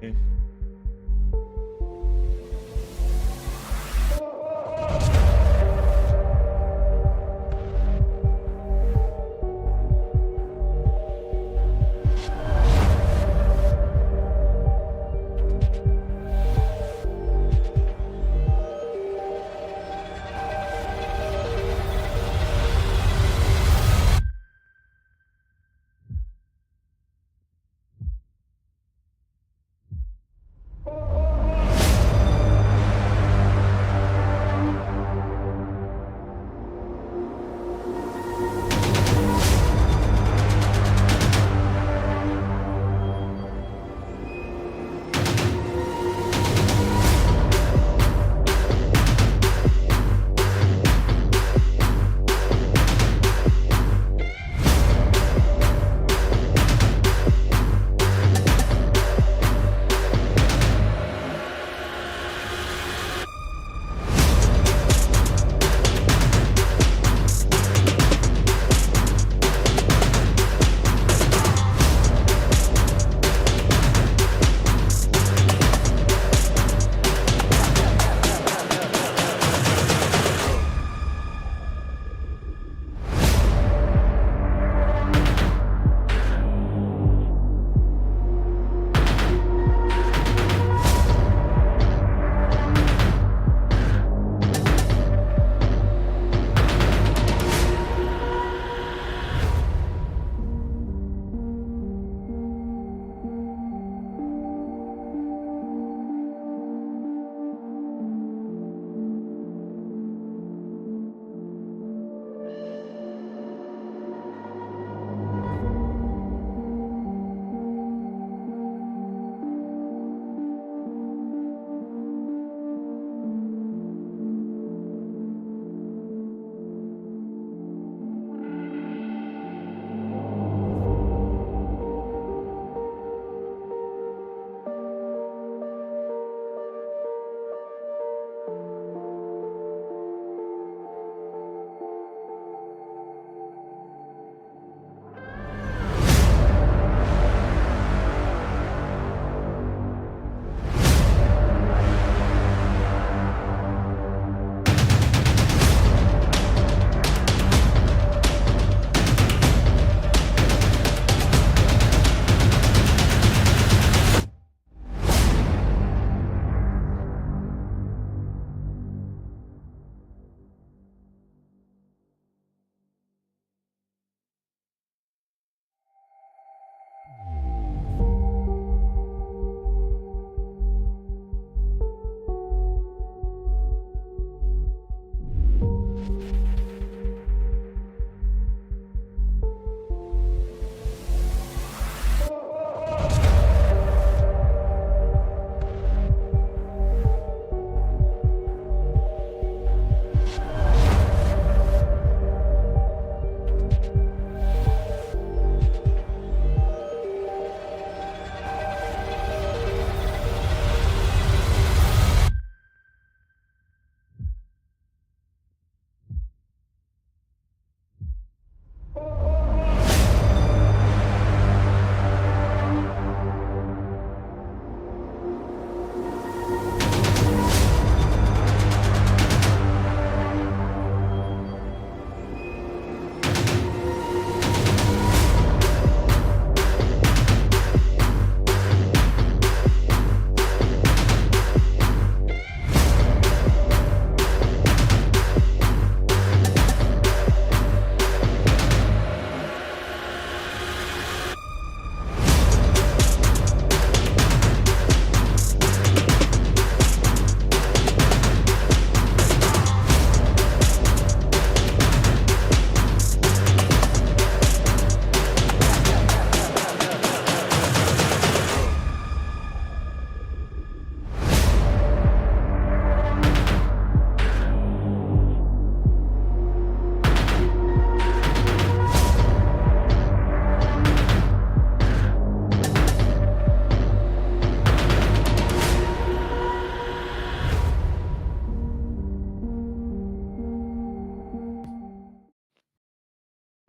Mm.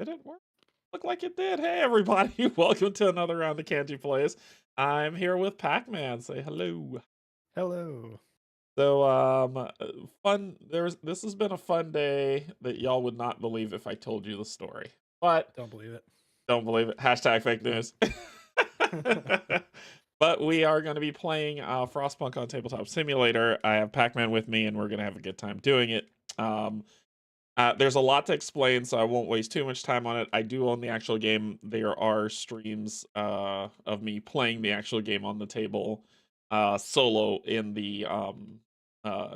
Did it work? Look like it did. Hey, everybody. Welcome to another round of Canje Plays. I'm here with Pac-Man. Say hello. Hello. So, fun. This has been a fun day that y'all would not believe if I told you the story. But Don't believe it. don't believe it. Hashtag fake news. But we are going to be playing Frostpunk on Tabletop Simulator. I have Pac-Man with me, and we're going to have a good time doing it. There's a lot to explain, so I won't waste too much time on it. I do own the actual game. There are streams of me playing the actual game on the table solo in the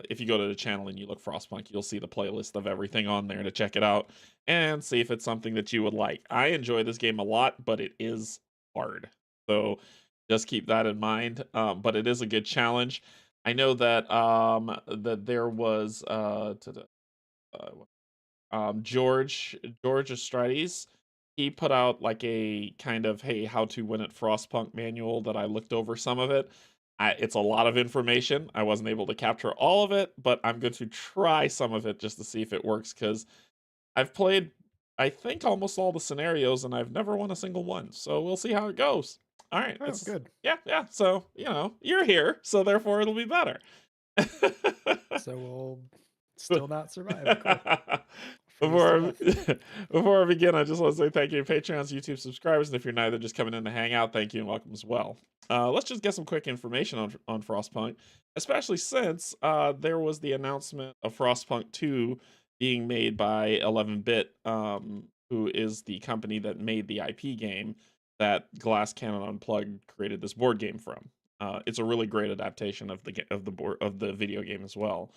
if you go to the channel and you look Frostpunk, you'll see the playlist of everything on there to check it out and see if it's something that you would like. I enjoy this game a lot, but it is hard. So just keep that in mind. But it is a good challenge. I know that that there was George Estrades. He put out like a kind of hey how to win at Frostpunk manual that I looked over some of it. It's a lot of information. I wasn't able to capture all of it, but I'm going to try some of it just to see if it works because I've played I think almost all the scenarios and I've never won a single one. So we'll see how it goes. All right, Oh, it's good. yeah. So you're here, so therefore it'll be better. So we'll still not survive. Cool. Freeze to Before death. before I begin, I just want to say thank you to Patreons, YouTube subscribers, and if you're neither just coming in to hang out, thank you and welcome as well. Let's just get some quick information on Frostpunk, especially since there was the announcement of Frostpunk 2 being made by 11-bit, who is the company that made the IP game that Glass Cannon Unplugged created this board game from. It's a really great adaptation of the video game as well.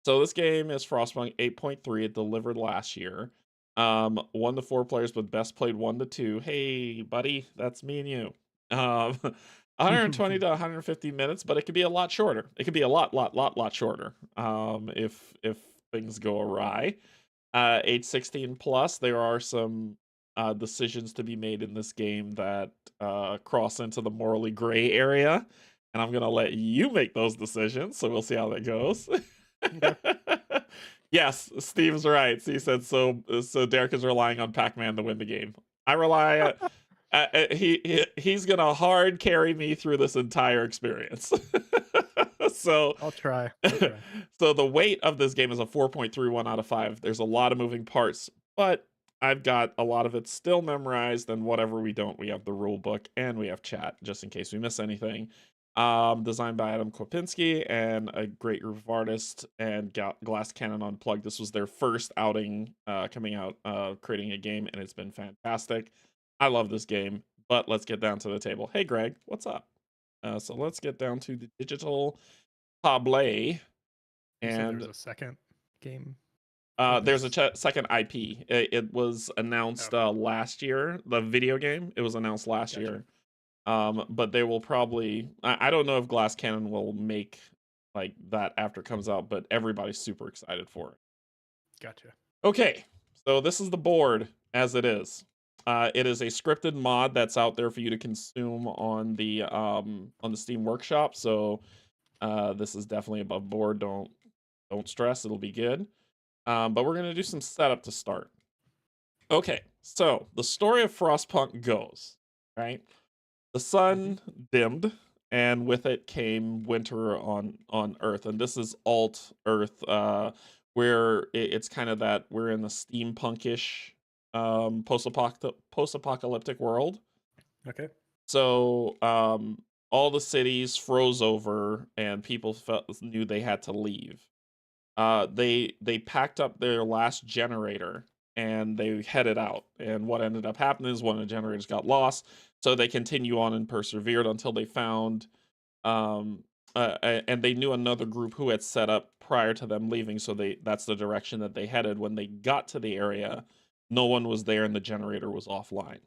So this game is Frostpunk 8.3. It delivered last year. 1 to 4 players, but best played 1 to 2. Hey, buddy, that's me and you. 120 to 150 minutes, but it could be a lot shorter. It could be a lot shorter. If things go awry. Age 16 plus. There are some decisions to be made in this game that cross into the morally gray area, and I'm gonna let you make those decisions. So we'll see how that goes. Okay. Yes, Steve's right. He said so. So Derek is relying on Pac-Man to win the game. I rely. He's gonna hard carry me through this entire experience. So, I'll try. I'll try. so the weight of this game is a 4.31 out of 5. There's a lot of moving parts, but I've got a lot of it still memorized. And whatever we don't, we have the rule book and we have chat just in case we miss anything. Designed by Adam Kopinski and a great group of artists and Glass Cannon Unplugged. This was their first outing coming out, creating a game, and it's been fantastic. I love this game, but let's get down to the table. Hey, Greg, what's up? So let's get down to the digital table, You said there was and a second game with there's a this? second IP. It was announced Okay. last year. The video game. It was announced last Gotcha. year. But they will probably. I don't know if Glass Cannon will make like that after it comes out, but everybody's super excited for it. Gotcha. Okay, so this is the board as it is. It is a scripted mod that's out there for you to consume on the Steam Workshop. So this is definitely above board. Don't stress. It'll be good. But we're gonna do some setup to start. Okay, so the story of Frostpunk goes right. The Hmm. sun dimmed, and with it came winter on Earth, and this is alt Earth, where it's kind of that we're in the steampunkish post-apocalyptic world. Okay. So all the cities froze over, and people knew they had to leave. They packed up their last generator and they headed out. And what ended up happening is one of the generators got lost, so they continue on and persevered until they found and they knew another group who had set up prior to them leaving, so that's the direction that they headed. When they got to the area, no one was there and the generator was offline.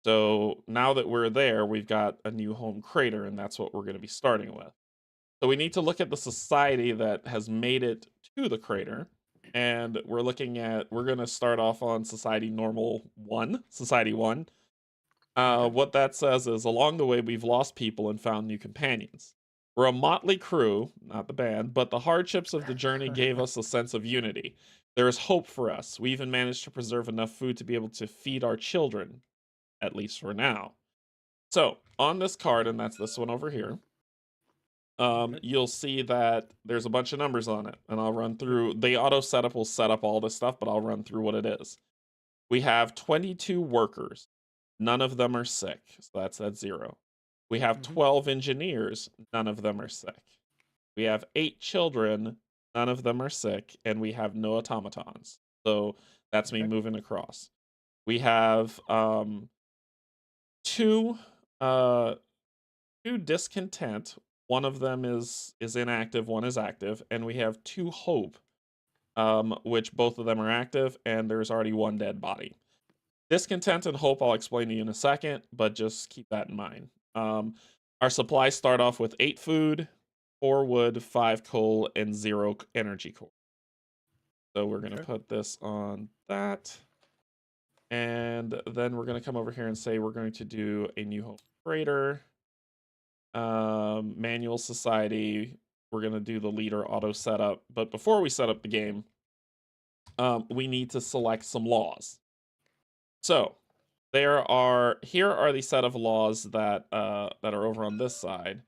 So now that we're there, we've got a new home crater, and that's what we're going to be starting with. So we need to look at the society that has made it to the crater. And we're going to start off on Society Normal 1, Society 1. Okay. What that says is along the way, we've lost people and found new companions. We're a motley crew, not the band, but the hardships of the journey gave us a sense of unity. There is hope for us. We even managed to preserve enough food to be able to feed our children, at least for now. So on this card, and that's this one over here, you'll see that there's a bunch of numbers on it, and I'll run through. The auto setup will set up all this stuff, but I'll run through what it is. We have 22 workers. None of them are sick, so that's at 0. We have 12 engineers. None of them are sick. We have 8 children. None of them are sick, and we have no automatons. So that's me moving across. We have 2 discontent. One of them is inactive, one is active, and we have 2 hope, which both of them are active, and there's already 1 dead body. Discontent and hope I'll explain to you in a second, but just keep that in mind. Our supplies start off with 8 food, 4 wood, 5 coal, and 0 energy core. So we're going to put this on that. And then we're going to come over here and say we're going to do a new home trader. Manual society. We're going to do the leader auto setup. But before we set up the game, we need to select some laws. So here are the set of laws that are over on this side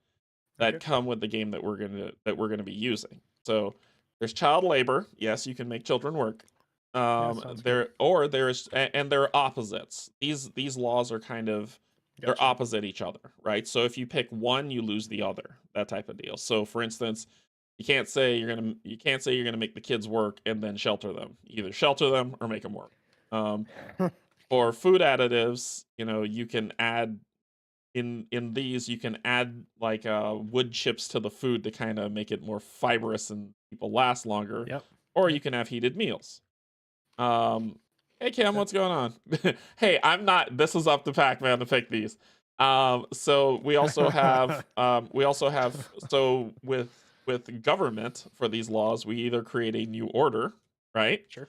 that come with the game that we're gonna be using. So there's child labor. Yes, you can make children work. There are opposites. These laws are kind of they're opposite each other, right? So if you pick one, you lose the other. That type of deal. So for instance, you can't say you're gonna make the kids work and then shelter them. Either shelter them or make them work. For food additives, you can add in these you can add like wood chips to the food to kind of make it more fibrous and people last longer. Or you can have heated meals. Hey Cam, what's going on? Hey, this is up to Pac-Man to pick these. So we also have so with government for these laws, we either create a new order, right? Sure.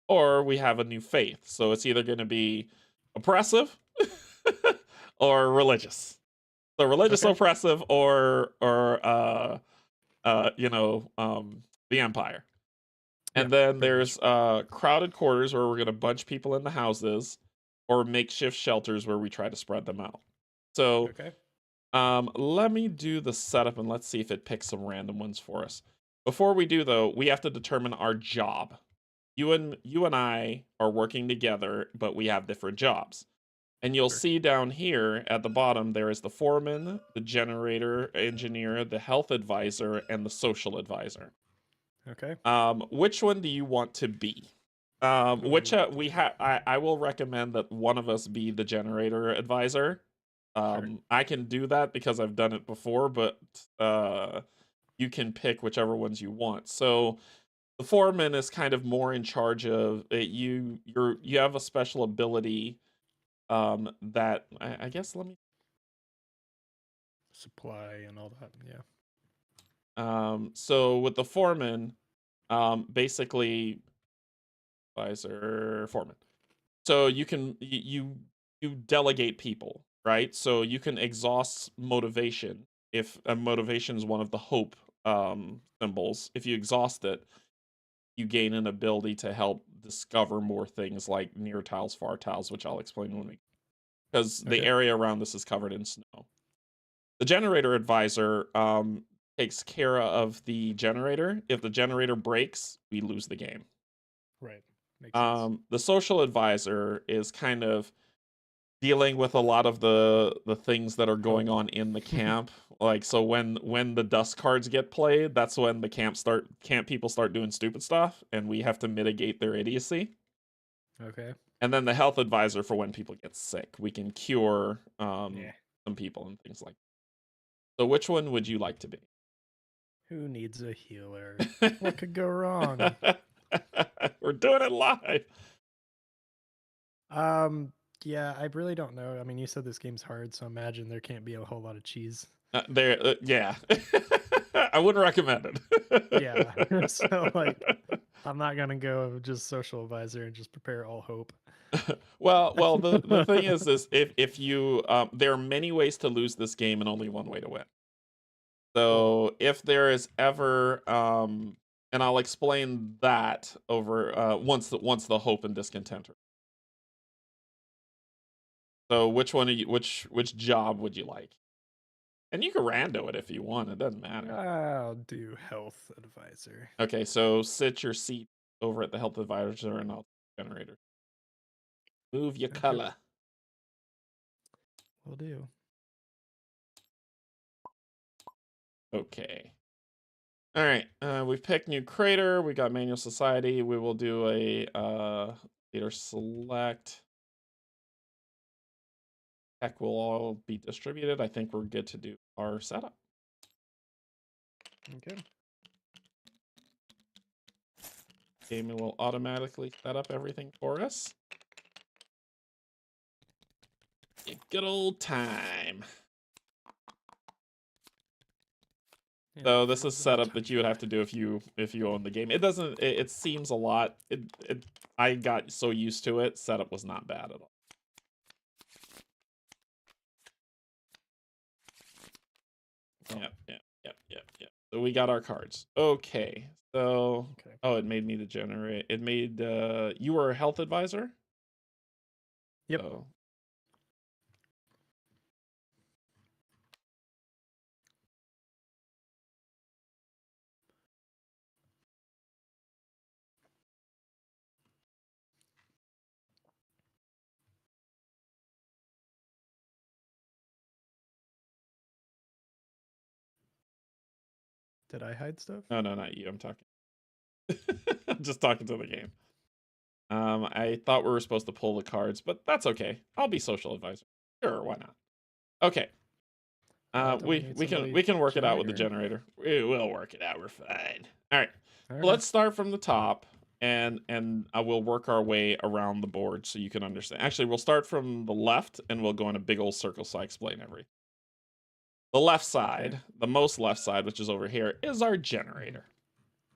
Or we have a new faith. So it's either going to be oppressive or religious. So religious, oppressive, or the empire. And then there's crowded quarters where we're going to bunch people in the houses, or makeshift shelters where we try to spread them out. So let me do the setup and let's see if it picks some random ones for us. Before we do, though, we have to determine our job. You and I are working together, but we have different jobs. And you'll see down here at the bottom, there is the foreman, the generator engineer, the health advisor, and the social advisor. Which one do you want to be? I will recommend that one of us be the generator advisor. I can do that because I've done it before, but you can pick whichever ones you want. So the foreman is kind of more in charge of it. You have a special ability that I guess let me supply and all that. So with the foreman, basically advisor foreman. So you can you delegate people, right? So you can exhaust motivation if motivation is one of the hope symbols. If you exhaust it, you gain an ability to help discover more things like near tiles, far tiles, which I'll explain when we, because the area around this is covered in snow. The generator advisor takes care of the generator. If the generator breaks, we lose the game. Right. Makes sense. The social advisor is kind of dealing with a lot of the things that are going on in the camp. Like, so when the dust cards get played, that's when the camp people start doing stupid stuff, and we have to mitigate their idiocy. And then the health advisor for when people get sick. We can cure some people and things like that. So which one would you like to be? Who needs a healer? What could go wrong? We're doing it live. Yeah, I really don't know. I mean, you said this game's hard, so imagine there can't be a whole lot of cheese. Yeah. I wouldn't recommend it. Yeah. So, like, I'm not going to go just social advisor and just prepare all hope. Well, the thing is if you, there are many ways to lose this game and only one way to win. So if there is ever and I'll explain that over once the hope and discontent are. So which one are you? Which job would you like? And you can rando it if you want. It doesn't matter. I'll do health advisor. Okay, so sit your seat over at the health advisor, and I'll generator. Move your Okay. color. Will do. Okay. All right. We've picked new crater. We got manual society. We will do a leader select. Tech will all be distributed. I think we're good to do our setup. Okay. Gaming will automatically set up everything for us. A good old time. Yeah, So this is freeze it setup out. that you would have to do if you own the game. It doesn't. It seems a lot. I got so used to it. Setup was not bad at all. Yep. So we got our cards. Okay. So Okay. oh, it made me to generate. It made you were a health advisor. Yep. So, Did I hide stuff? no, not you. I'm talking. I'm just talking to the game. I thought we were supposed to pull the cards, but that's okay. I'll be social advisor. Sure, why not? Okay. We can work it out with the generator. We will work it out. We're fine. All right. Right. Let's start from the top, and I will work our way around the board so you can understand. Actually, we'll start from the left, and we'll go in a big old circle so I explain everything. The left side, the most left side, which is over here, is our generator.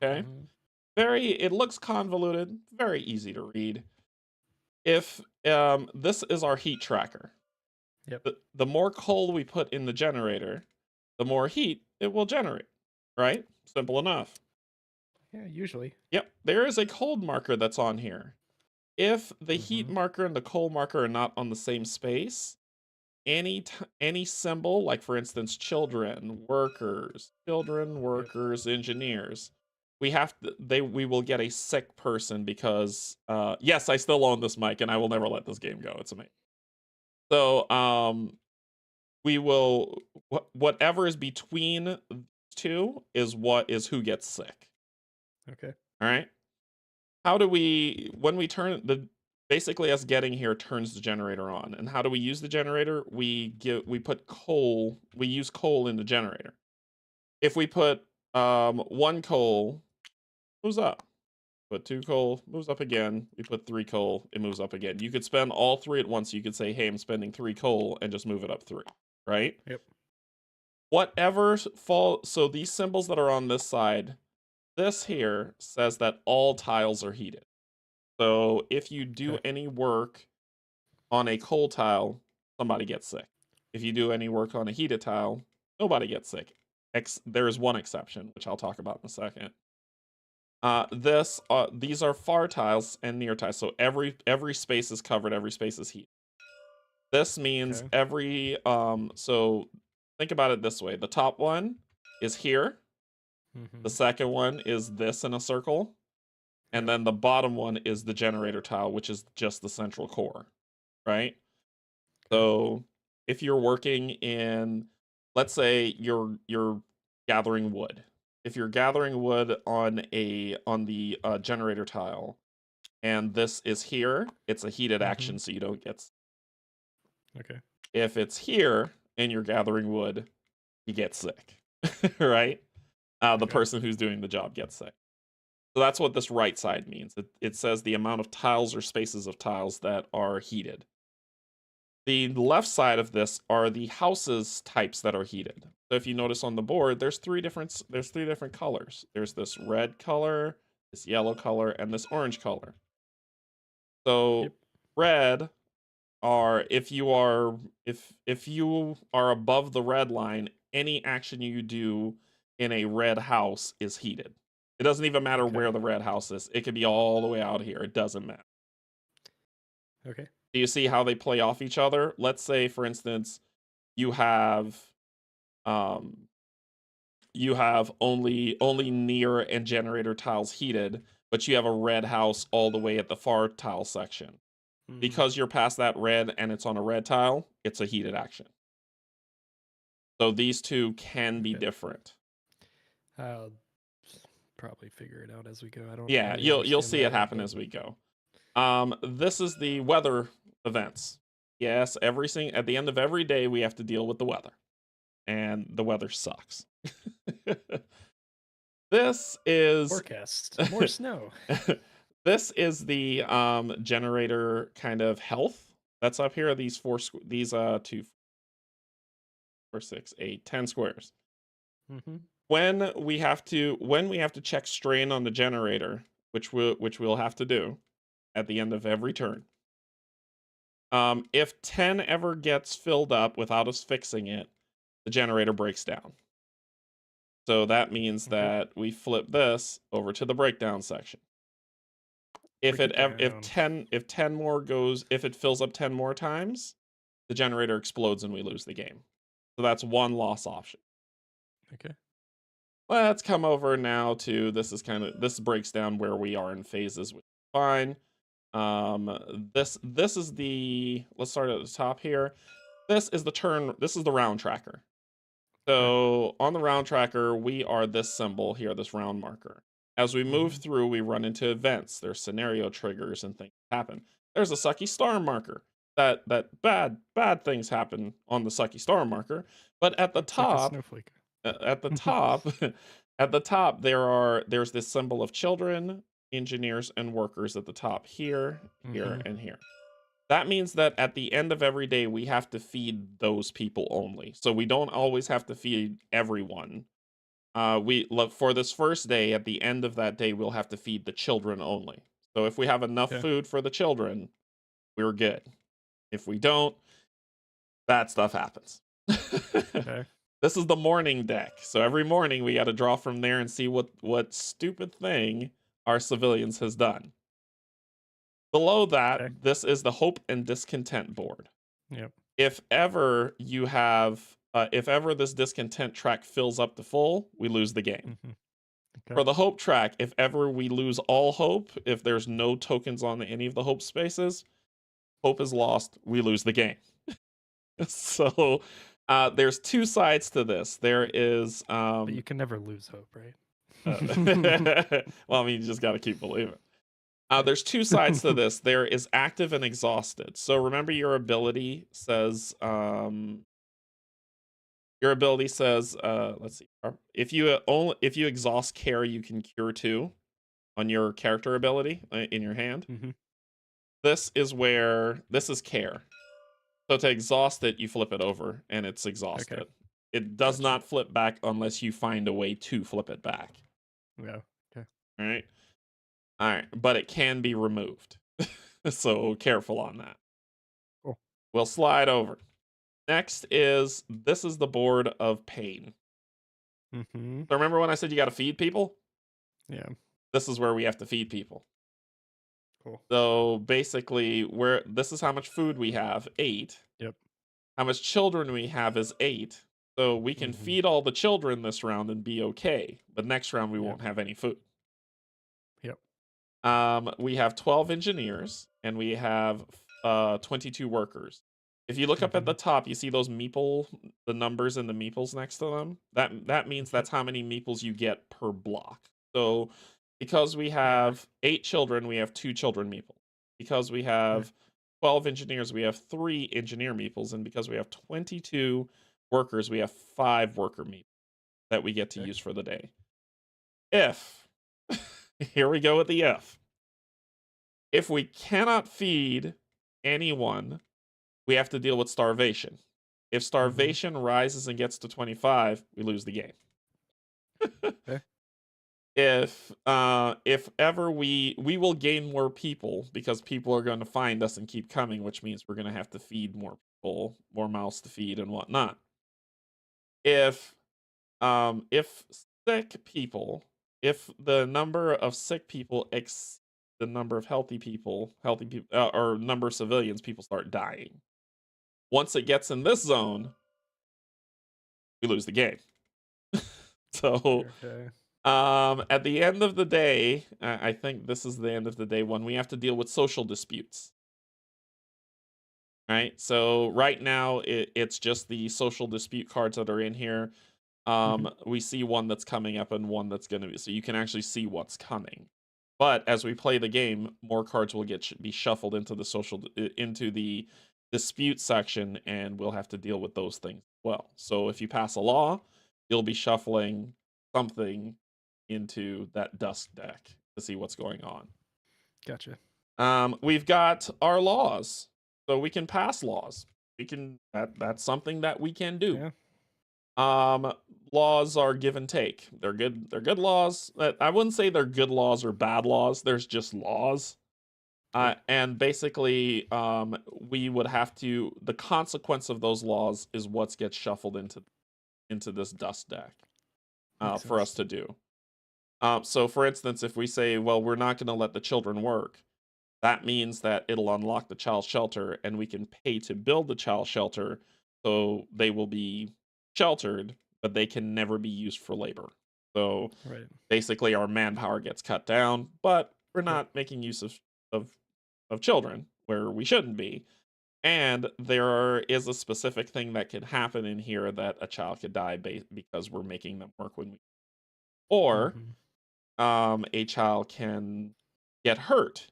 Okay. It looks convoluted, very easy to read. If this is our heat tracker. Yep. The more coal we put in the generator, the more heat it will generate, right? Simple enough. Yeah, usually. Yep, there is a cold marker that's on here. If the heat marker and the cold marker are not on the same space, any symbol, like for instance, children, workers, engineers, we will get a sick person because yes, I still own this mic and I will never let this game go. It's amazing. So we will whatever is between two is who gets sick. Okay. All right. How do we when we turn basically us getting here turns the generator on, and how do we use the generator? We put coal. We use coal in the generator. If we put one coal, moves up. Put two coal, moves up again. We put three coal, it moves up again. You could spend all three at once. You could say, hey, I'm spending 3 coal and just move it up 3, right? Yep. Whatever so these symbols that are on this side, this here says that all tiles are heated. So if you do any work on a coal tile, somebody gets sick. If you do any work on a heated tile, nobody gets sick. There is one exception, which I'll talk about in a second. These are far tiles and near tiles. So every space is covered, every space is heated. This means so think about it this way. The top one is here. The second one is this in a circle. And then the bottom one is the generator tile, which is just the central core, right? So if you're working in, let's say you're gathering wood. If you're gathering wood on the generator tile, and this is here, it's a heated action, so you don't get. Okay. If it's here and you're gathering wood, you get sick, right? The person who's doing the job gets sick. So that's what this right side means. It says the amount of tiles or spaces of tiles that are heated. The left side of this are the houses types that are heated. So if you notice on the board, there's three different colors. There's this red color, this yellow color, and this orange color. So red are if you are above the red line, any action you do in a red house is heated. It doesn't even matter Okay. where the red house is. It could be all the way out here. It doesn't matter. Okay. Do you see how they play off each other? Let's say, for instance, you have um, only near and generator tiles heated, but you have a red house all the way at the far tile section. Mm, Because you're past that red and it's on a red tile, it's a heated action. So these two can be okay. different. I'll probably figure it out as we go. I don't Yeah, really you'll understand see that it yet, happen but as we go. This is the weather events. Yes, at the end of every day we have to deal with the weather, and the weather sucks. This is forecast more snow. this is the generator kind of health that's up here. These these 2, 4, 6, 8, 10 squares. Mm-hmm. When we have to check strain on the generator, which we'll have to do at the end of every turn. If 10 ever gets filled up without us fixing it, the generator breaks down. So that means Okay. that we flip this over to the breakdown section. If Break it it ever down. if 10 more goes if it fills up 10 more times, the generator explodes and we lose the game. So that's one loss option. Okay. Let's come over now to this breaks down where we are in phases, which is fine. This is the let's start at the top here. This is the round tracker. Okay. So on the round tracker, we are this symbol here, this round marker. As we move Mm-hmm. through, we run into events. There's scenario triggers and things happen. There's a sucky storm marker. That bad things happen on the sucky storm marker. But at the Looks like a top, snowflake. at the top, at the top, there's this symbol of children, engineers, and workers at the top here, here, Mm-hmm. and here. That means that at the end of every day, we have to feed those people only. So we don't always have to feed everyone. We look for this first day. At the end of that day, we'll have to feed the children only. So if we have enough Okay. food for the children, we're good. If we don't, bad stuff happens. Okay. This is the morning deck. So every morning we got to draw from there and see what stupid thing our civilians has done. Below that, Okay. this is the hope and discontent board. Yep. If ever if ever this discontent track fills up to full, we lose the game. Mm-hmm. For Okay. the hope track, if ever we lose all hope, if there's no tokens on any of the hope spaces, hope is lost, we lose the game. So there's two sides to this. There is But you can never lose hope, right? well, I mean, you just got to keep believing. Okay. There's two sides to this. There is active and exhausted. So remember, your ability says, let's see, if you exhaust care, you can cure 2 on your character ability in your hand. Mm-hmm. This is care. So to exhaust it, you flip it over, and it's exhausted. Okay. It does Gotcha. not flip back unless you find a way to flip it back. Yeah. Okay. All right, but it can be removed. So careful on that. Cool. We'll slide over. This is the board of pain. Mm-hmm. So remember when I said you got to feed people? Yeah. This is where we have to feed people. Cool. So basically, this is how much food we have, 8. Yep. How much children we have is 8. So we can Mm-hmm. feed all the children this round and be okay. But next round we Yep. won't have any food. Yep. We have 12 engineers and we have 22 workers. If you look up at the top, you see those the numbers and the meeples next to them. That means that's how many meeples you get per block. So because we have 8 children, we have 2 children meeples. Because we have 12 engineers, we have 3 engineer meeples, and because we have 22 workers, we have 5 worker meeples that we get to use for the day. If here we go with the if we cannot feed anyone, we have to deal with starvation. If starvation rises and gets to 25, we lose the game. Okay. If ever we will gain more people because people are going to find us and keep coming, which means we're going to have to feed more people, more mouths to feed and whatnot. If sick people, if the number of sick people the number of healthy people, or number of civilians, people start dying. Once it gets in this zone, we lose the game. So, Okay. at the end of the day, I think this is the end of the day when we have to deal with social disputes. Right? So right now it's just the social dispute cards that are in here. Mhm. We see one that's coming up and one that's going to be, so you can actually see what's coming. But as we play the game, more cards will be shuffled into into the dispute section, and we'll have to deal with those things as well. So if you pass a law, you'll be shuffling something into that dust deck to see what's going on. Gotcha. We've got our laws, so we can pass laws. That's something that we can do. Yeah. Laws are give and take. They're good. They're good laws. I wouldn't say they're good laws or bad laws. There's just laws. Yep. And basically, we would have to. The consequence of those laws is what gets shuffled into this dust deck Makes for sense. us to do. So, for instance, if we say, well, we're not going to let the children work, that means that it'll unlock the child shelter, and we can pay to build the child shelter, so they will be sheltered, but they can never be used for labor. So Right. basically, our manpower gets cut down, but we're Yep. not making use of of children where we shouldn't be. And there is a specific thing that could happen in here that a child could die because we're making them work when we, or Mhm. a child can get hurt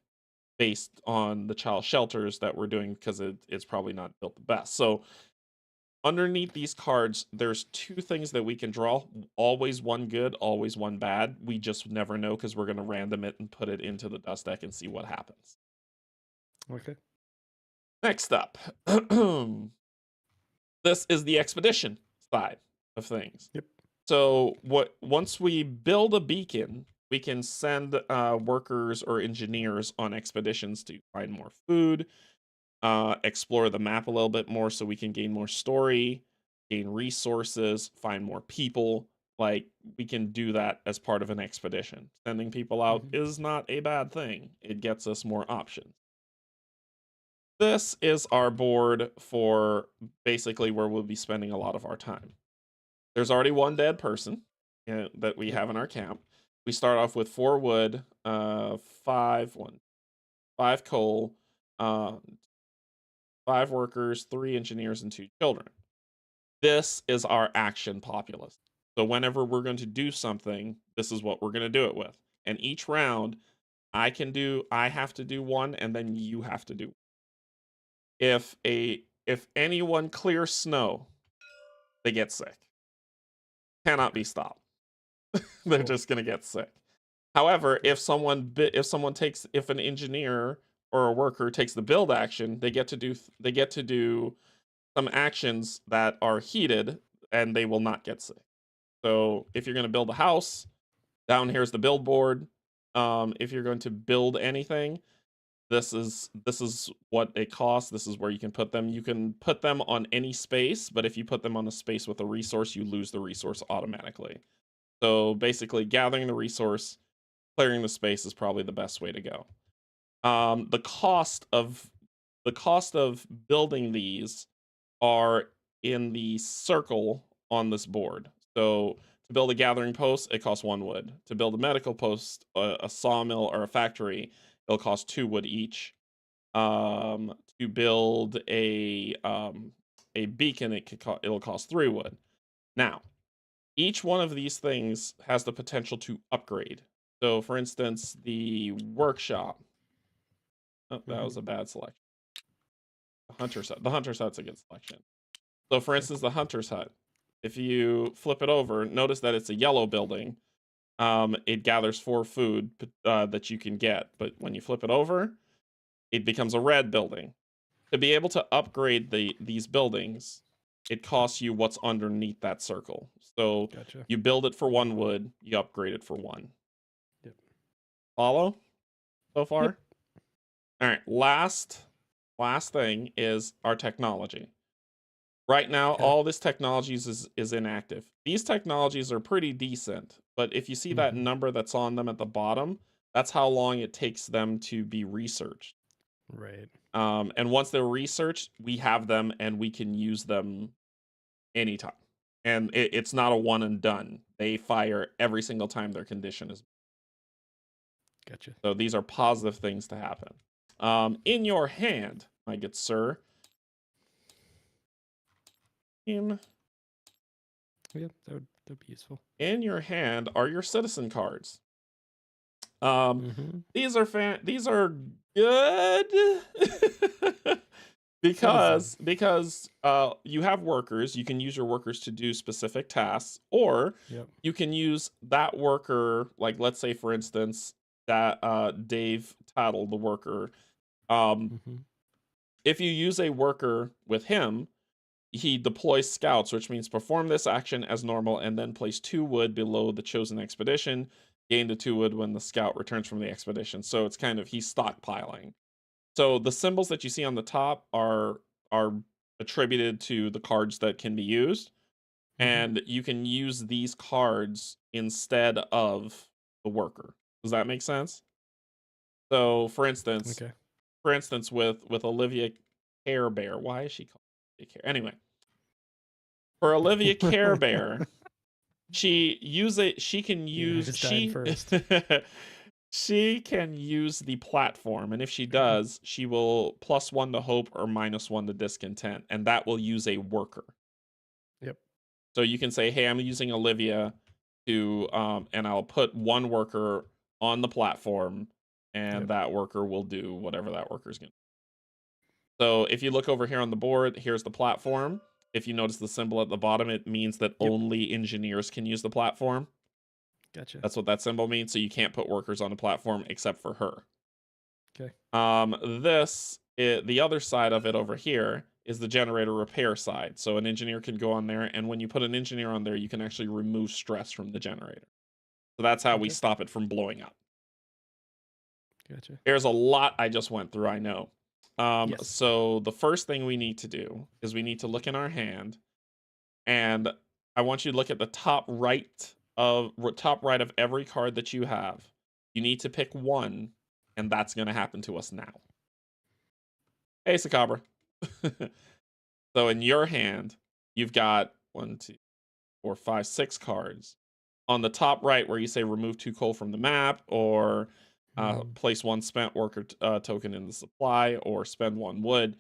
based on the child shelters that we're doing because it's probably not built the best. So underneath these cards, there's two things that we can draw. Always one good, always one bad. We just never know because we're going to random it and put it into the dust deck and see what happens. Okay. Next up, this is the expedition side of things. Yep. So once we build a beacon, we can send workers or engineers on expeditions to find more food, explore the map a little bit more so we can gain more story, gain resources, find more people. Like, we can do that as part of an expedition. Sending people out Mhm. is not a bad thing. It gets us more options. This is our board for basically where we'll be spending a lot of our time. There's already one dead person that we Yep. have in our camp. We start off with 4 wood, 5 coal, uh, 5 workers, 3 engineers, and 2 children. This is our action populace. So whenever we're going to do something, this is what we're going to do it with. And each round, I have to do one, and then you have to do. If anyone clears snow, they get sick. Cannot be stopped. They're Cool. just going to get sick. However, Yep. if an engineer or a worker takes the build action, they get to do some actions that are heated, and they will not get sick. So if you're going to build a house, down here's the build board. If you're going to build anything, this is what it costs. This is where you can put them. You can put them on any space, but if you put them on a space with a resource, you lose the resource automatically. So basically, gathering the resource, clearing the space is probably the best way to go. The cost of building these are in the circle on this board. So to build a gathering post, it costs 1 wood. To build a medical post, a sawmill or a factory, it'll cost 2 wood each. To build a beacon, it'll cost 3 wood. Now, each one of these things has the potential to upgrade. So, for instance, the workshop. Oh, that Mhm. was a bad selection. The hunter's hut's a good selection. So, for Okay. instance, the hunter's hut. If you flip it over, notice that it's a yellow building. It gathers 4 food that you can get, but when you flip it over, it becomes a red building. To be able to upgrade these buildings, it costs you what's underneath that circle. So Gotcha. you build it for 1 wood, you upgrade it for 1. Yep. Follow so Yep. far? All right, last thing is our technology. Right now, Okay. all this technologies is inactive. These technologies are pretty decent, but if you see that number that's on them at the bottom, that's how long it takes them to be researched. Right. And once they're researched, we have them and we can use them anytime. And it's not a one and done. They fire every single time their condition is. Gotcha. So these are positive things to happen. In your hand, my good sir. Yeah, that would be useful. In your hand are your citizen cards. Mm-hmm. These are good because you have workers. You can use your workers to do specific tasks, or you can use that worker. Like, let's say, for instance, that Dave Tattle, the worker. If you use a worker with him, he deploys scouts, which means perform this action as normal and then place 2 wood below the chosen expedition. Gain the 2 wood when the scout returns from the expedition. So it's kind of, he's stockpiling. So the symbols that you see on the top are attributed to the cards that can be used. And you can use these cards instead of the worker. Does that make sense? So for instance, with Olivia Care Bear, why is she called Olivia Care? Anyway, for Olivia Care Bear, she can use she can use the platform, and if she does, she will +1 to hope or -1 to discontent, and that will use a worker. Yep. So you can say, hey, I'm using Olivia to and I'll put 1 worker on the platform, and that worker will do whatever that worker's gonna. So if you look over here on the board, here's the platform. If you notice the symbol at the bottom, it means that only engineers can use the platform. Gotcha. That's what that symbol means. So you can't put workers on the platform except for her. Okay. The other side of it over here is the generator repair side. So an engineer can go on there, and when you put an engineer on there, you can actually remove stress from the generator. So that's how we stop it from blowing up. Gotcha. There's a lot I just went through, I know. So the first thing we need to do is we need to look in our hand, and I want you to look at the top right of every card that you have. You need to pick 1, and that's going to happen to us now. Hey, Sakabra. So in your hand, you've got 1, 2, 4, 5, 6 cards. On the top right, where you say remove 2 coal from the map, or place 1 spent worker token in the supply, or spend 1 wood,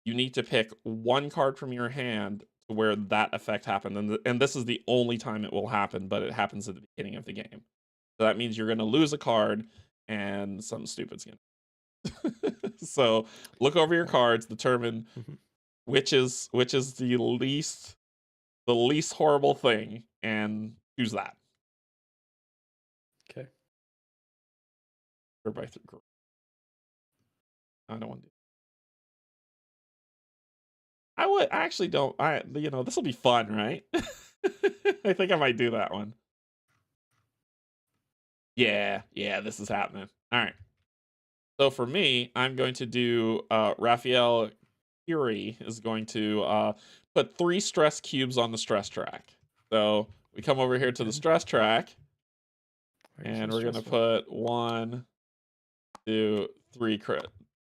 you need to pick 1 card from your hand to where that effect happened. And this is the only time it will happen, but it happens at the beginning of the game. So that means you're going to lose a card, and something stupid's going to. So look over your cards, determine which is the least horrible thing, and choose that. Okay. Everybody through. I don't want to do. I actually don't. This will be fun, right? I think I might do that one. Yeah, this is happening. All right. So for me, I'm going to do Raphael Curie is going to put 3 stress cubes on the stress track. So we come over here to the stress track, and we're going to put 1, 2, 3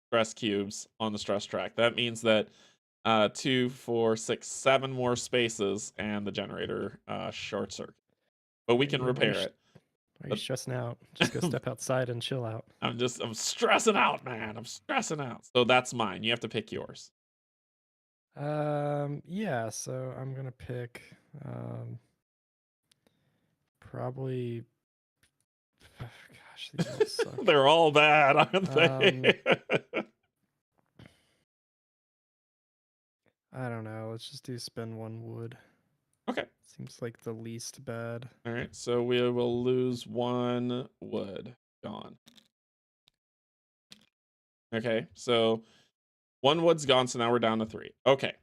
stress cubes on the stress track. That means that 2, 4, 6, 7 more spaces, and the generator short circuit. But we can repair it. Are you stressing out? Just go step outside and chill out. I'm stressing out, man. I'm stressing out. So that's mine. You have to pick yours. Yeah, so I'm gonna pick probably gosh, these all suck. They're all bad, aren't they? I don't know. Let's just do spend 1 wood. Okay. Seems like the least bad. All right, so we will lose 1 wood. Gone. Okay, so 1 wood's gone, so now we're down to 3. Okay,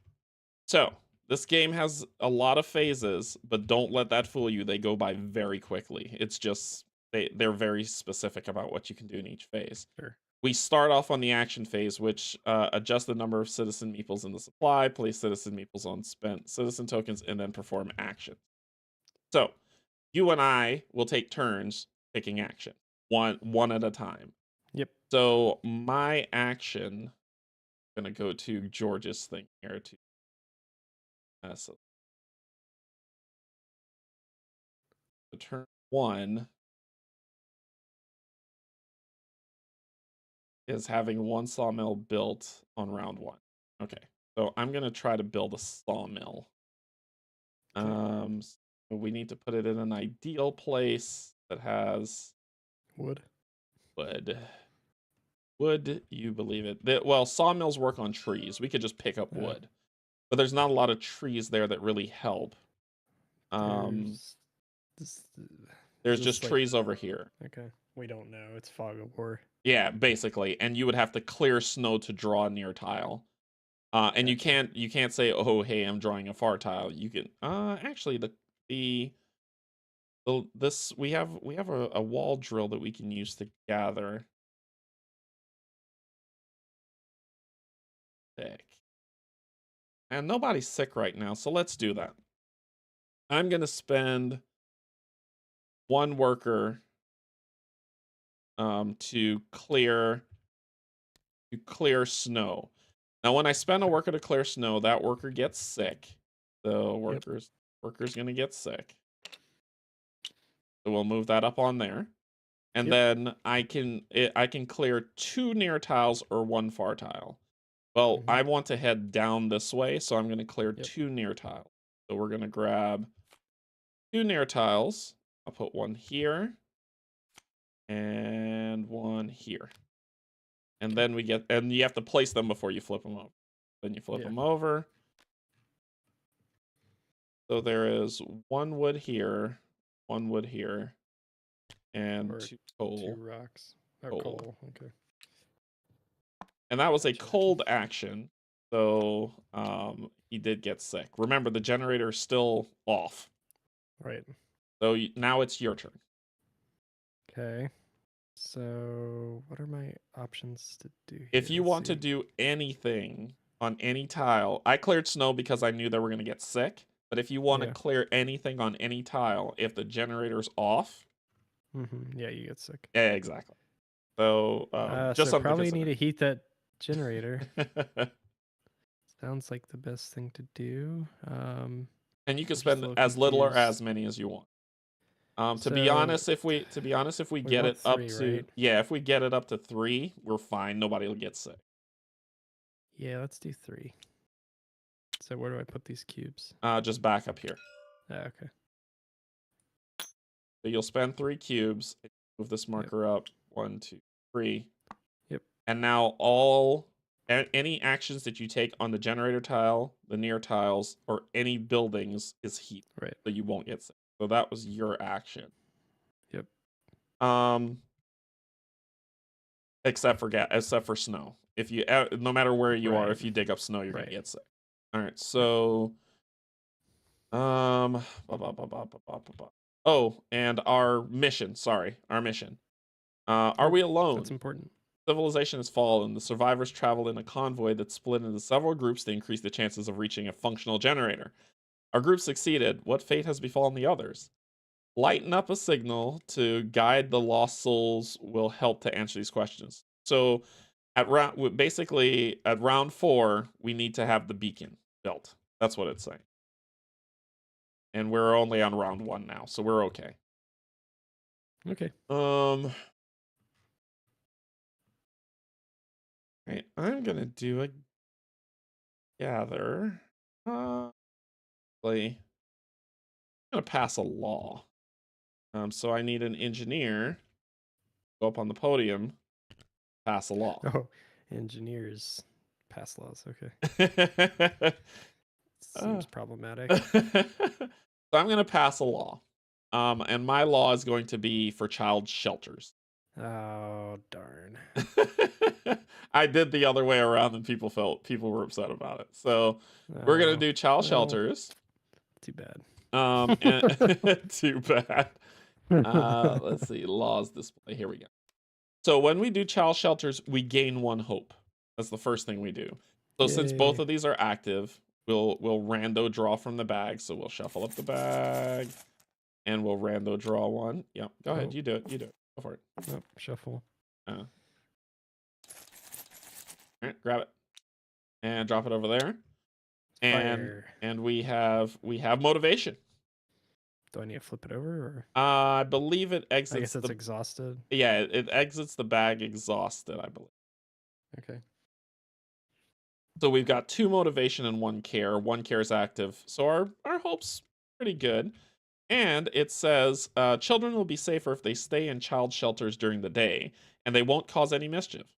so this game has a lot of phases, but don't let that fool you. They go by very quickly. It's just they're very specific about what you can do in each phase. Sure. We start off on the action phase, which adjust the number of citizen meeples in the supply, place citizen meeples on spent citizen tokens, and then perform action. So you and I will take turns picking action, one at a time. Yep. So my action, I'm gonna go to George's thing here to so turn 1 is having 1 sawmill built on round 1. Okay, so I'm gonna try to build a sawmill. Okay. So we need to put it in an ideal place that has Wood. wood. Would you believe it? Well, sawmills work on trees. We could just pick up wood, but there's not a lot of trees there that really help. There's this, There's is just this like trees over here. okay? We don't know. It's fog of war. Yeah, basically, and you would have to clear snow to draw a near tile. And Gotcha. you can't say, oh hey, I'm drawing a far tile. You can actually this we have a wall drill that we can use to gather thick. And nobody's sick right now, so let's do that. I'm gonna spend 1 worker to clear snow. Now, when I spend a worker to clear snow, that worker gets sick. The worker's gonna get sick. So we'll move that up on there. And then I can clear 2 near tiles or 1 far tile. Well, I want to head down this way, so I'm going to clear 2 near tiles. So we're going to grab 2 near tiles. I'll put 1 here and 1 here. And then and you have to place them before you flip them over. Then you flip them over. So there is 1 wood here, 1 wood here, and 2 coal. 2 rocks. Oh, coal. Okay. And that was a cold action. So he did get sick. Remember, the generator is still off. Right. So now it's your turn. Okay. So what are my options to do here? If you want to do anything on any tile, I cleared snow because I knew they were going to get sick. But if you want to clear anything on any tile, if the generator's off, yeah, you get sick. Yeah, exactly. So just so probably need to heat that generator. Sounds like the best thing to do. And you can spend as little or as many as you want. To be honest, if we get it up to if we get it up to 3, we're fine. Nobody will get sick. Yeah, let's do 3. So where do I put these cubes? Just back up here. Okay. So you'll spend 3 cubes. Move this marker up. 1, 2, 3. Yep. And now any actions that you take on the generator tile, the near tiles, or any buildings is heat. Right. So you won't get sick. So that was your action. Yep. Except for snow. If you no matter where you are, if you dig up snow, you're gonna get sick. All right. So oh, and our mission. Sorry, our mission. Are we alone? That's important. Civilization has fallen. The survivors traveled in a convoy that split into several groups to increase the chances of reaching a functional generator. Our group succeeded. What fate has befallen the others? Lighten up a signal to guide the lost souls will help to answer these questions. So at round 4, we need to have the beacon built. That's what it's saying. And we're only on round 1 now, so we're okay. Okay. Right, I'm gonna do a gather. I'm gonna pass a law. So I need an engineer. Go up on the podium. Pass a law. Oh, engineers pass laws. Okay. Seems problematic. So I'm gonna pass a law. And my law is going to be for child shelters. Oh darn. I did the other way around and people were upset about it. So we're gonna do child shelters. Too bad. Too bad. Let's see, laws display. Here we go. So when we do child shelters, we gain 1 hope. That's the first thing we do. So since both of these are active, we'll rando draw from the bag. So we'll shuffle up the bag. And we'll rando draw one. Yep. Go ahead. Oh. You do it. You do it. Go for it. Nope. Shuffle. All right, grab it and drop it over there. Fire. And we have motivation. Do I need to flip it over, or I believe it exits. I guess it's exhausted. Yeah, it exits the bag exhausted, I believe. Okay. So we've got 2 motivation and 1 care. 1 care is active. So our hope's pretty good. And it says children will be safer if they stay in child shelters during the day, and they won't cause any mischief.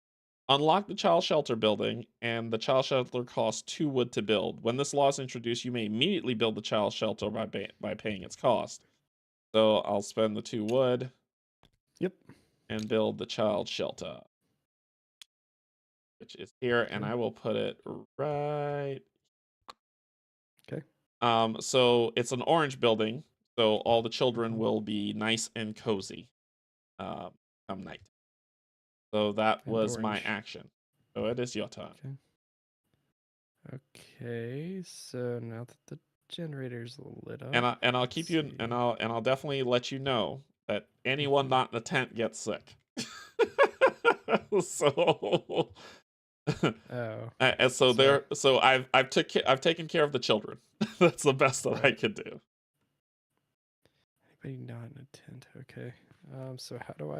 Unlock the child shelter building, and the child shelter costs 2 wood to build. When this law is introduced, you may immediately build the child shelter by paying its cost. So I'll spend the 2 wood. Yep. And build the child shelter, which is here, and I will put it right. Okay. So it's an orange building, so all the children will be nice and cozy come night. So that was my action. So it is your turn. Okay. So now that the generator's lit up, and I'll keep you, and I'll definitely let you know that anyone not in the tent gets sick. So. And so I've taken care of the children. That's the best that I could do. Anybody not in a tent? Okay. So how do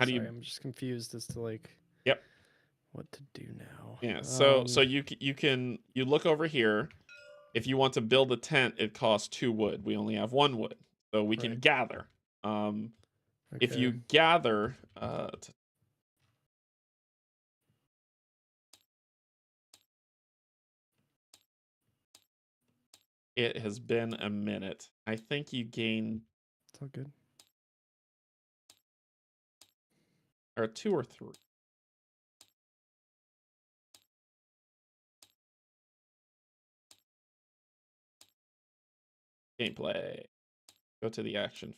I'm just confused as to like. Yep. What to do now? Yeah. So you look over here. If you want to build a tent, it costs 2 wood. We only have 1 wood, so we can gather. If you gather, it has been a minute. I think you gain. It's all good. Or 2 or 3. Gameplay. Go to the action.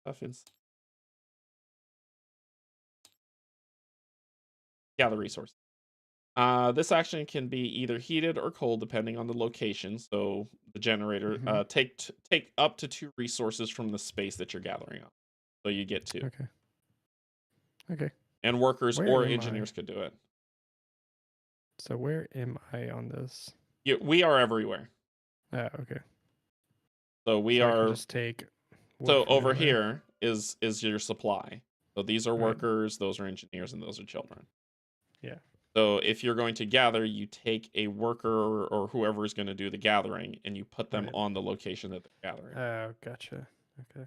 Muffins. Gather resources. This action can be either heated or cold depending on the location. So the generator take up to 2 resources from the space that you're gathering on. So you get 2. Okay. And workers or engineers could do it. So where am I on this? Yeah, we are everywhere. Oh, okay. So we are. I can just take. So over here is your supply. So these are workers, those are engineers, and those are children. Yeah. So if you're going to gather, you take a worker or whoever is going to do the gathering, and you put them on the location that they're gathering. Oh, gotcha. Okay.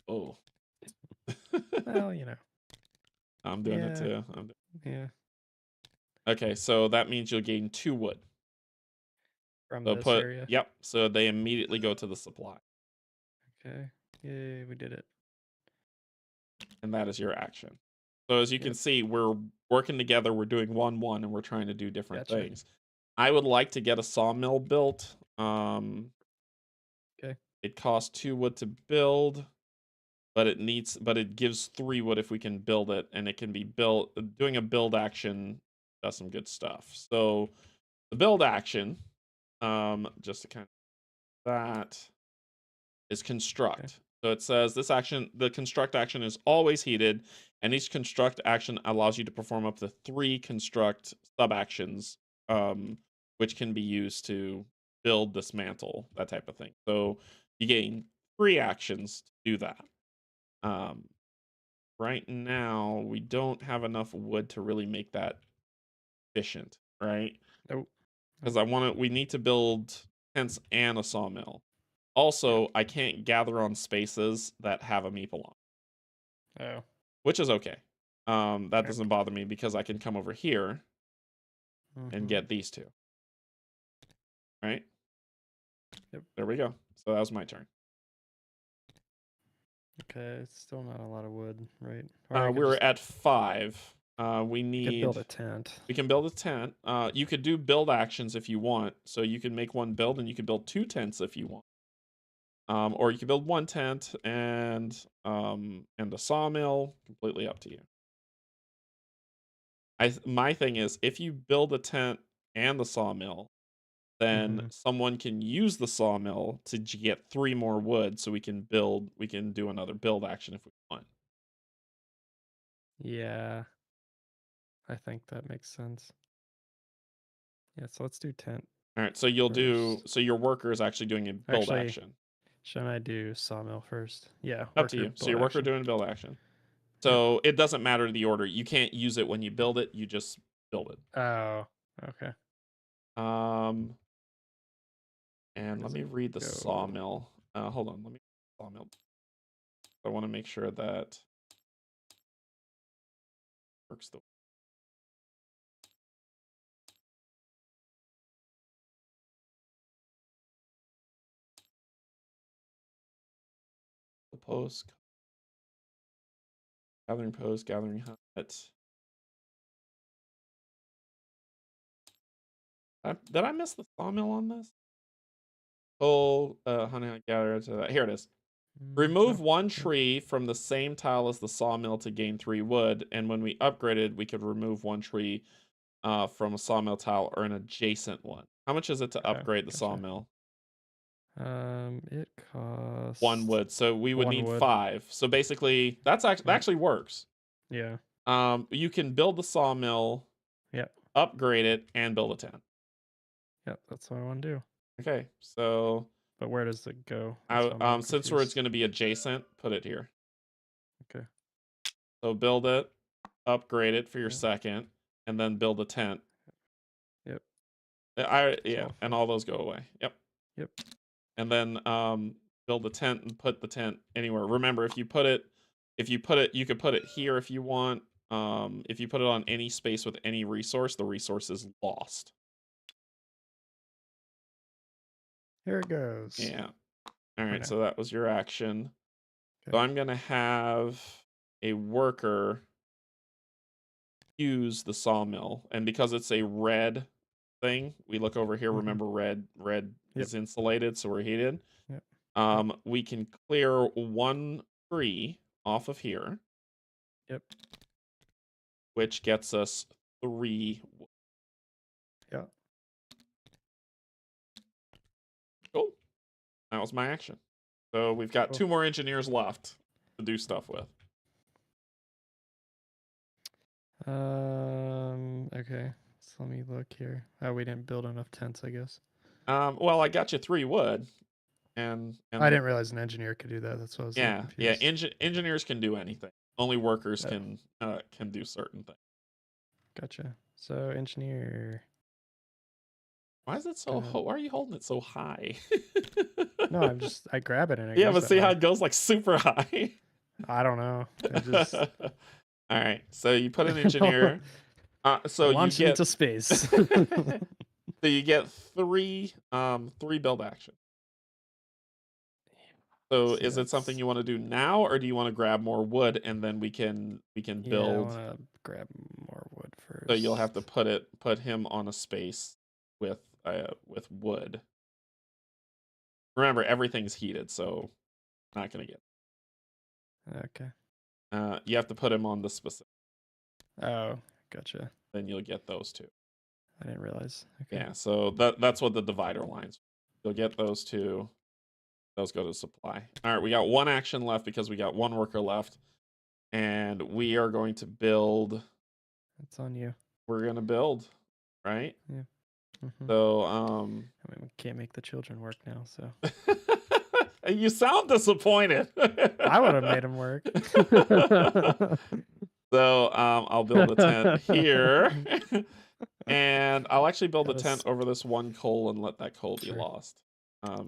Oh. Well, I'm doing it too. Yeah. Okay, so that means you'll gain 2 wood. From this area? Yep, so they immediately go to the supply. Okay. Yay, we did it. And that is your action. So as you can see, we're working together, we're doing 1-1, and we're trying to do different things. I would like to get a sawmill built. Okay. It costs 2 wood to build, but it gives 3 wood if we can build it, and it can be built. Doing a build action does some good stuff. So the build action, just to kind of that is construct. Okay. So it says this action, the construct action is always heated, and each construct action allows you to perform up to 3 construct sub actions, which can be used to build, dismantle, that type of thing. So you gain 3 actions to do that. Right now we don't have enough wood to really make that efficient, right? Nope. Because we need to build tents and a sawmill. Also, I can't gather on spaces that have a meeple on. Oh. Which is okay. That doesn't bother me because I can come over here and get these 2. Right? Yep. There we go. So that was my turn. Okay, it's still not a lot of wood, right? We're at 5. We need. Build a tent. We can build a tent. You could do build actions if you want. So you can make 1 build, and you can build 2 tents if you want. Or you can build 1 tent and a sawmill. Completely up to you. My thing is, if you build a tent and the sawmill, then Mm-hmm. someone can use the sawmill to get 3 more wood, so we can do another build action if we want. Yeah, I think that makes sense. Yeah, so let's do tent All right, so first. so your worker is actually doing a build Actually, action. should I do sawmill first? Yeah, Up to worker you. So build your worker action. doing a build action. Yep. So it doesn't matter the order. You can't use it when you build it. You just build it. Oh, okay. Um, Where and let does me it read the go? sawmill. Hold on. Let me sawmill. I want to make sure that works the post, gathering hut. Did I miss the sawmill on this? Pull, honey hunt, gather to that. Here it is. Remove No. one Yep. tree from the same tile as the sawmill to gain 3 wood, and when we upgraded, we could remove one tree from a sawmill tile or an adjacent one. How much is it to Okay, upgrade the gotcha. sawmill? It 1 costs wood. So we would 1 need wood. 5. So basically, that Yep. actually works. Yeah. You can build the sawmill, Yep. upgrade it, and build a tent. Yep. That's what I want to do. Okay, so But where does it go? That's what I'm a little since where it's confused. going to be adjacent, put it here. Okay. So build it, upgrade it for your Yep. second, and then build a tent. Yep. Yeah, So, and all those go away. Yep. yep. And then build the tent and put the tent anywhere. Remember, if you put it, you could put it here if you want. If you put it on any space with any resource, the resource is lost. Here it goes. Yeah. All For right. now. So that was your action. So Okay. I'm gonna have a worker use the sawmill, and because it's a red thing, we look over here. Mm-hmm. Remember, red Yep. is insulated, so we're heated. Yep. Yep. We can clear 1 tree off of here, Yep. which gets us 3 wood. Yeah. Cool. That was my action. So we've got Cool. 2 more engineers left to do stuff with. Okay. So let me look here. Oh, we didn't build enough tents, I guess. Well, I got you 3 wood, and I didn't realize an engineer could do that. That's why I was a little yeah. confused. Engineers can do anything. Only workers Oh, can do certain things. gotcha. So engineer. Why is it so? Why are you holding it so high? No, I grab it and it Yeah, goes but that see how high. it goes like super high. I don't know. It just All right, so you put an engineer. So you launch get into space. so you get 3 build action. So See, is it something you want to do now, or do you want to grab more wood and then we can Yeah, I build? want to grab more wood first. So you'll have to put him on a space with wood. Remember, everything's heated, so not gonna get. Okay. You have to put him on the specific. Oh, gotcha. Then you'll get those 2. I didn't realize. Okay. Yeah, so that's what the divider lines. You'll get those 2. Those go to supply. All right, we got 1 action left because we got 1 worker left, and we are going to build. It's on you. We're gonna build, right? Yeah. Mm-hmm. So I mean, we can't make the children work now, so. You sound disappointed. I would have made them work. So I'll build a tent here, and I'll actually build a tent over this 1 coal and let that coal be lost.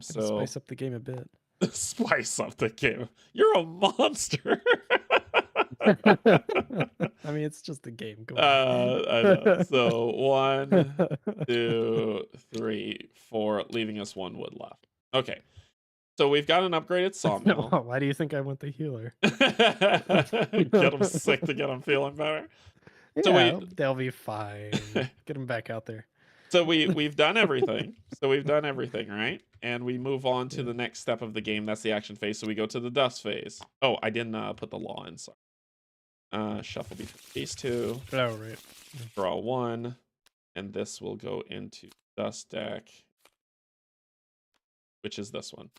So spice up the game a bit. spice up the game. You're a monster. I mean, it's just a game. Go on. I know. So 1, 2, 3, 4, leaving us 1 wood left. Okay. So we've got an upgraded sawmill. Why do you think I want the healer? Get them sick to get them feeling better. Yeah, they'll be fine. Get them back out there. So we've done everything. So we've done everything, right? And we move on to the next step of the game. That's the action phase. So we go to the dust phase. Oh, I didn't put the law in. Sorry. Shuffle between these two. Oh, right. Draw one. And this will go into dust deck, which is this one.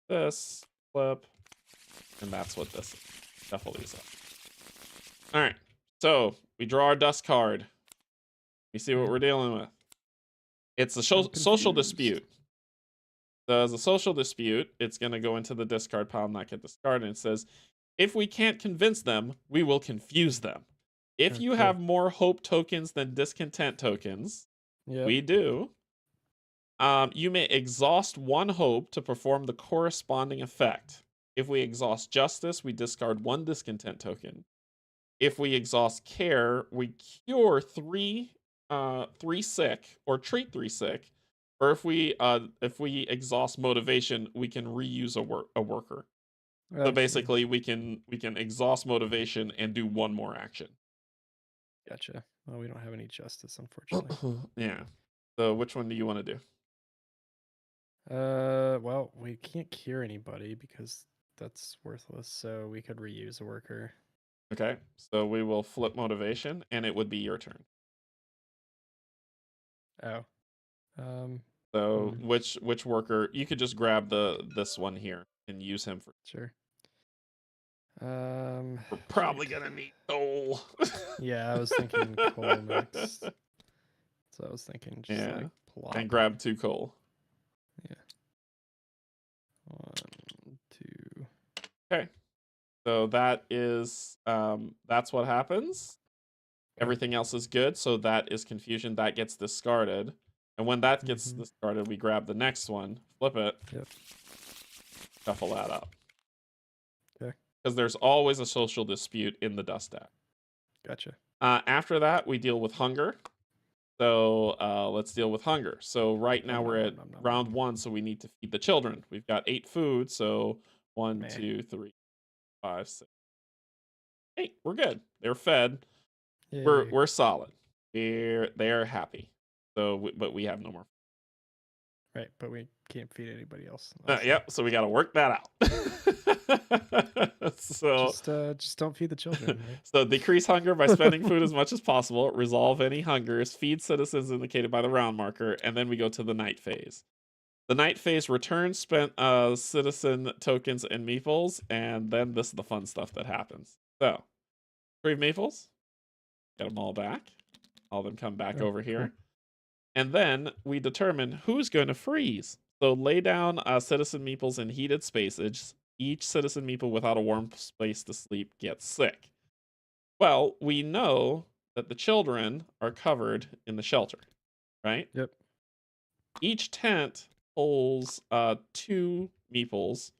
This, flip, and that's what this is. Shuffle these up. All right, so we draw our dust card. You see what we're dealing with. It's a social dispute. So as a social dispute, it's going to go into the discard pile and not get discarded. And it says, if we can't convince them, we will confuse them. If you have more hope tokens than discontent tokens, we do. You may exhaust one hope to perform the corresponding effect. If we exhaust justice, we discard one discontent token. If we exhaust care, we cure three sick or treat 3 sick. Or if we exhaust motivation, we can reuse a worker. So basically, we can exhaust motivation and do one more action. Gotcha. Well, we don't have any justice, unfortunately. Yeah. So which one do you want to do? Well, we can't cure anybody because that's worthless. So we could reuse a worker. Okay. So we will flip motivation, and it would be your turn. Oh. So which worker? You could just grab this one here and use him for. Sure. We're probably gonna need coal. Yeah, I was thinking coal next. So I was thinking just like plop. And grab 2 coal. Yeah. 1, 2. Okay. So that is that's what happens. Everything else is good, so that is confusion. That gets discarded. And when that gets discarded, we grab the next one, flip it, shuffle that up. Okay. Because there's always a social dispute in the dust deck. Gotcha. After that, we deal with hunger. So let's deal with hunger. So right now we're at round 1, so we need to feed the children. We've got 8 food, so 1, 2, 3, 5, 6, 8. We're good. They're fed. Yay. We're solid. They're happy. So, but we have no more. Right, but we can't feed anybody else. Yep. So we got to work that out. So just don't feed the children. Right? So decrease hunger by spending food as much as possible. Resolve any hungers. Feed citizens indicated by the round marker, and then we go to the night phase. The night phase returns spent citizen tokens and meeples, and then this is the fun stuff that happens. So, 3 meeples. Get them all back. All of them come back over here. Cool. And then we determine who's going to freeze. So lay down citizen meeples in heated spaces. Each citizen meeple without a warm space to sleep gets sick. Well, we know that the children are covered in the shelter, right? Yep. Each tent holds 2 meeples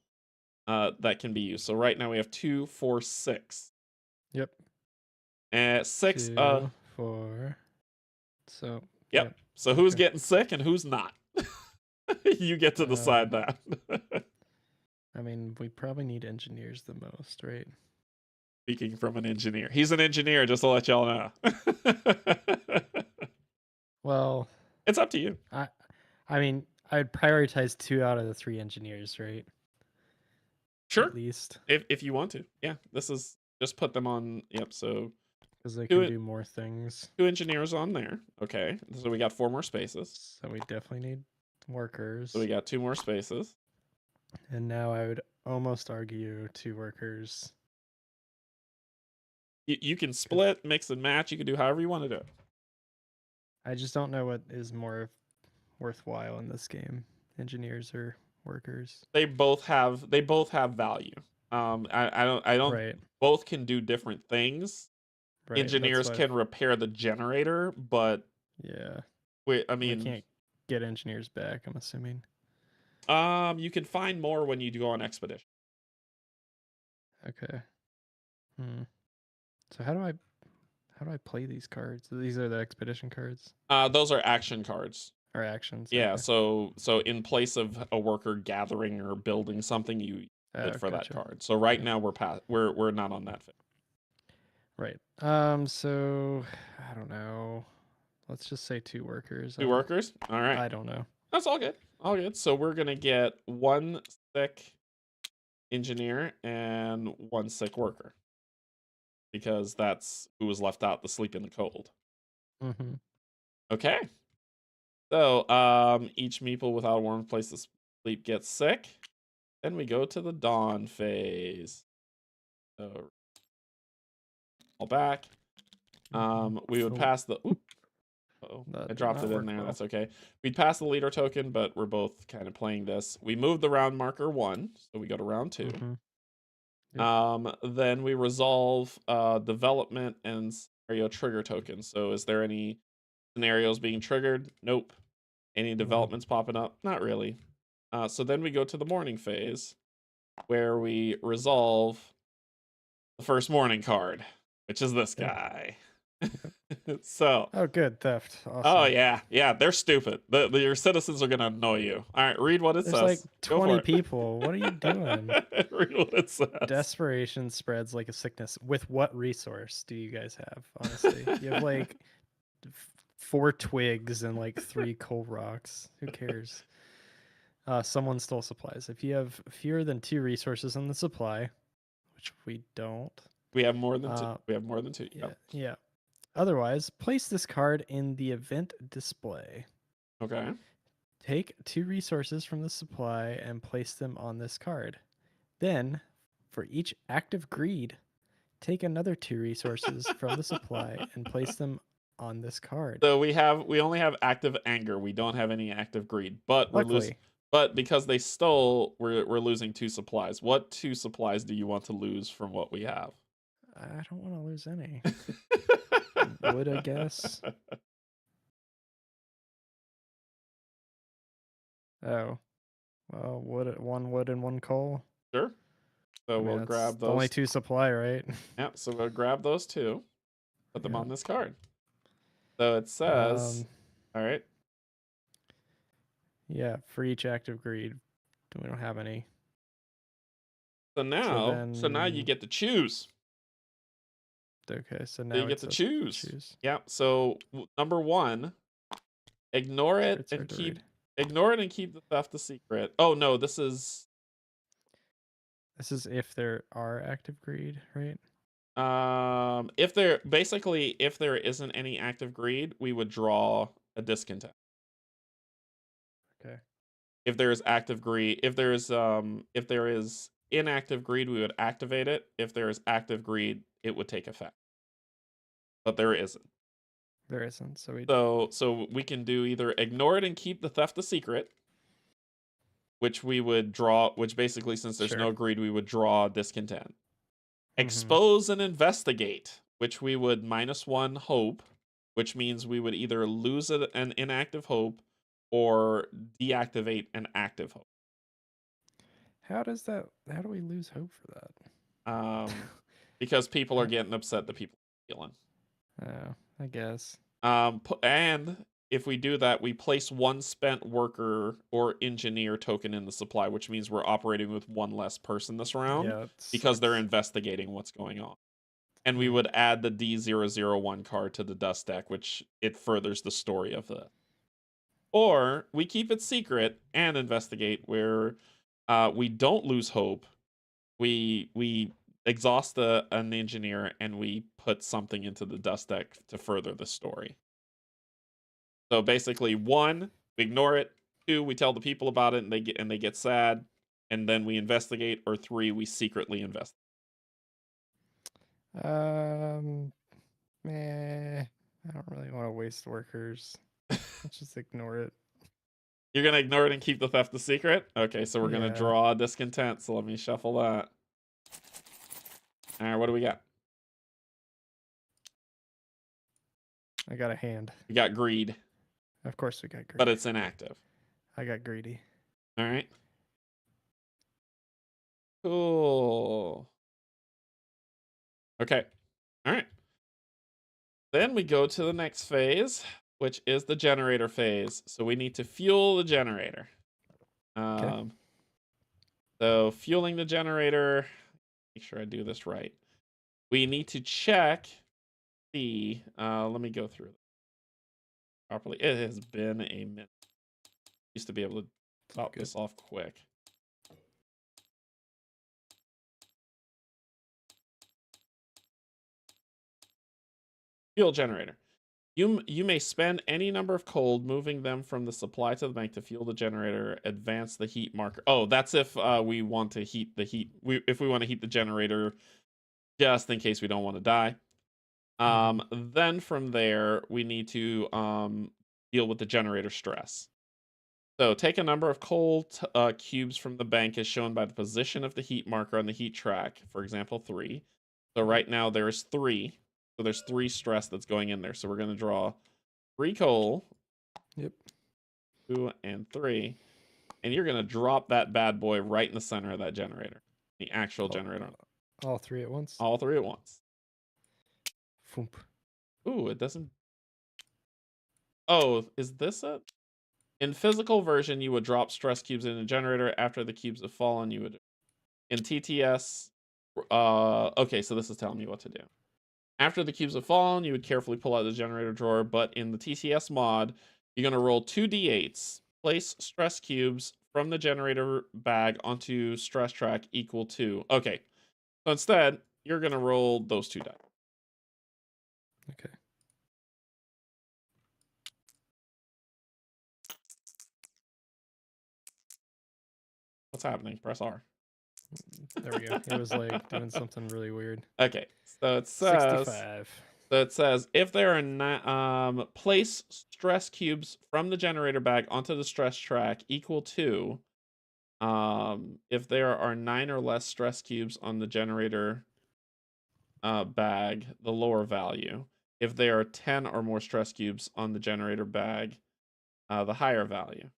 that can be used. So right now we have 2, 4, 6. Yep. 6. 2, 4. So. Yep. So who's getting sick and who's not? You get to decide that. I mean, we probably need engineers the most, right? Speaking from an engineer. He's an engineer, just to let y'all know. Well, it's up to you. I mean, I'd prioritize 2 out of the 3 engineers, right? Sure. At least. If you want to. Yeah, this is just put them on. Yep, so because they can do more things. 2 engineers on there. Okay, so we got 4 more spaces. So we definitely need workers. So we got 2 more spaces. And now I would almost argue 2 workers. You can split, mix and match. You can do however you want to do it. I just don't know what is more worthwhile in this game, engineers or workers. They both have value. I don't. Right. Both can do different things. Right, engineers can repair the generator, but I mean, we can't get engineers back, I'm assuming. You can find more when you go on expedition. Okay. So how do I play these cards? These are the expedition cards. Those are action cards. Or actions. Yeah. Okay. So in place of a worker gathering or building something, you bid for that card. So right now we're not on that phase. Right. So I don't know. Let's just say 2 workers. 2 workers? All right. I don't know. That's all good. All good. So we're gonna get 1 sick engineer and 1 sick worker. because that's who was left out, the sleep in the cold. Mm-hmm. Okay. So, each meeple without a warm place to sleep gets sick. Then we go to the dawn phase. So, all back. We would pass the. Oop, I dropped it in there. Well. That's okay. We'd pass the leader token, but we're both kind of playing this. We move the round marker 1, so we go to round 2. Yep. Then we resolve development and scenario trigger tokens. So, is there any scenarios being triggered? Nope. Any developments popping up? Not really. So then we go to the morning phase, where we resolve the first morning card, which is this guy. So. Oh, good. Theft. Awesome. Oh, yeah. They're stupid. Your citizens are going to annoy you. All right, read what it says. There's like 20 people. What are you doing? Read what it says. Desperation spreads like a sickness. With what resource do you guys have, honestly? You have like 4 twigs and like 3 coal rocks. Who cares? Someone stole supplies. If you have fewer than 2 resources in the supply, which we don't. We have more than 2. We have more than 2. Yeah. Otherwise, place this card in the event display. Okay. Take 2 resources from the supply and place them on this card. Then, for each act of greed, take another 2 resources from the supply and place them on this card. So we only have active anger. We don't have any active greed. But we're losing. But because they stole, we're losing 2 supplies. What 2 supplies do you want to lose from what we have? I don't want to lose any. Wood, I guess. Oh. Well, 1 wood and 1 coal. Sure. So we'll grab those. Only 2 supply, right? Yeah, so we'll grab those 2. Put them on this card. So it says, all right. Yeah, for each act of greed. We don't have any. So now you get to choose. Okay, so now you get to choose. Yeah. So number 1, ignore it and keep the theft a secret. Oh no, this is if there are active greed, right? If there isn't any active greed, we would draw a discontent. Okay. If there is active greed, if there is inactive greed, we would activate it. If there is active greed, it would take effect. But there isn't. There isn't. So we can do either ignore it and keep the theft a secret, which we would draw, which basically, since there's no greed, we would draw discontent. Expose and investigate, which we would -1 hope, which means we would either lose an inactive hope or deactivate an active hope. How do we lose hope for that? Because people are getting upset that people are stealing. Oh, I guess. And if we do that, we place 1 spent worker or engineer token in the supply, which means we're operating with 1 less person this round because they're investigating what's going on. And we would add the D001 card to the dust deck, which it furthers the story of the. Or we keep it secret and investigate, where we don't lose hope. We exhaust an engineer and we put something into the dust deck to further the story. So basically, 1, we ignore it. 2, we tell the people about it and they get sad, and then we investigate. Or 3, we secretly investigate. I don't really want to waste workers. Let's just ignore it. You're gonna ignore it and keep the theft a secret? Okay, so we're gonna draw discontent. So let me shuffle that. All right, what do we got? I got a hand. We got greed. Of course we got greed. But it's inactive. I got greedy. All right. Cool. Okay. All right. Then we go to the next phase, which is the generator phase. So we need to fuel the generator. So fueling the generator, make sure I do this right. We need to check the, let me go through it properly. It has been a minute. Used to be able to top this off quick. Fuel generator. You may spend any number of coal, moving them from the supply to the bank to fuel the generator. Advance the heat marker. Oh, that's if we want to heat the heat. If we want to heat the generator, just in case we don't want to die. Then from there, we need to deal with the generator stress. So take a number of coal cubes from the bank as shown by the position of the heat marker on the heat track. For example, 3. So right now there is 3. So there's 3 stress that's going in there. So we're going to draw 3 coal. Yep. 2 and 3. And you're going to drop that bad boy right in the center of that generator. The actual generator. All 3 at once? All 3 at once. Foomp. Ooh, it doesn't... Oh, is this it? In physical version, you would drop stress cubes in a generator. After the cubes have fallen, you would... In TTS... okay, so this is telling me what to do. After the cubes have fallen, you would carefully pull out the generator drawer, but in the TTS mod, you're going to roll 2 d8s, place stress cubes from the generator bag onto stress track equal to... Okay, so instead, you're going to roll those 2 dice. Okay. What's happening? Press R. There we go. It was like doing something really weird. Okay, so it says... 65. So it says, if there are place stress cubes from the generator bag onto the stress track equal to, if there are 9 or less stress cubes on the generator bag, the lower value. If there are 10 or more stress cubes on the generator bag, the higher value.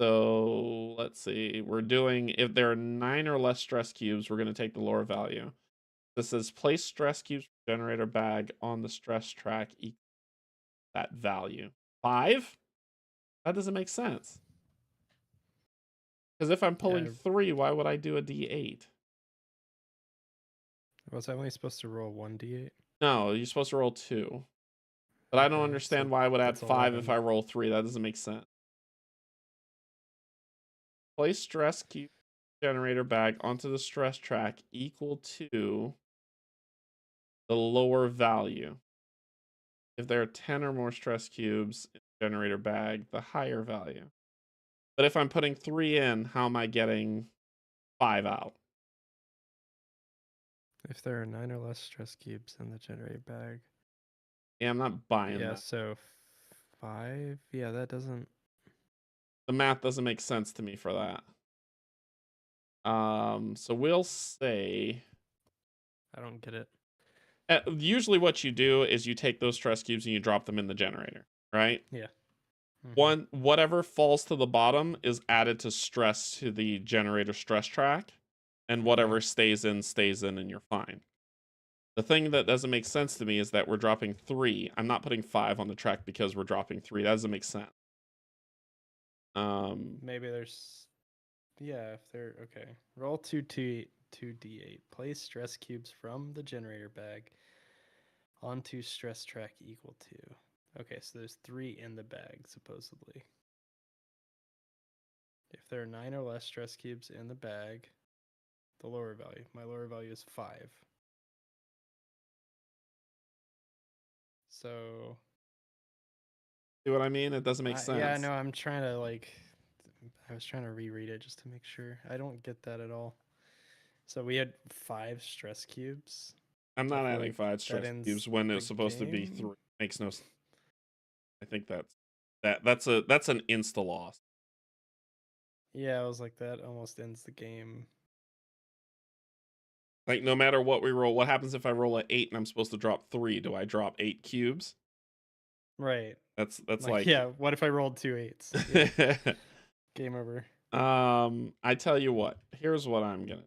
So let's see, we're doing, if there are 9 or less stress cubes, we're going to take the lower value. This says place stress cubes generator bag on the stress track equal that value. 5? That doesn't make sense. Because if I'm pulling 3, why would I do a d8? Was I only supposed to roll 1d8? No, you're supposed to roll 2. But I don't Okay, understand so why I would add that's 5 if 11. I roll 3. That doesn't make sense. Place stress cube generator bag onto the stress track equal to the lower value. If there are 10 or more stress cubes in the generator bag, the higher value. But if I'm putting 3 in, how am I getting 5 out? If there are 9 or less stress cubes in the generator bag. Yeah, I'm not buying Yeah, that. so 5? Yeah, that doesn't... The math doesn't make sense to me for that. So we'll say... I don't get it. Usually what you do is you take those stress cubes and you drop them in the generator, right? Yeah. Whatever falls to the bottom is added to stress to the generator stress track, and whatever stays in, and you're fine. The thing that doesn't make sense to me is that we're dropping 3. I'm not putting 5 on the track because we're dropping 3. That doesn't make sense. Maybe there's... Yeah, if they're... Okay. Roll 2d8. Place stress cubes from the generator bag onto stress track equal to... Okay, so there's 3 in the bag, supposedly. If there are 9 or less stress cubes in the bag, the lower value. My lower value is 5. So... See what I mean? It doesn't make sense. Yeah, no, I'm trying to, like... I was trying to reread it just to make sure. I don't get that at all. So we had 5 stress cubes. I'm not adding 5 stress cubes when it's supposed to be 3. Makes no sense. I think that's an insta loss. Yeah, I was like, that almost ends the game. Like, no matter what we roll, what happens if I roll an 8 and I'm supposed to drop 3? Do I drop 8 cubes? Right. That's like yeah. What if I rolled 2 8s? Yeah. Game over. I tell you what. Here's what I'm gonna.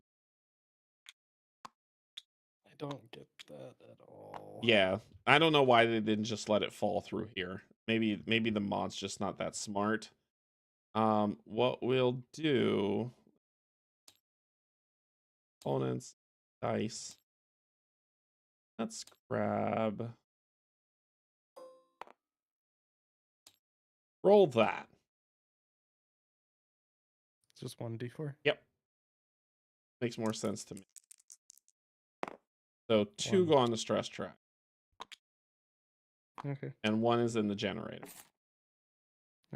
I don't get that at all. Yeah, I don't know why they didn't just let it fall through here. Maybe the mod's just not that smart. What we'll do. Opponents, dice. Let's grab. Roll that. It's just 1d4? Yep. Makes more sense to me. So 2 go on the stress track. Okay. and 1 is in the generator.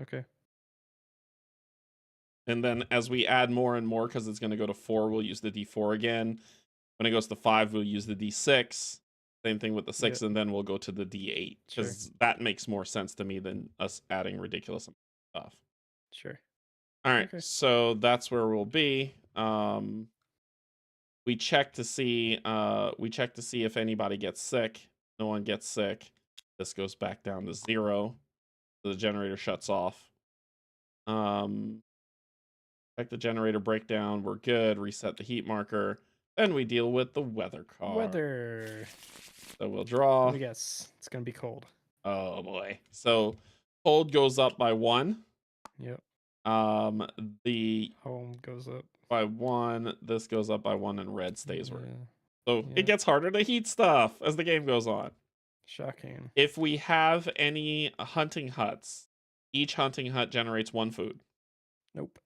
Okay. And then as we add more and more, because it's going to go to 4, we'll use the D4 again. When it goes to 5, we'll use the D6. Same thing with the 6, and then we'll go to the D8, because that makes more sense to me than us adding ridiculous stuff. Sure. All right, so that's where we'll be. We check to see if anybody gets sick. No one gets sick. This goes back down to 0. So the generator shuts off. Check the generator breakdown. We're good. Reset the heat marker. Then we deal with the weather card. Weather. So we'll draw. Let me guess. It's gonna be cold. Oh boy. So cold goes up by 1. Yep. The home goes up by 1. This goes up by 1, and red stays where. Yeah. So it gets harder to heat stuff as the game goes on. Shocking. If we have any hunting huts, each hunting hut generates 1 food. Nope.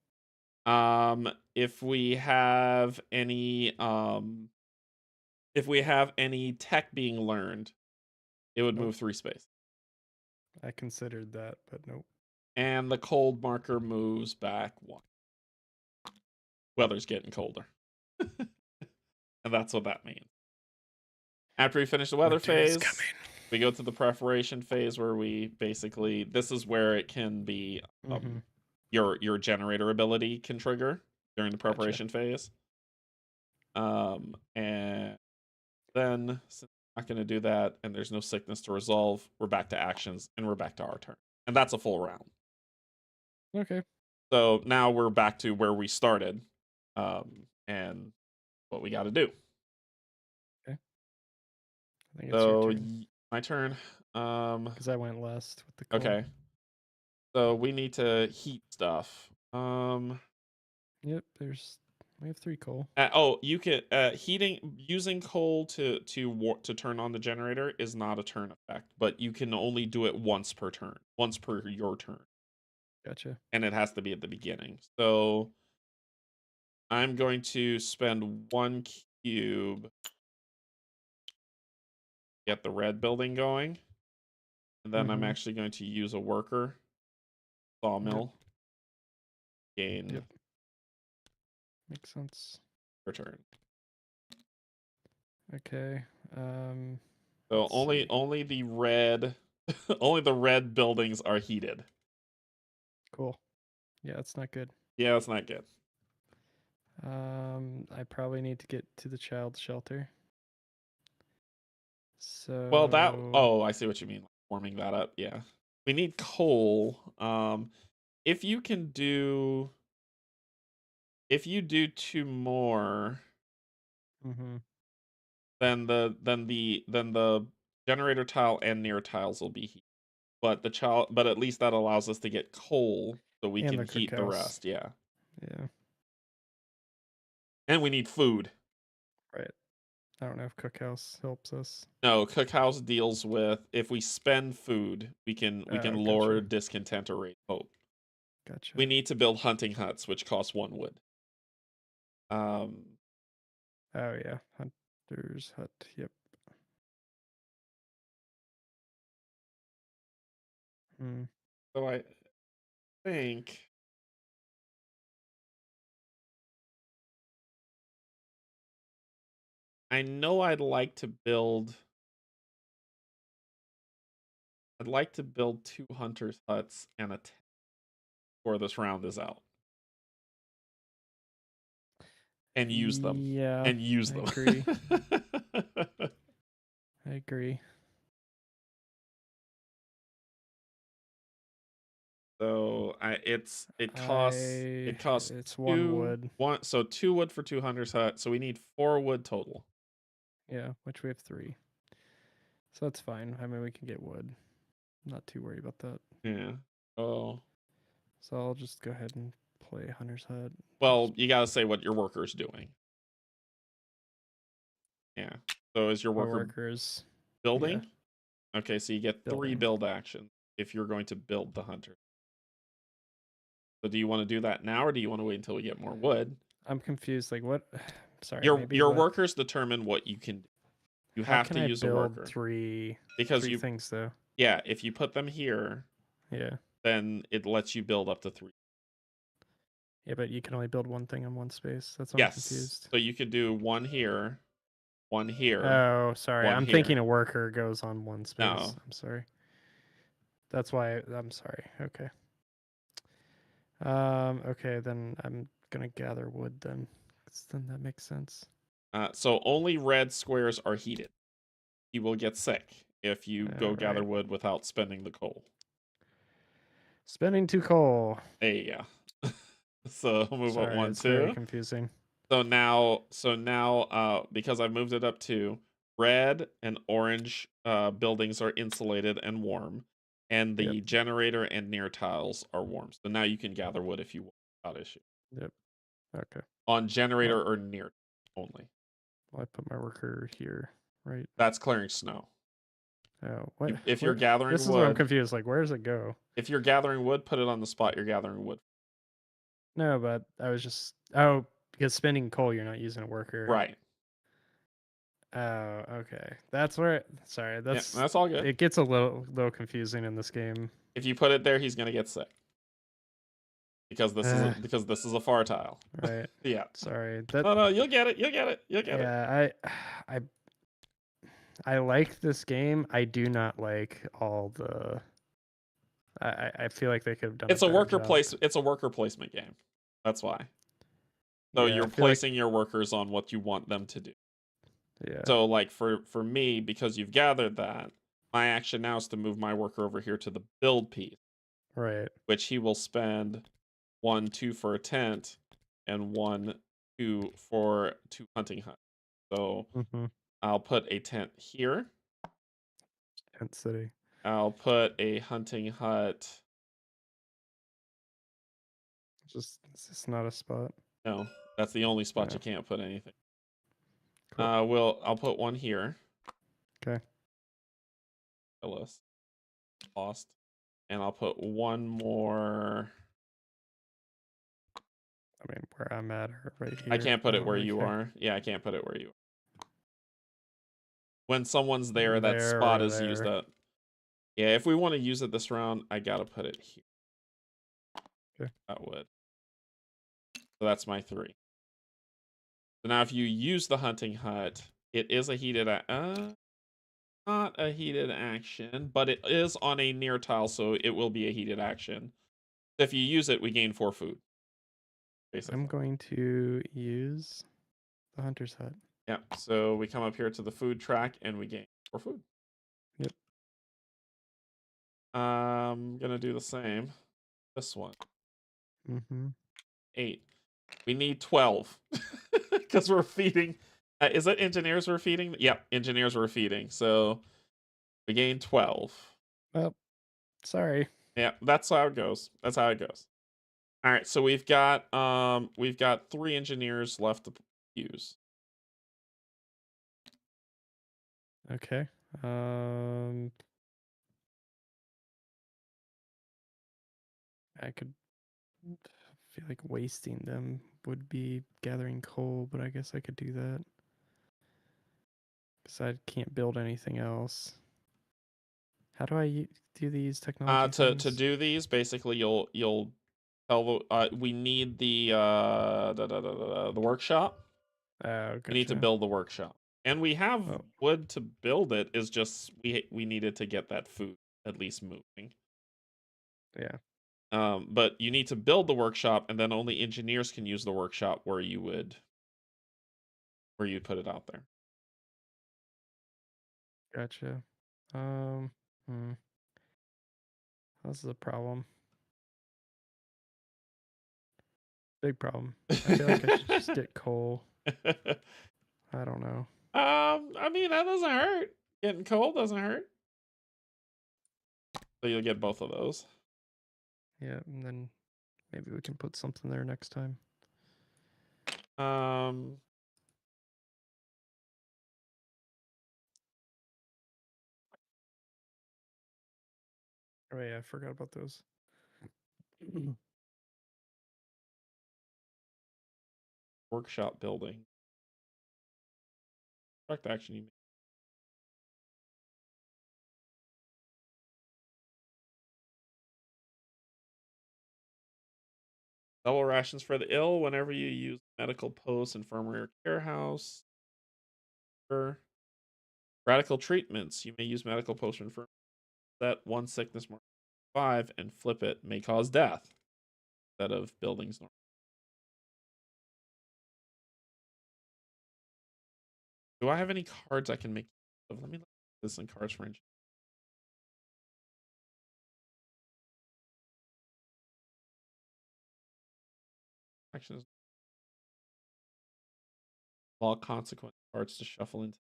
If we have any tech being learned, it would move 3 space. I considered that, but nope. And the cold marker moves back 1. Weather's getting colder. And that's what that means. After we finish the weather phase, we go to the preparation phase, where we basically, this is where it can be your generator ability can trigger during the preparation phase. And then, since we're not going to do that, and there's no sickness to resolve, we're back to actions, and we're back to our turn. And that's a full round. Okay. So now we're back to where we started, and what we got to do. Okay. I think it's your turn. My turn. Because I went last with the cold. Okay. So we need to heat stuff. Yep. We have 3 coal. You can using coal to turn on the generator is not a turn effect, but you can only do it once per turn, once per your turn. Gotcha. And it has to be at the beginning. So I'm going to spend 1 cube, get the red building going, and then I'm actually going to use a worker sawmill. Gain. Yep. Makes sense. Return. Okay. So only the red only the red buildings are heated. Cool. Yeah, that's not good. Yeah, that's not good. I probably need to get to the child shelter. So well, I see what you mean. Warming that up, yeah. We need coal. If you do 2 more, then the generator tile and near tiles will be heated. But at least that allows us to get coal so we can heat the rest. Yeah. Yeah. And we need food. Right. I don't know if cookhouse helps us. No, cookhouse deals with if we spend food, we can lower discontent or raise hope. Gotcha. We need to build hunting huts, which cost 1 wood. Oh yeah, hunter's hut. Yep. So I think I know I'd like to build 2 hunters huts and a tent before this round is out. And use them. Yeah. And use them. Agree. I agree. So it costs it's 1 wood. So 2 wood for 2 hunters hut. So we need 4 wood total. Yeah, which we have 3. So that's fine. I mean, we can get wood. I'm not too worried about that. Yeah. Oh. So I'll just go ahead and play hunter's hut. Well, you gotta say what your worker's doing. Yeah. So is your workers building? Yeah. Okay, so you get 3 build actions if you're going to build the hunter. So do you want to do that now, or do you want to wait until we get more wood? I'm confused. Like what? Sorry. Your workers determine what you can do. You have to use a worker. Three because things though. Yeah, if you put them here, Yeah. then it lets you build up to 3. Yeah, but you can only build one thing in one space. That's why I'm Yes. confused. So you could do one here, one here, Oh, sorry. one I'm thinking here. a worker goes on one space. No. I'm sorry. That's why I'm sorry. Okay. Okay, then I'm gonna gather wood then. 'Cause then that makes sense. So only red squares are heated. You will get sick if you All go gather right. wood without spending the coal. Spending 2 coal. Hey, yeah. So move up Sorry, 1, it's very 2. confusing. So now, because I've moved it up to red and orange buildings are insulated and warm, and Yep. the generator and near tiles are warm. So now you can gather wood if you want without issue. Yep. Okay. On Well, generator or near only. I put my worker here, right? That's clearing snow. Oh, what? If you're Where? gathering This is where I'm wood, confused. Like, where does it go? if you're gathering wood, put it on the spot you're gathering wood. No, but I was just because spending coal, you're not using a worker. Right. Oh, okay. That's where. Sorry, Yeah, that's all good. it gets a little confusing in this game. If you put it there, he's gonna get sick because this is a far tile. Right. Yeah. Sorry. That. No, you'll get it. You'll get it. You'll get it. Yeah. I. I like this game. I do not like all the. I feel like they could have done It's a a better worker job. place. It's a worker placement game. That's why. So Yeah, you're I feel like. placing your workers on what you want them to do. Yeah. So like for me, because you've gathered that, my action now is to move my worker over here to the build piece, Right. which he will spend 1, 2 for a tent, and 1, 2 for 2 hunting huts. So Mm-hmm. I'll put a tent here. Tent City. I'll put a hunting hut. Just is this not a spot? No, that's the only spot Yeah. you can't put anything. Cool. I'll put one here. Okay. List lost, and I'll put one more. I mean, where I'm at or right I here. can't I put it don't where really you care. are. Yeah, I can't put it where you are. When someone's there, that There spot or is used there. up. Yeah, if we want to use it this round, I gotta put it here. Okay. That would. So that's my 3. So now if you use the hunting hut, it is a heated not a heated action, but it is on a near tile, so it will be a heated action. If you use it, we gain 4 food. Basically. I'm going to use the hunter's hut. Yeah, so we come up here to the food track and we gain 4 food. Yep. I'm gonna do the same. This one. Mm-hmm. 8. We need 12 because we're feeding. Is it engineers we're feeding? Yep, engineers we're feeding. So we gain 12. Well, sorry. Yeah, that's how it goes. That's how it goes. All right, so we've got 3 engineers left to use. Okay. I could feel like wasting them would be gathering coal, but I guess I could do that. Because I can't build anything else. How do I do these technology To things? do these, basically you'll tell we need the the workshop. Oh, We need to gotcha. build the workshop. And we have Oh, wood to build it. Is just we needed to get that food at least moving. yeah. But you need to build the workshop, and then only engineers can use the workshop where you'd put it out there. Gotcha. Um, hmm. This is a problem. Big problem. I feel like I should just get coal. I don't know. I mean that doesn't hurt. Getting cold doesn't hurt. So you'll get both of those. Yeah, and then maybe we can put something there next time. Um, Oh yeah, I forgot about those. Workshop building. Direct action. Double rations for the ill whenever you use medical post, infirmary, or care house. Radical treatments. You may use medical post or infirmary. Set one sickness mark 5 and flip it. May cause death instead of buildings. Do I have any cards I can make? Let me look at this in cards for engineering. Actions. Law consequence cards to shuffle into.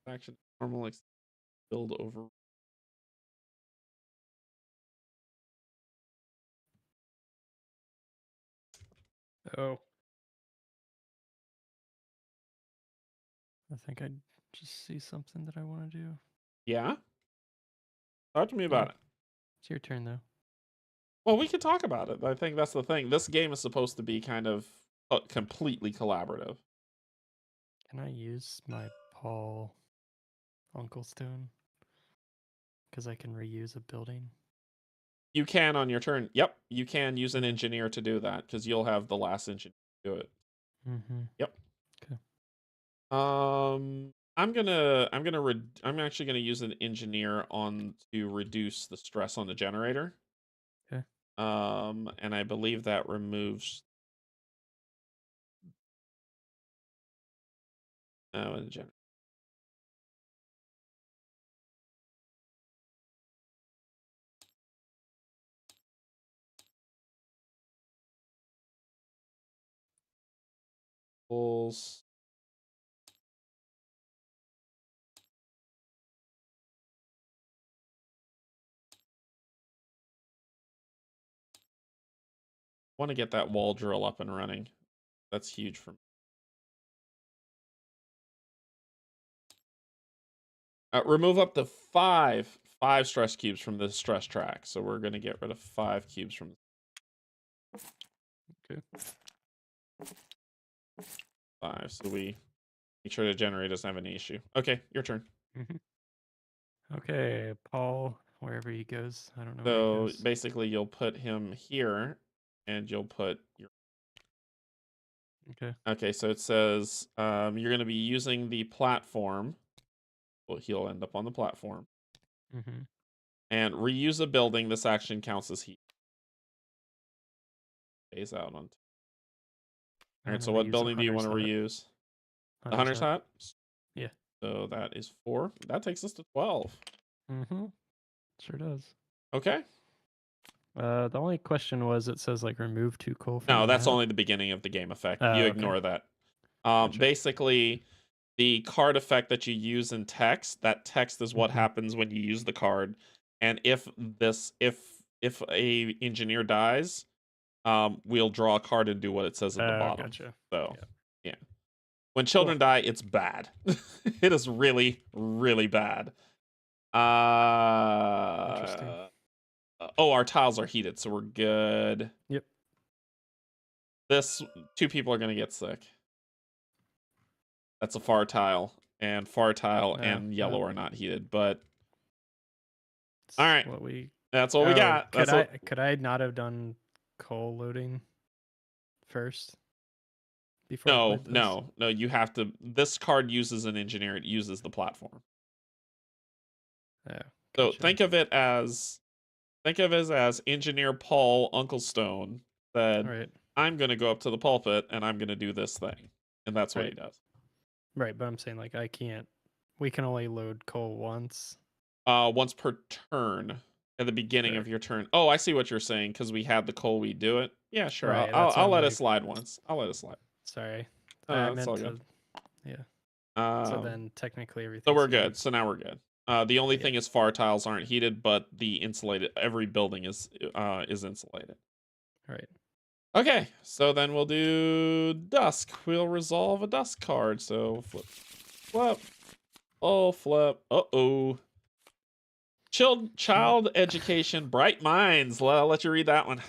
Action normal build over. Oh. I think I just see something that I want to do. Yeah? Talk to me about it. It's your turn, though. Well, we can talk about it. I think that's the thing. This game is supposed to be kind of completely collaborative. Can I use my Paul Uncle Stone? Because I can reuse a building. You can on your turn. Yep, you can use an engineer to do that because you'll have the last engineer do it. Mm-hmm. Yep. Okay. I'm actually gonna use an engineer on to reduce the stress on the generator. Okay. And I believe that removes. Oh, in general. Pulls. Want to get that wall drill up and running. That's huge for me. Remove up to five stress cubes from the stress track. So we're going to get rid of 5 cubes from. Okay. 5. So we make sure the generator doesn't have any issue. Okay, your turn. Mm-hmm. Okay, Paul, wherever he goes. I don't know where he So goes. basically, you'll put him here, and you'll put your. Okay. Okay, so it says you're going to be using the platform. Well, he'll end up on the platform. Mm-hmm. And reuse a building. This action counts as heat. Phase out on. All right, so what building do you want to reuse? The Hunter's Hut? Yeah. So that is 4. That takes us to 12. Mm-hmm. Sure does. Okay. The only question was, it says like remove 2 coal from No, the that's map. only the beginning of the game effect. Oh, You okay. ignore that. Gotcha. Basically, the card effect that you use in text, that text is what Mhm. happens when you use the card. And if a engineer dies, we'll draw a card and do what it says at the bottom. Gotcha. So, Yep. yeah. When children die, it's bad. It is really, really bad. Interesting. Oh, our tiles are heated, so we're good. Yep. This 2 people are gonna get sick. That's a far tile, and far tile and yellow are not heated. But all right, what we that's what we got. Could I not have done coal loading first? Before I played this? No. You have to. This card uses an engineer. It uses the platform. Oh, So gotcha. think of it as engineer Paul Uncle Stone said, Right. I'm going to go up to the pulpit and I'm going to do this thing. And that's what he does. Right, but I'm saying, like, we can only load coal once. Once per turn at the beginning of your turn. Oh, I see what you're saying, because we had the coal, we do it. Yeah, sure. Right, I'll let it slide once. I'll let it slide. Sorry. I meant to. Yeah. So then technically everything. So we're good. So now we're good. The only thing is far tiles aren't heated, but the insulated, every building is insulated. Right. Okay, so then we'll do dusk. We'll resolve a dusk card. So flip. Oh, flip. Uh-oh. Child education, bright minds. I'll let you read that one.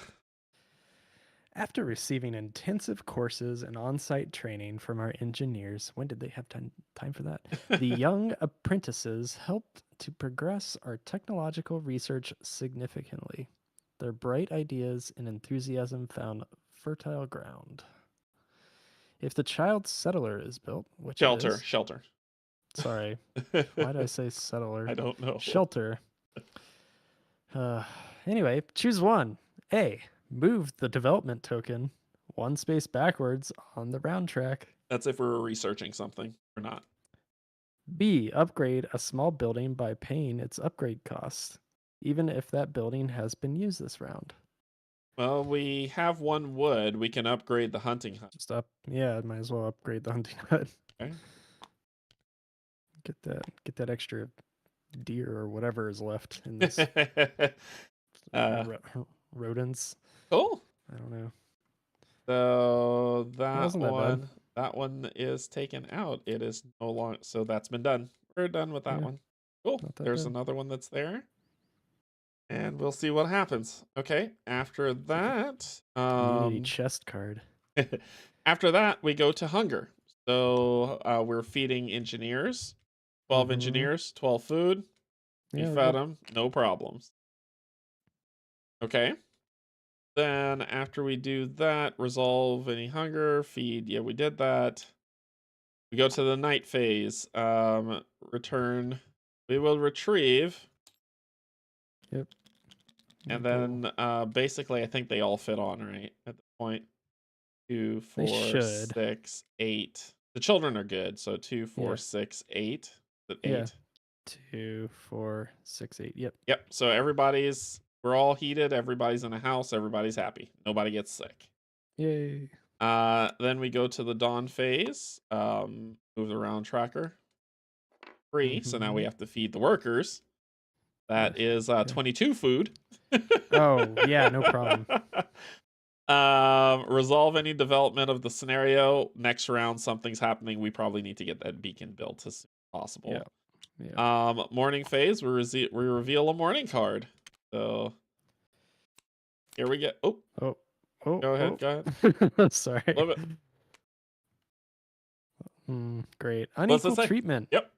After receiving intensive courses and on-site training from our engineers, when did they have time for that? The young apprentices helped to progress our technological research significantly. Their bright ideas and enthusiasm found fertile ground. If the child settler is built, which it is, Shelter. sorry, why did I say settler? I don't know. Shelter. Anyway, choose one. A. Move the development token one space backwards on the round track. That's if we're researching something or not. B. Upgrade a small building by paying its upgrade cost, even if that building has been used this round. Well, we have one wood. We can upgrade the hunting hut. Just yeah, might as well upgrade the hunting hut. Okay. Get that extra deer or whatever is left in this. Rodents. Cool. I don't know. So wasn't that bad. that one is taken out. It is no longer. So that's been done. We're done with that one. Cool. There's another one that's there. And we'll see what happens. Okay. After that, community chest card. After that, we go to hunger. So we're feeding engineers. 12 engineers, 12 food. We fed them, no problems. Okay. Then after we do that, resolve any hunger, feed. Yeah, we did that. We go to the night phase. Return. We will retrieve. Yep. And then basically, I think they all fit on, right? At the point. 2, 4, 6, 8. The children are good. So 2, 4, 6, 8. Is it 8? Yeah. 2, 4, 6, 8. Yep. Yep. So we're all heated. Everybody's in a house. Everybody's happy. Nobody gets sick. Yay. Then we go to the dawn phase. Move the round tracker. 3. So now we have to feed the workers. That is 22 food. Oh, yeah, no problem. Resolve any development of the scenario. Next round, something's happening. We probably need to get that beacon built as soon as possible. Yeah. Morning phase. We reveal a morning card. So here we go. Oh. Go ahead. Sorry. Love it. Great. Unequal treatment. Yep.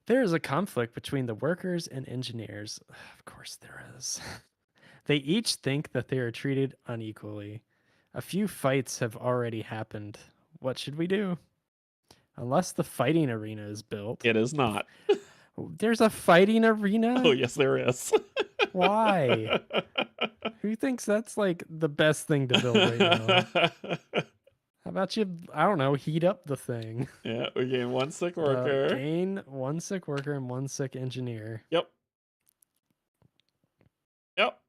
There is a conflict between the workers and engineers. Of course there is. They each think that they are treated unequally. A few fights have already happened. What should we do? Unless the fighting arena is built. It is not. There's a fighting arena? Oh, yes, there is. Why? Who thinks that's like the best thing to build right now? How about you, I don't know, heat up the thing? Yeah, we gain 1 sick worker. Gain 1 sick worker and 1 sick engineer. Yep.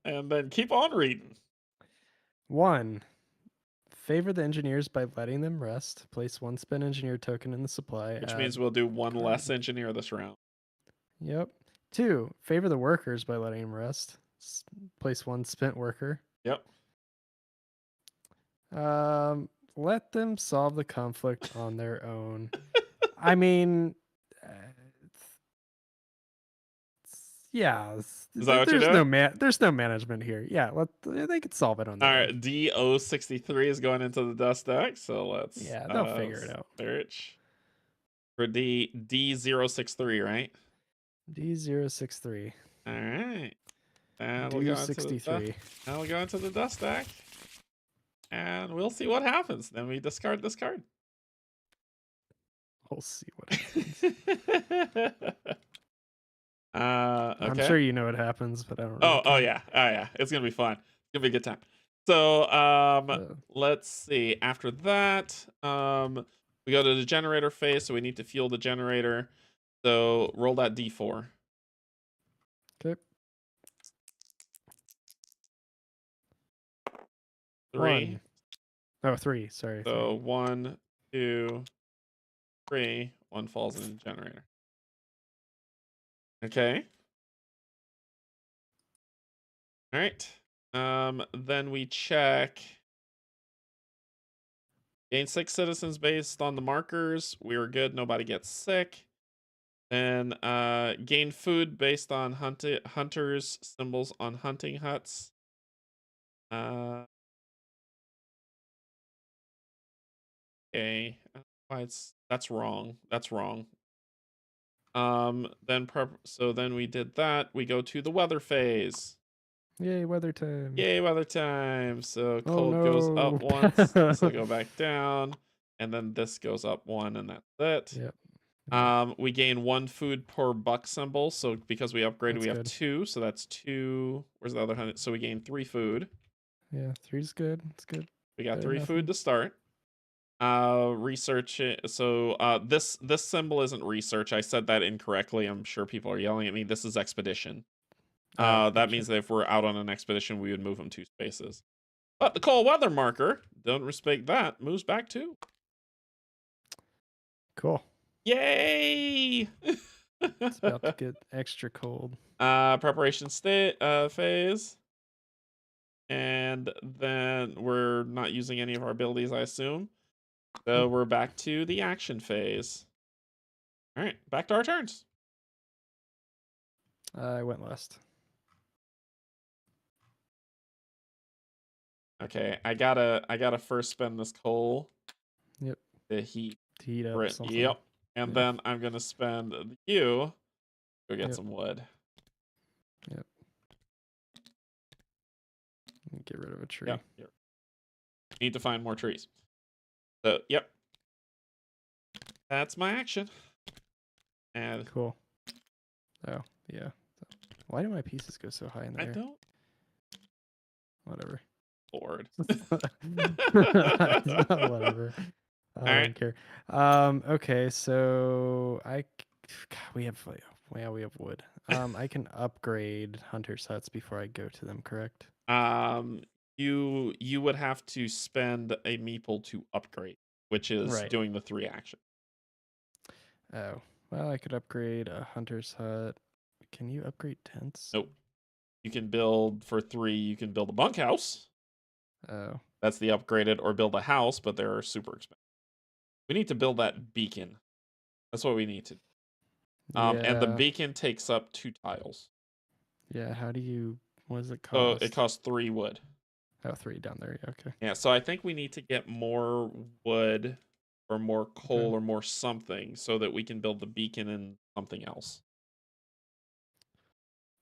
And then keep on reading. 1. Favor the engineers by letting them rest. Place 1 spent engineer token in the supply. Which means we'll do 1 less engineer this round. Yep. 2. Favor the workers by letting them rest. Place 1 spent worker. Yep. Let them solve the conflict on their own. I mean, yeah. Is that what you're doing? There's no management here. Yeah, they could solve it on their own. All right, DO63 is going into the dust deck, so let's they'll figure it out. Search for D063, right? D063. All right. And D63. Now we'll go into the dust deck. And we'll see what happens. Then we discard this card. We'll see what happens. Okay. I'm sure you know what happens, but I don't know. Oh yeah. It's gonna be fun. It's gonna be a good time. So let's see. After that, we go to the generator phase, so we need to fuel the generator. So roll that D4. Okay. 3. Oh, 3. Sorry. So 1, 2, 3. 1 falls in the generator. Okay. All right. Then we check. Gain 6 citizens based on the markers. We were good. Nobody gets sick. Then gain food based on hunters symbols on hunting huts. Okay. Why that's wrong. That's wrong. So then we did that. We go to the weather phase. Yay, weather time. Yay, weather time. So Oh cold goes no. up once. This will go back down. And then this goes up 1, and that's it. Yep. We gain 1 food per buck symbol. So because we upgraded, That's we have good. 2. So that's 2. Where's the other 100? So we gain 3 food. Yeah, 3's good. It's good. We got Better 3 than food nothing. to start. Research it. So this symbol isn't research. I said that incorrectly. I'm sure people are yelling at me. This is expedition. Oh, That gotcha. means that if we're out on an expedition, we would move them 2 spaces. But the cold weather marker, don't respect that, moves back 2. Cool. Yay! It's about to get extra cold. Preparation state phase. And then we're not using any of our abilities, I assume. So we're back to the action phase. All right, back to our turns. I went last. Okay, I gotta first spend this coal. Yep. The heat. To heat up something. Yep. And Yeah. then I'm gonna spend you. Go get Yep. some wood. Yep. Get rid of a tree. Yep. Need to find more trees. So yep. That's my action. And Cool. Oh, yeah. Why do my pieces go so high in the I air? don't. Whatever. Lord. Whatever. I don't right. care. Okay, so we have wood. I can upgrade hunters' huts before I go to them, correct? You would have to spend a meeple to upgrade, which is Right. doing the 3 actions. Oh, well, I could upgrade a hunter's hut. Can you upgrade tents? Nope. You can build for 3. You can build a bunkhouse. Oh. That's the upgraded, or build a house, but they're super expensive. We need to build that beacon. That's what we need to. And the beacon takes up 2 tiles. Yeah. What does it So cost? it costs 3 wood. Oh, 3 down there. Okay. Yeah. So I think we need to get more wood, or more coal, Okay. or more something, so that we can build the beacon and something else.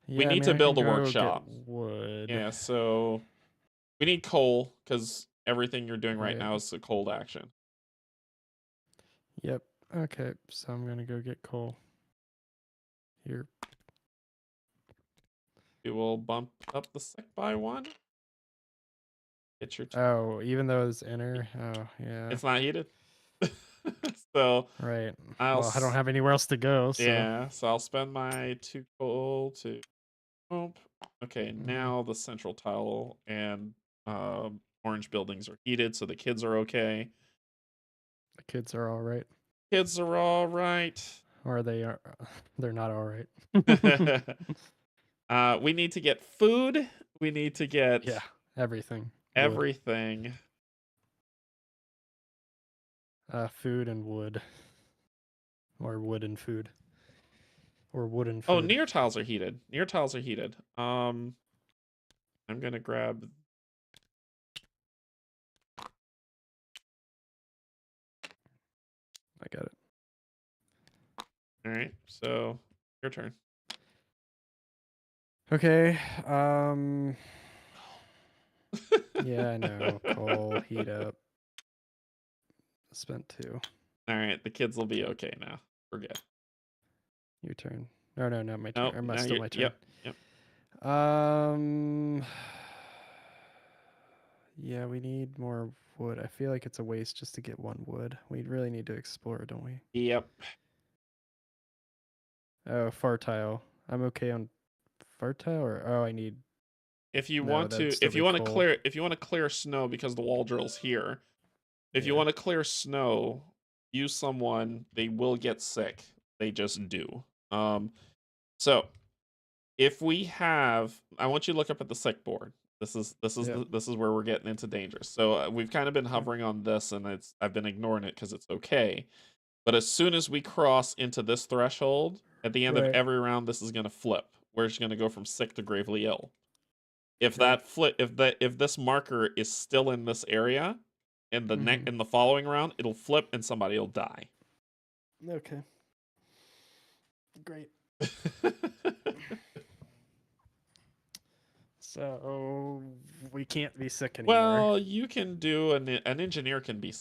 Yeah, We need to I build a can go workshop. get wood. Yeah. So we need coal, because everything you're doing right Right. now is a cold action. Yep. Okay. So I'm gonna go get coal. Here. We will bump up the sec by 1. Get your. Oh, even though it's inner. Oh, yeah. It's not heated. So Right. I'll. Well, I don't have anywhere else to go. So. Yeah. So I'll spend my 2 coal to. Okay. Now the central tile and orange buildings are heated, so the kids are okay. The kids are all right. Kids are all right. Or they're not all right. We need to get food. We need to get everything. everything. Food and wood. Or wood and food. Or wood and food. Oh, near tiles are heated. Near tiles are heated. I'm gonna grab. I got it. All right. So your turn. Okay. Yeah, I know. Coal, heat up. Spent 2. All right. The kids will be okay now. We're good. Your turn. No, not my turn. Nope, Or still my turn. Yep. Yeah, we need more wood. I feel like it's a waste just to get 1 wood. We really need to explore, don't we? Yep. Oh, fartile. I'm okay on fartile, or I need. If you No, want to, that'd still if you be want to coal. clear, if you want to clear snow because the wall drill's here, if you want to clear snow, use someone. They will get sick. They just do. So if we have, I want you to look up at the sick board. This is where we're getting into danger. So we've kind of been hovering on this, and I've been ignoring it because it's okay. But as soon as we cross into this threshold, at the end of every round, this is going to flip. We're just going to go from sick to gravely ill. If that flip, if this marker is still in this area, Mhm. in the following round, it'll flip and somebody will die. Okay. Great. So we can't be sick anymore. Well, you can do an engineer can be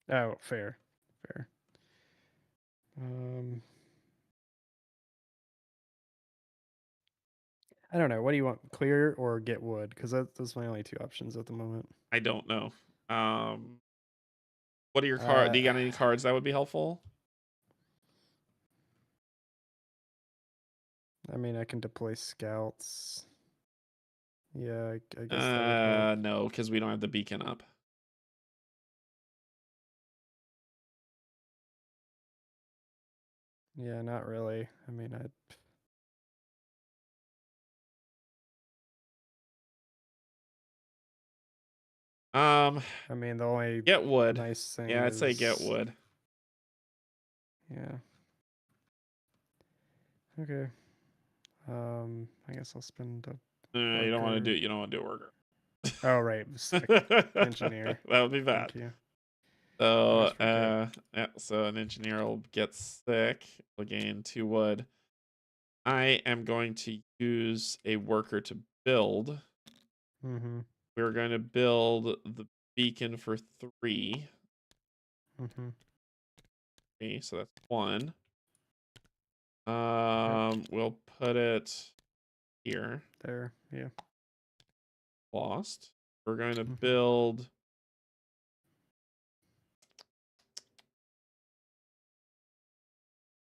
Oh, fair. Fair. Um I don't know. What do you want? Clear or get wood? Because those are my only two options at the moment. I don't know. What are your card? Uh Do you got any cards that would be helpful? I mean, I can deploy scouts. Yeah, I guess that would help. No, because we don't have the beacon up. Yeah, not really. I mean, Um, I mean, the only get wood. nice thing Yeah, I'd say get is, wood. yeah. Okay. I guess I'll spend a You don't want to do worker. you don't want to do a worker. Oh, right. Sick. Engineer. That would be bad. Thank you. So, Always forget. yeah, so an engineer will get sick. Will gain 2 wood. I am going to use a worker to build. Mm-hmm. We're going to build the beacon for 3. Mm-hmm. Okay, so that's 1. Yep. We'll put it here. There. Yeah. Lost. We're going to Mm-hmm. build.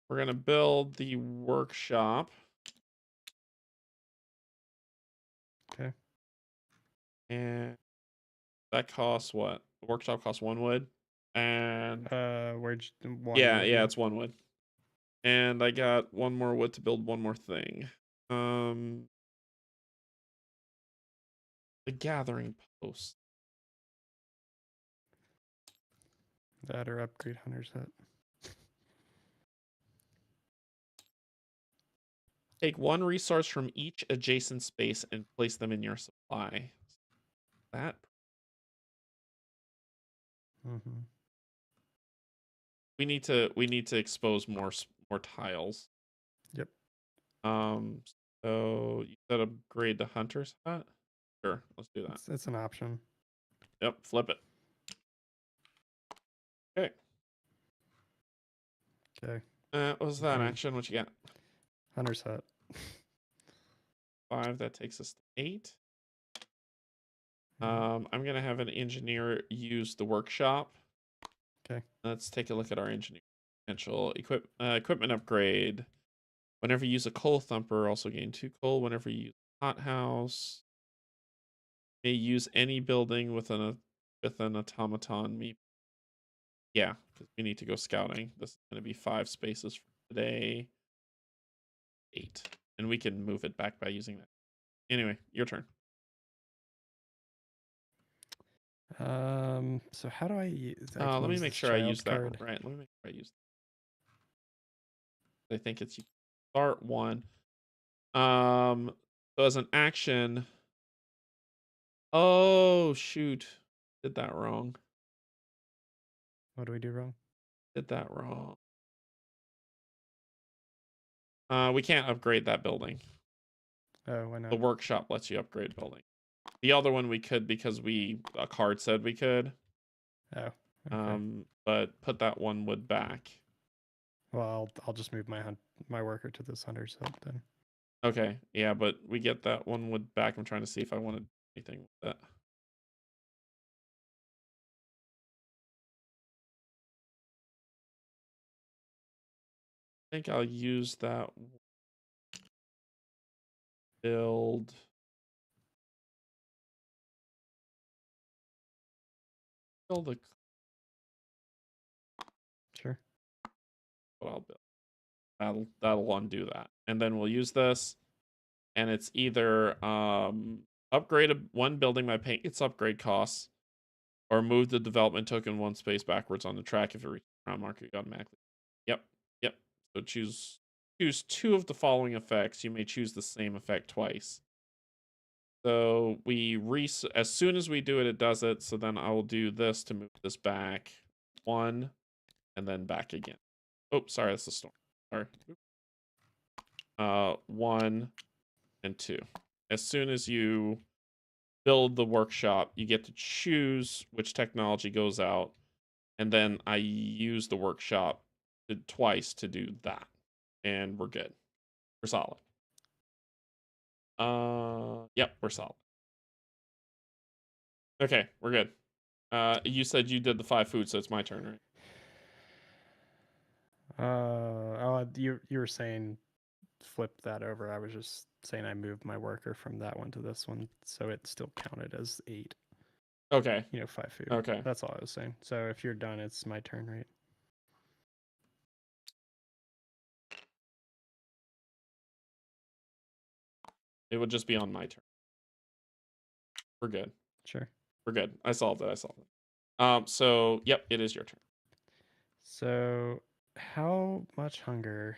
We're going to build the workshop. Okay. And that costs what? The workshop costs 1 wood. And Where'd you, one yeah, wood? yeah, Yeah. it's 1 wood. And I got 1 more wood to build one more thing. The gathering post. That or upgrade hunter's hut. Take 1 resource from each adjacent space and place them in your supply. That Mm-hmm. we need to expose more tiles. Yep. Um, so you said upgrade the hunter's hut? Sure, let's do that. It's an option. Yep, flip it. Okay. Okay. What was that Great. action? What you got? Hunter's hut. 5, that takes us to 8. Yeah. I'm gonna have an engineer use the workshop. Okay. Let's take a look at our engineer potential. Equipment upgrade. Whenever you use a coal thumper, also gain 2 coal. Whenever you use a hothouse, may use any building with an automaton. Yeah, because we need to go scouting. This is gonna be 5 spaces for today. 8, and we can move it back by using that. Anyway, your turn. So how do I use? I can Let me use make this sure I use child that card. right. Let me make sure I use. I think it's you start 1. So as an action. Oh shoot, did that wrong. What do we do wrong? Did that wrong. We can't upgrade that building. Oh, why The not? workshop lets you upgrade building. The other one we could because a card said we could. Oh, okay. But put that 1 wood back. Well, I'll just move my worker to this hunter's hut then. Okay, yeah, but we get that 1 wood back. I'm trying to see if I want to do anything with that. I think I'll use that build. Build a Sure. what I'll build. That'll undo that. And then we'll use this. And it's either upgrade 1 building by paying its upgrade costs, or move the development token 1 space backwards on the track if it reaches the round marker automatically. Yep. Yep. So choose 2 of the following effects. You may choose the same effect twice. So as soon as we do it, it does it. So then I will do this to move this back 1 and then back again. Oh, sorry, that's the storm. Sorry. 1 and 2. As soon as you build the workshop, you get to choose which technology goes out, and then I use the workshop twice to do that, and we're good. We're solid. Yep, we're solid. Okay, we're good. You said you did the 5 food, so it's my turn, right? You were saying flip that over. I was just saying I moved my worker from that one to this one, so it still counted as 8. Okay. 5 food. Okay. That's all I was saying. So if you're done, it's my turn, right? It would just be on my turn. We're good. Sure. We're good. I solved it. So yep, it is your turn. So how much hunger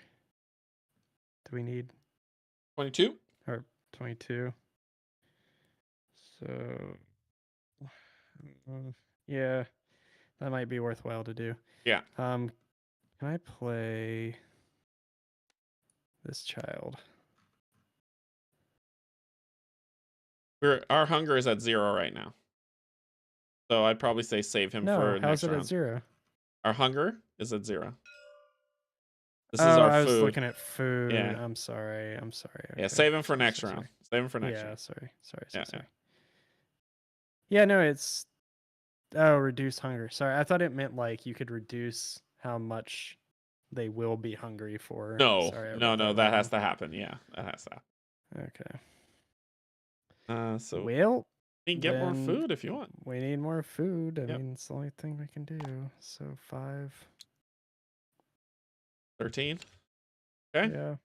do we need? 22? Or 22. So yeah, that might be worthwhile to do. Yeah. Can I play this child? Our hunger is at 0 right now. So I'd probably say save him for how's next it round. at 0? Our hunger is at 0. This Oh, is our I was food. looking at food. Yeah. I'm sorry. Okay. Yeah, save him for next round. Save him for next round. Sorry. Yeah. Yeah, no, it's reduce hunger. Sorry, I thought it meant like you could reduce how much they will be hungry for. No, Sorry, no, that has to happen. Yeah, that has to happen. Okay. So well, you can get more food if you want. We need more food. I Yep. mean, it's the only thing we can do. So 5. 13. Okay. Yeah,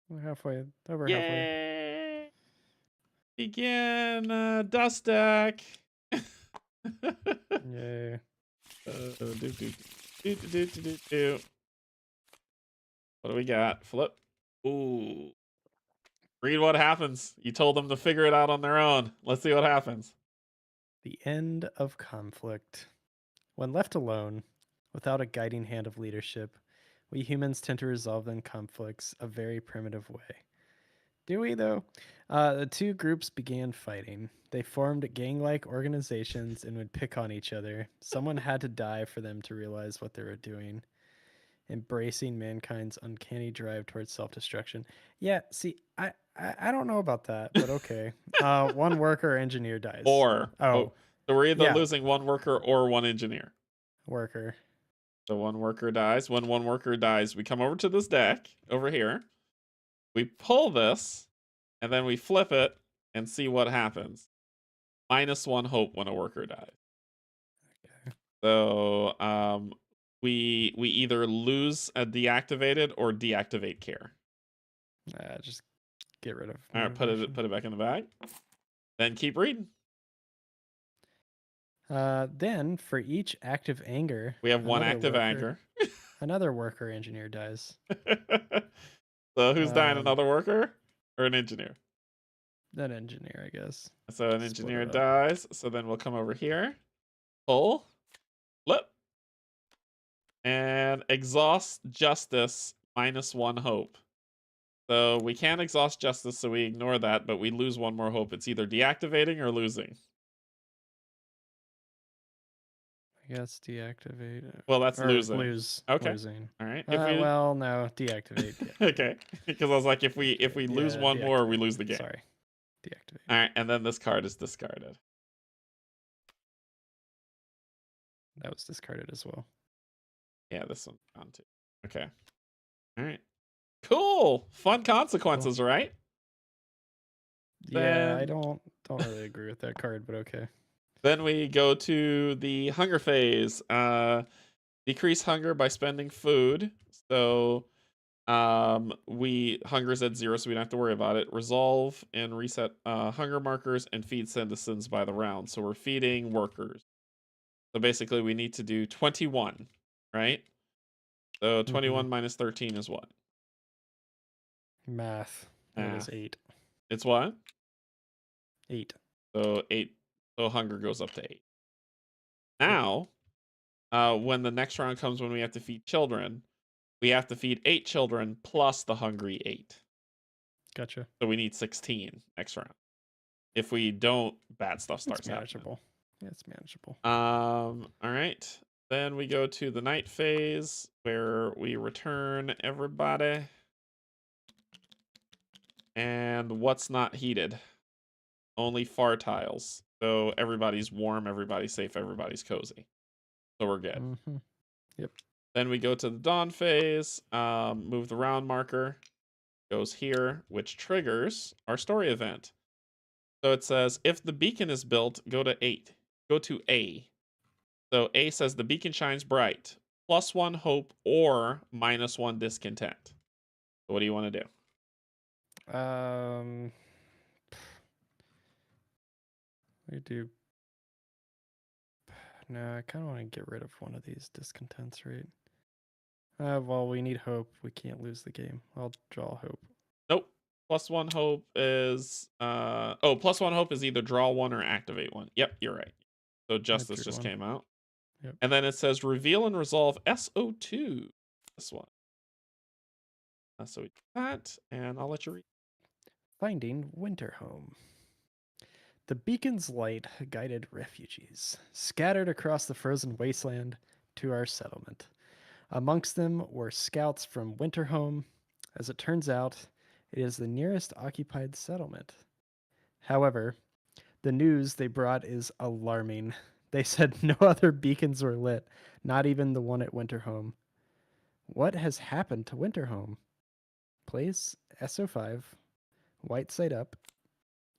we're halfway. Over Yay! halfway. Begin dust deck. Yay. What do we got? Flip. Ooh. Read what happens. You told them to figure it out on their own. Let's see what happens. The end of conflict. When left alone, without a guiding hand of leadership, we humans tend to resolve them conflicts a very primitive way. Do we, though? The two groups began fighting. They formed gang-like organizations and would pick on each other. Someone had to die for them to realize what they were doing. Embracing mankind's uncanny drive towards self-destruction. Yeah, see, I don't know about that, but okay. One worker or engineer dies. So we're either losing one worker or one engineer. Worker. So one worker dies. When one worker dies, we come over to this deck over here. We pull this, and then we flip it and see what happens. -1 hope when a worker dies. Okay. So we either lose a deactivated or deactivate care. Just get rid of. All right, put it back in the bag. Then keep reading. Then for each active anger, we have one active anger. Another worker engineer dies. So who's dying? Another worker or an engineer? An engineer, I guess. So an engineer dies. So then we'll come over here, pull, flip, and exhaust justice -1 hope. So we can't exhaust justice, so we ignore that, but we lose one more hope. It's either deactivating or losing. I guess deactivate. Well, that's losing. Okay. Losing. All right. Well, no, deactivate. Okay. Because I was like, if we lose one more, we lose the game. Sorry. Deactivate. All right, and then this card is discarded. That was discarded as well. Yeah, this one's gone too. Okay. All right. Cool. Fun consequences, right? Yeah, I don't really agree with that card, but okay. Then we go to the hunger phase. Decrease hunger by spending food. So hunger's at 0, so we don't have to worry about it. Resolve and reset hunger markers and feed citizens by the round. So we're feeding workers. So basically we need to do 21, right? So 21 minus 13 is what? Math. It is 8. It's what? 8. So 8. So hunger goes up to 8. Now, when the next round comes when we have to feed children, we have to feed 8 children plus the hungry 8. Gotcha. So we need 16 next round. If we don't, bad stuff starts It's manageable. Yeah, it's manageable. happening. All right. Then we go to the night phase where we return everybody. And what's not heated? Only far tiles. So everybody's warm, everybody's safe, everybody's cozy. So we're good. Mm-hmm. Yep. Then we go to the dawn phase. Move the round marker. Goes here, which triggers our story event. So it says, if the beacon is built, go to 8. Go to A. So A says the beacon shines bright. +1 hope or -1 discontent. So what do you want to do? We do. No, I kind of want to get rid of one of these discontents, right? Well, we need hope. We can't lose the game. I'll draw hope. Nope. +1 hope is +1 hope is either draw 1 or activate 1. Yep, you're right. So justice just 1. came out. Yep. And then it says reveal and resolve SO2. This one. So we do that, and I'll let you read. Finding winter home. The beacon's light guided refugees, scattered across the frozen wasteland, to our settlement. Amongst them were scouts from Winterhome. As it turns out, it is the nearest occupied settlement. However, the news they brought is alarming. They said no other beacons were lit, not even the one at Winterhome. What has happened to Winterhome? Place SO5, white side up,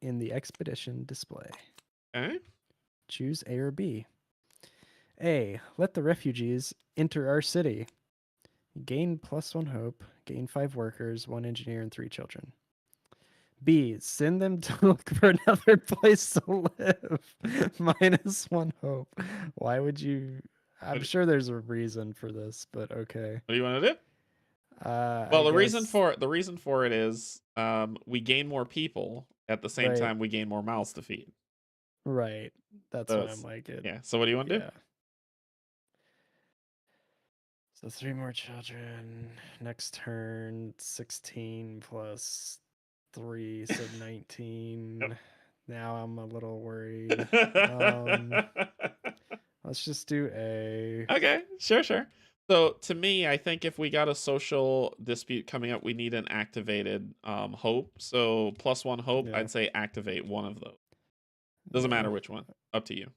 in the expedition display. Okay. Choose A or B. A. Let the refugees enter our city. Gain +1 hope, gain 5 workers, 1 engineer, and 3 children. B. Send them to look for another place to live. -1 hope. Why would you? I'm sure there's a reason for this, but okay. What do you want to do? Well, the reason for it is we gain more people at the same time we gain more mouths to feed. Right. That's So why I'm like it. Yeah. So what do you want to do? So 3 more children. Next turn, 16 plus 3, so 19. Yep. Now I'm a little worried. Let's just do A. Okay, sure. So to me, I think if we got a social dispute coming up, we need an activated hope. So +1 hope, Yeah. I'd say activate one of those. Doesn't matter which one. Up to you.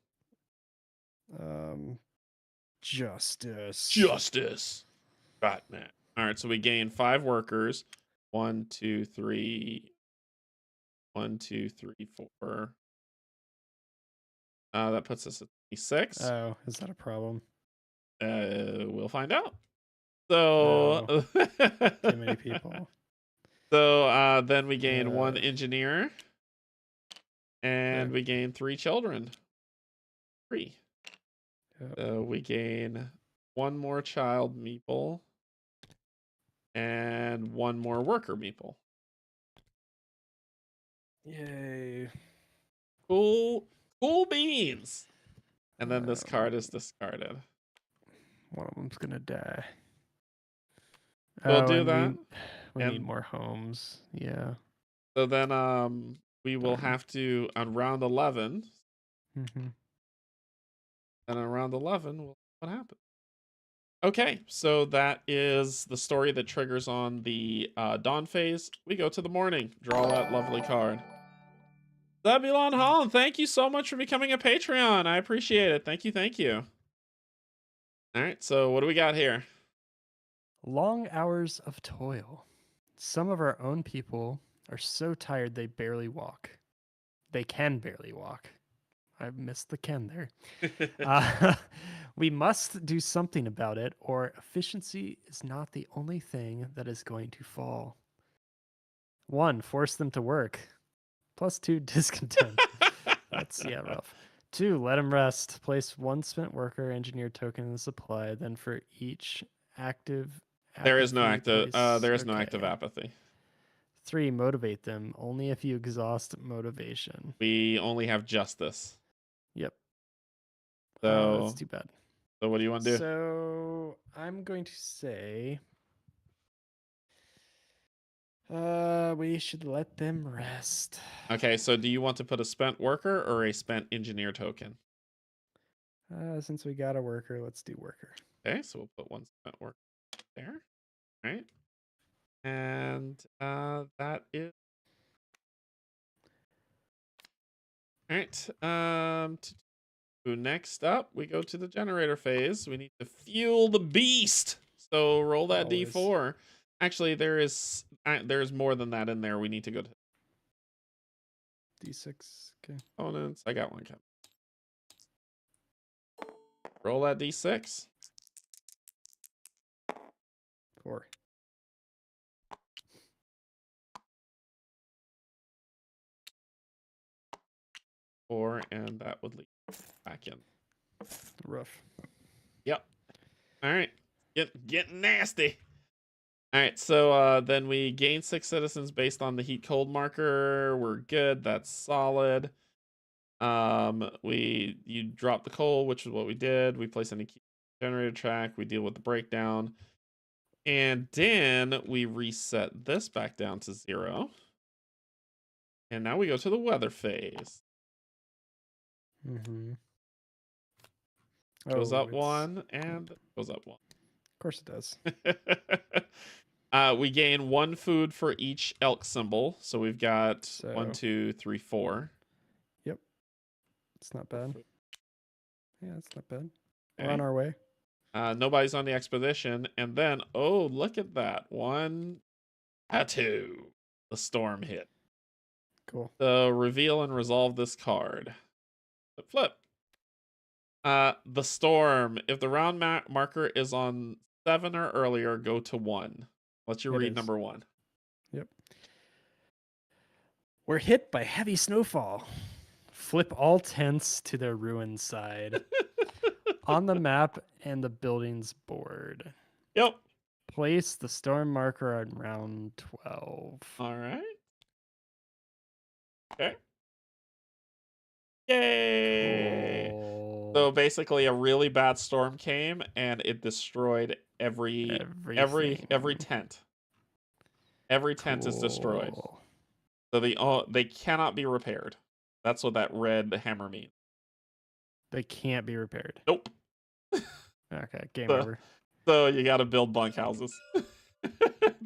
Justice. Right, man. All right, so we gain 5 workers. 1, 2, 3. 1, 2, 3, 4. That puts us at 26. Oh, is that a problem? We'll find out. So too many people. So then we gain 1 engineer, and we gain 3 children. 3. Yep. We gain 1 more child meeple, and 1 more worker meeple. Yay! Cool beans. And then this card is discarded. One of them's gonna die. We'll do that. We need more homes. Yeah. So then we will have to on round 11. Mm-hmm. And on round 11, what happens? Okay, so that is the story that triggers on the dawn phase. We go to the morning. Draw that lovely card. Zebulon Holland, thank you so much for becoming a Patreon. I appreciate it. Thank you. All right, so what do we got here? Long hours of toil. Some of our own people are so tired they barely walk. They can barely walk. I missed the can there. We must do something about it, or efficiency is not the only thing that is going to fall. 1, force them to work. +2, discontent. That's, rough. 2, let them rest. Place 1 spent worker engineer token in the supply. Then for each active there is no apathy, active. place- There is no active apathy. 3, motivate them. Only if you exhaust motivation. We only have justice. Yep. So That's too bad. So what do you want to do? So I'm going to say we should let them rest. Okay, so do you want to put a spent worker or a spent engineer token? Since we got a worker, let's do worker. Okay, so we'll put one spent worker there. Right. And that is all right. Next up, we go to the generator phase. We need to fuel the beast. So roll that Always. D4. Actually, there's more than that in there. We need to go to D6. Okay. components. I got one coming. Roll that D6. 4. And that would lead back in. Rough. Yep. All right. Get nasty. All right. So then we gain 6 citizens based on the heat cold marker. We're good. That's solid. You drop the coal, which is what we did. We place any generator track. We deal with the breakdown, and then we reset this back down to 0. And now we go to the weather phase. Mm-hmm. Goes up 1 and goes up 1. Of course it does. We gain 1 food for each elk symbol. So we've got 1, 2, 3, 4. Yep. It's not bad. Yeah, it's not bad. Okay. We're on our way. Nobody's on the expedition. And then, oh, look at that. 1 tattoo. The storm hit. Cool. So reveal and resolve this card. Flip. The storm. If the round marker is on 7 or earlier, go to 1. Let's you read number 1. Yep. We're hit by heavy snowfall. Flip all tents to their ruined side. On the map and the building's board. Yep. Place the storm marker on round 12. All right. Okay. Yay! Cool. So basically, a really bad storm came and it destroyed every tent. Every tent is destroyed. So they cannot be repaired. That's what that red hammer means. They can't be repaired. Nope. Okay, game over. So you got to build bunkhouses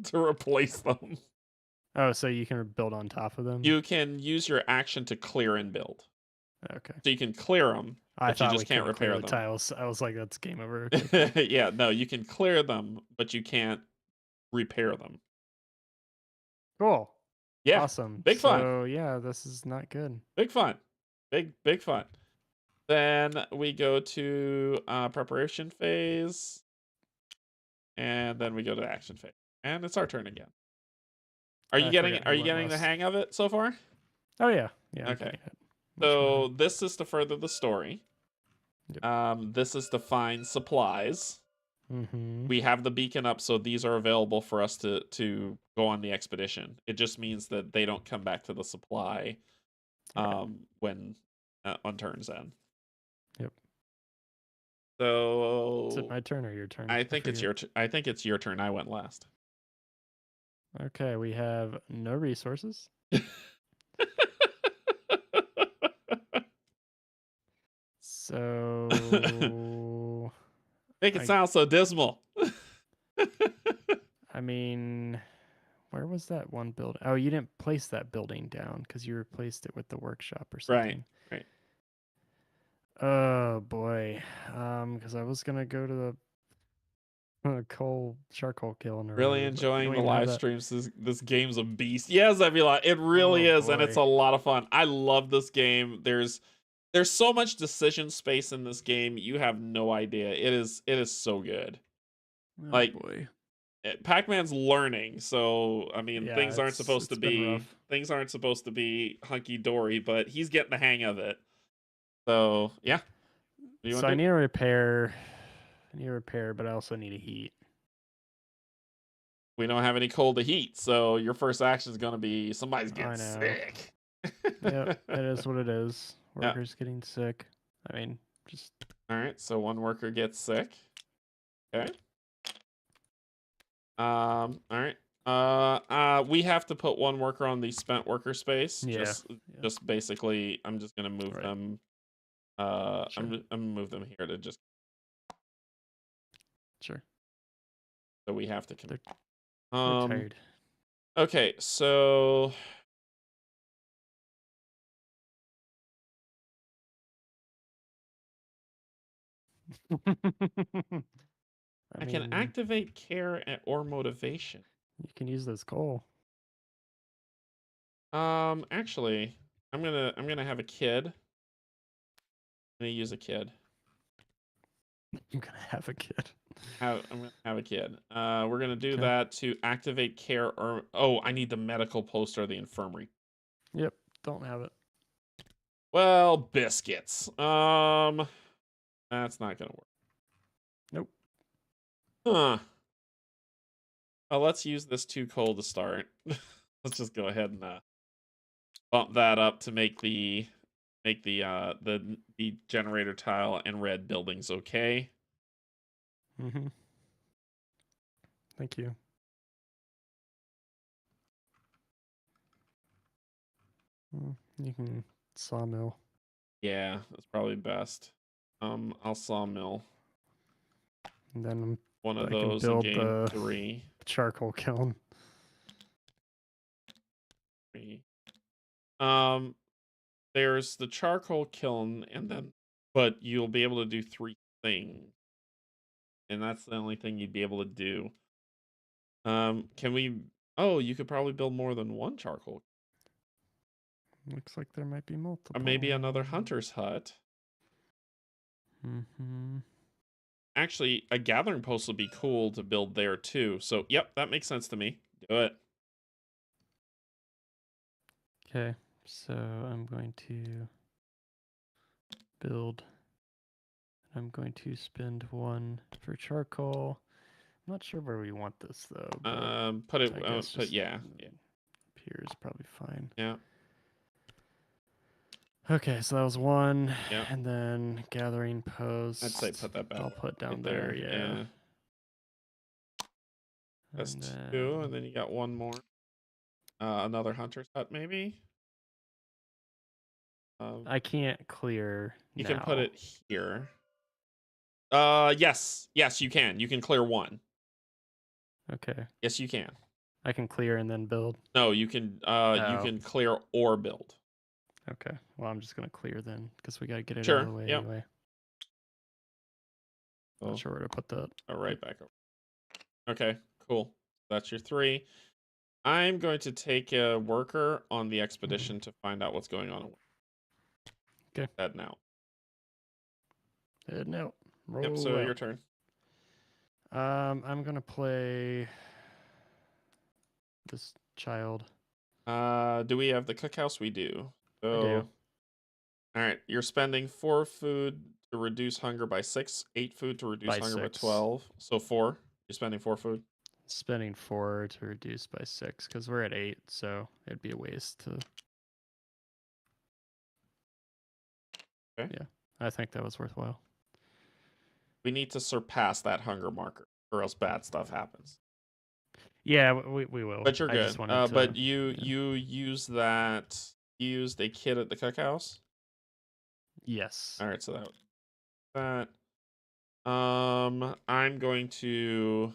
to replace them. Oh, so you can build on top of them? You can use your action to clear and build. Okay. So you can clear them, but you just can't repair them. Tiles. I was like, that's game over. Okay. Yeah, no, you can clear them, but you can't repair them. Cool. Yeah. Awesome. Big fun. So yeah, this is not good. Big fun. Big fun. Then we go to preparation phase. And then we go to action phase. And it's our turn again. Are you getting the hang of it so far? Oh yeah. Yeah. Okay. So this is to further the story. Yep. This is to find supplies. Mm-hmm. We have the beacon up, so these are available for us to go on the expedition. It just means that they don't come back to the supply when on turns end. Yep. So is it my turn or your turn? I think it's your turn. I went last. Okay, we have no resources. So make it sound so dismal. I mean, where was that one building? Oh, you didn't place that building down because you replaced it with the workshop or something. Right. Oh boy, because I was gonna go to the charcoal kiln. Really enjoying the live streams. This game's a beast. Yes, it really is, and it's a lot of fun. I love this game. There's so much decision space in this game. You have no idea. It is so good. Oh boy. Pac-Man's learning, so I mean things aren't supposed to be hunky dory, but he's getting the hang of it. So yeah. So I need a repair. But I also need a heat. we don't have any coal to heat, so your first action is gonna be somebody's I getting know. sick. Yep, it is what it is. Yeah. Workers getting sick. I mean, just All right, so one worker gets sick. Okay. All right. We have to put one worker on the spent worker space. yeah. Just basically, I'm just gonna move Right. them. Sure. I'm gonna move them here to just Sure. so we have to commit. They're tired. Okay, so I can mean, activate care or motivation. you can use this coal. Actually, I'm gonna have a kid. I'm gonna use a kid. I'm gonna have a kid. I'm gonna have a kid. We're gonna do Okay. that to activate care or I need the medical post or the infirmary. Yep, don't have it. Well, biscuits. That's not gonna work. Nope. Huh. Oh, let's use this 2 coal to start. Let's just go ahead and bump that up to make the generator tile and red buildings okay. Mm-hmm. Thank you. You can sawmill. Yeah, that's probably best. I'll sawmill And then one of I can those in build game the 3. charcoal kiln. There's the charcoal kiln, but you'll be able to do 3 things, and that's the only thing you'd be able to do. Can we? Oh, you could probably build more than one charcoal. Looks like there might be multiple. Or maybe another hunter's hut. Mm-hmm. Actually, a gathering post would be cool to build there too. So, yep, that makes sense to me. Do it. Okay, so I'm going to build. I'm going to spend 1 for charcoal. I'm not sure where we want this though. But Put it. I guess Put yeah. up here is probably fine. Yeah. Okay, so that was 1. Yeah. And then gathering post. I'd say put that back. I'll put down right there. Yeah. That's And 2, and then you got 1 more. Another hunter's hut, maybe. I can't clear. You now. can put it here. Yes, you can. You can clear 1. Okay. Yes, you can. I can clear and then build. No, you can. You can clear or build. Okay. Well, I'm just gonna clear then because we gotta get it Sure. out of the way Yep. anyway. Not sure where to put that. Right back over. Okay, cool. That's your 3. I'm going to take a worker on the expedition to find out what's going on. Okay. Heading out. Heading out. Roll Yep. So out. your turn. I'm gonna play this child. Do we have the cookhouse? We do. So, I do. All right. You're spending 4 food to reduce hunger by 6, 8 food to reduce hunger by 12. So 4. You're spending 4 food. Spending 4 to reduce by 6 because we're at 8, so it'd be a waste to. Okay. Yeah, I think that was worthwhile. We need to surpass that hunger marker, or else bad stuff happens. Yeah, we will. But you're good. But you use that. You used a kid at the cookhouse. Yes. All right, so that. I'm going to.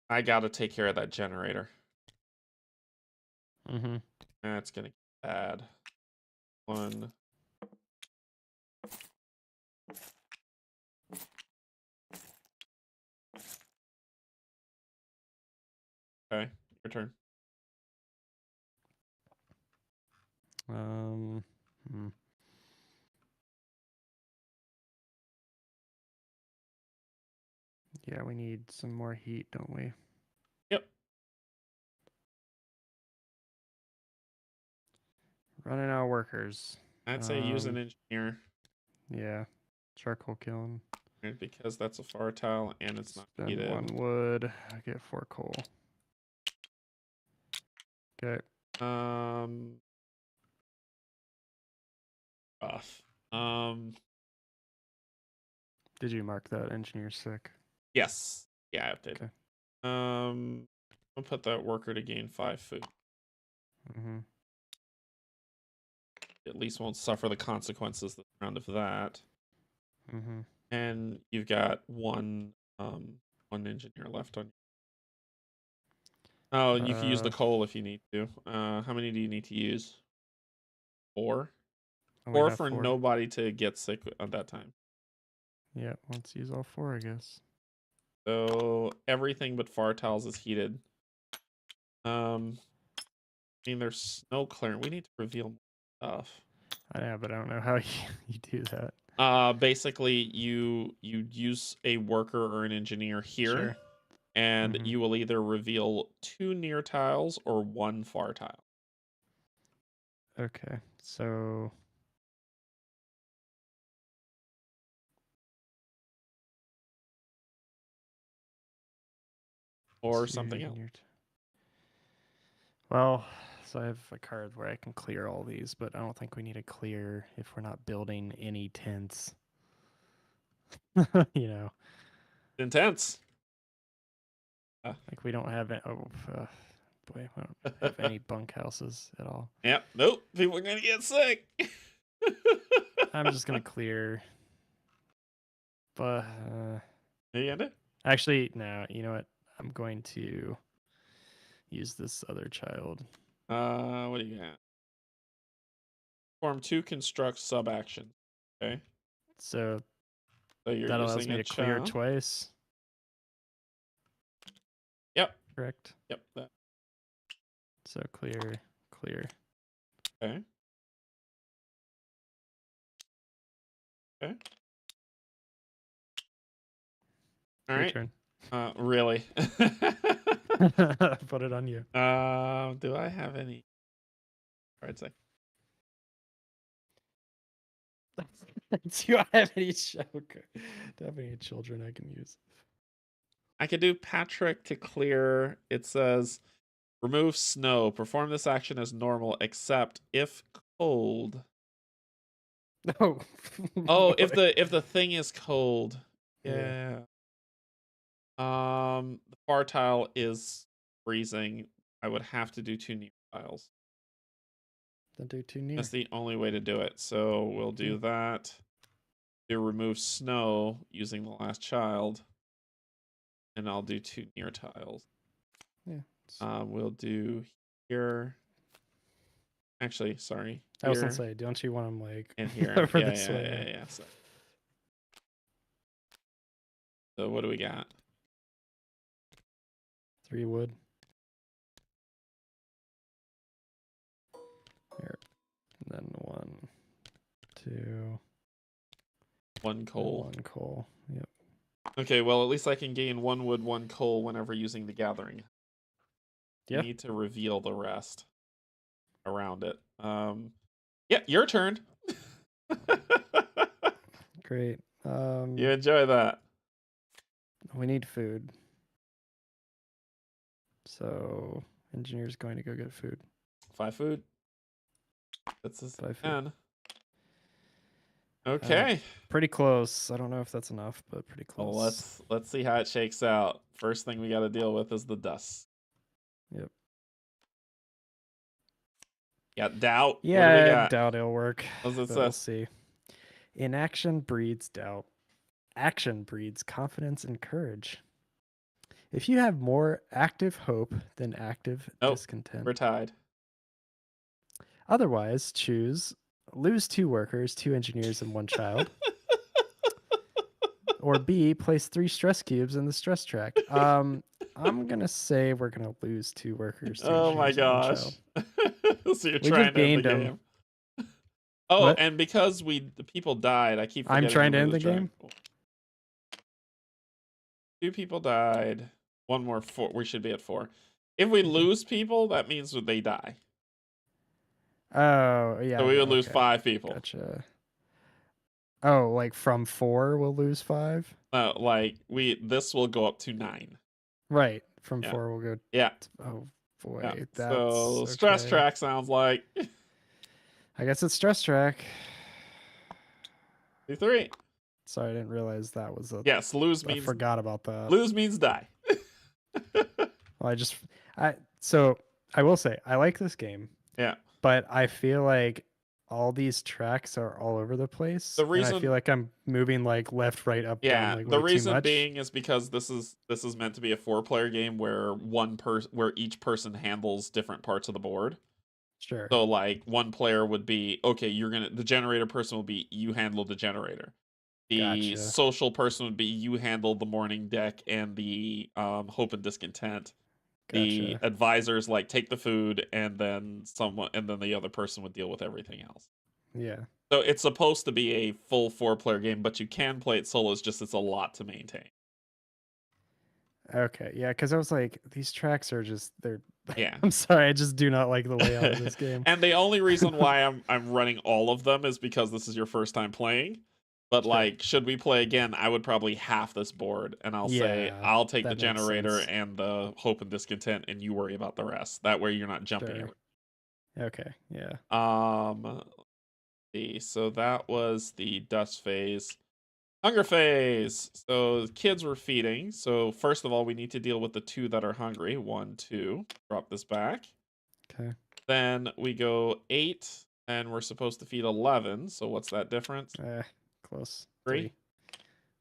I gotta take care of that generator. Mm-hmm. That's gonna get bad. 1. Okay, your turn. Yeah, we need some more heat, don't we? Yep. Running out of workers. I'd say use an engineer. Yeah. Charcoal kiln. Right, because that's a far tile and it's not Spend heated. 1 wood. I get 4 coal. Okay. Rough. Did you mark that engineer sick? Yes. Yeah, I did. Okay. I'll put that worker to gain 5 food. Mm-hmm. At least won't suffer the consequences this round of that. Mm-hmm. And you've got one engineer left on. Oh, you can use the coal if you need to. How many do you need to use? 4? We 4 have for 4. nobody to get sick at that time. Yeah, let's use all 4, I guess. So everything but far tiles is heated. I mean, there's snow clearing. We need to reveal more stuff. I know, but I don't know how you do that. Basically, you use a worker or an engineer here, Sure. and you will either reveal 2 near tiles or 1 far tile. Okay, so Or 2 something else. near well, so I have a card where I can clear all these, but I don't think we need to clear if we're not building any tents. You know, Intense. like we don't have boy, we don't have any bunkhouses at all. Yep. Nope. People are gonna get sick. I'm just gonna clear, but You end it? actually, no. You know what? I'm going to use this other child. What do you got? Form 2 construct sub action. Okay. So You're that allows using me a to clear child. twice. Yep. Correct. Yep. That. So clear. Okay. Okay. All Your right. turn. Really? Put it on you. Do I have any cards? Do I have any Do I have any children I can use? I could do Patrick to clear. It says remove snow. Perform this action as normal, except if cold. No. Oh, if the thing is cold. Yeah. The far tile is freezing. I would have to do 2 near tiles. Don't do too near. That's the only way to do it. So we'll do that. Do remove snow using the last child. And I'll do 2 near tiles. Yeah. We'll do here. Actually, sorry. I was gonna Here say, don't you want them like and here. over Yeah, this way? yeah. So what do we got? 3 wood. Here. And then 1, 2. 1 coal. 1 coal. Yep. Okay, well, at least I can gain 1 wood, 1 coal whenever using the gathering. Yeah. You need to reveal the rest around it. Yeah, your turn. Great. You enjoy that. We need food. So engineer's going to go get food. 5 food. That's a 5 food. 10. Okay. Pretty close. I don't know if that's enough, but pretty close. Well, let's see how it shakes out. First thing we got to deal with is the dust. Yep. Yeah, doubt. Yeah, What do we got? doubt it'll work. What's it But say? we'll see. Inaction breeds doubt. Action breeds confidence and courage. If you have more active hope than active discontent. We're tied. Otherwise, choose lose 2 workers, 2 engineers, and 1 child. Or B, place 3 stress cubes in the stress track. I'm gonna say we're gonna lose 2 workers. 2 Oh my engineers, gosh! and 1 child. So you're We trying just to end the gained 'em. game. Oh, What? and because the people died, I keep forgetting. I'm trying to move end the game. 2 people died. 1 more. 4. We should be at 4. If we lose people, that means that they die. Oh yeah. So we would lose 5 people. Gotcha. Oh, like from 4 we'll lose 5? Like this will go up to 9. Right. From Yeah. 4 we'll go Yeah. oh Yeah. boy, So that's stress okay. track sounds like I guess it's stress track. 3. Sorry, I didn't realize that was a Yes, I forgot about that. lose means die. Well, so I will say I like this game, Yeah. but I feel like all these tracks are all over the place, The and I feel reason like I'm moving like left, right, up, down Yeah, like the way too reason much. being is because this is meant to be a 4-player game where where each person handles different parts of the board. Sure. So like one player would be, okay, the generator person will be you handle the generator. The Gotcha. social person would be you handle the morning deck and the hope and discontent. The Gotcha. advisors like take the food and then the other person would deal with everything else. Yeah. So it's supposed to be a full 4-player game, but you can play it solo. It's just it's a lot to maintain. Okay. Yeah, because I was like, these tracks are they're Yeah. I'm sorry, I just do not like the layout of this game. And the only reason why I'm running all of them is because this is your first time playing. But Sure. like, should we play again, I would probably half this board, and I'll say Yeah, I'll take the that makes generator sense. and the hope and discontent, and you worry about the rest. That way, you're not jumping Sure. every. Okay. Yeah. Let's see. So that was the dust phase. Hunger phase. So the kids were feeding. So first of all, we need to deal with the 2 that are hungry. 1, 2. Drop this back. Okay. Then we go 8, and we're supposed to feed 11. So what's that difference? Close. 3. 3.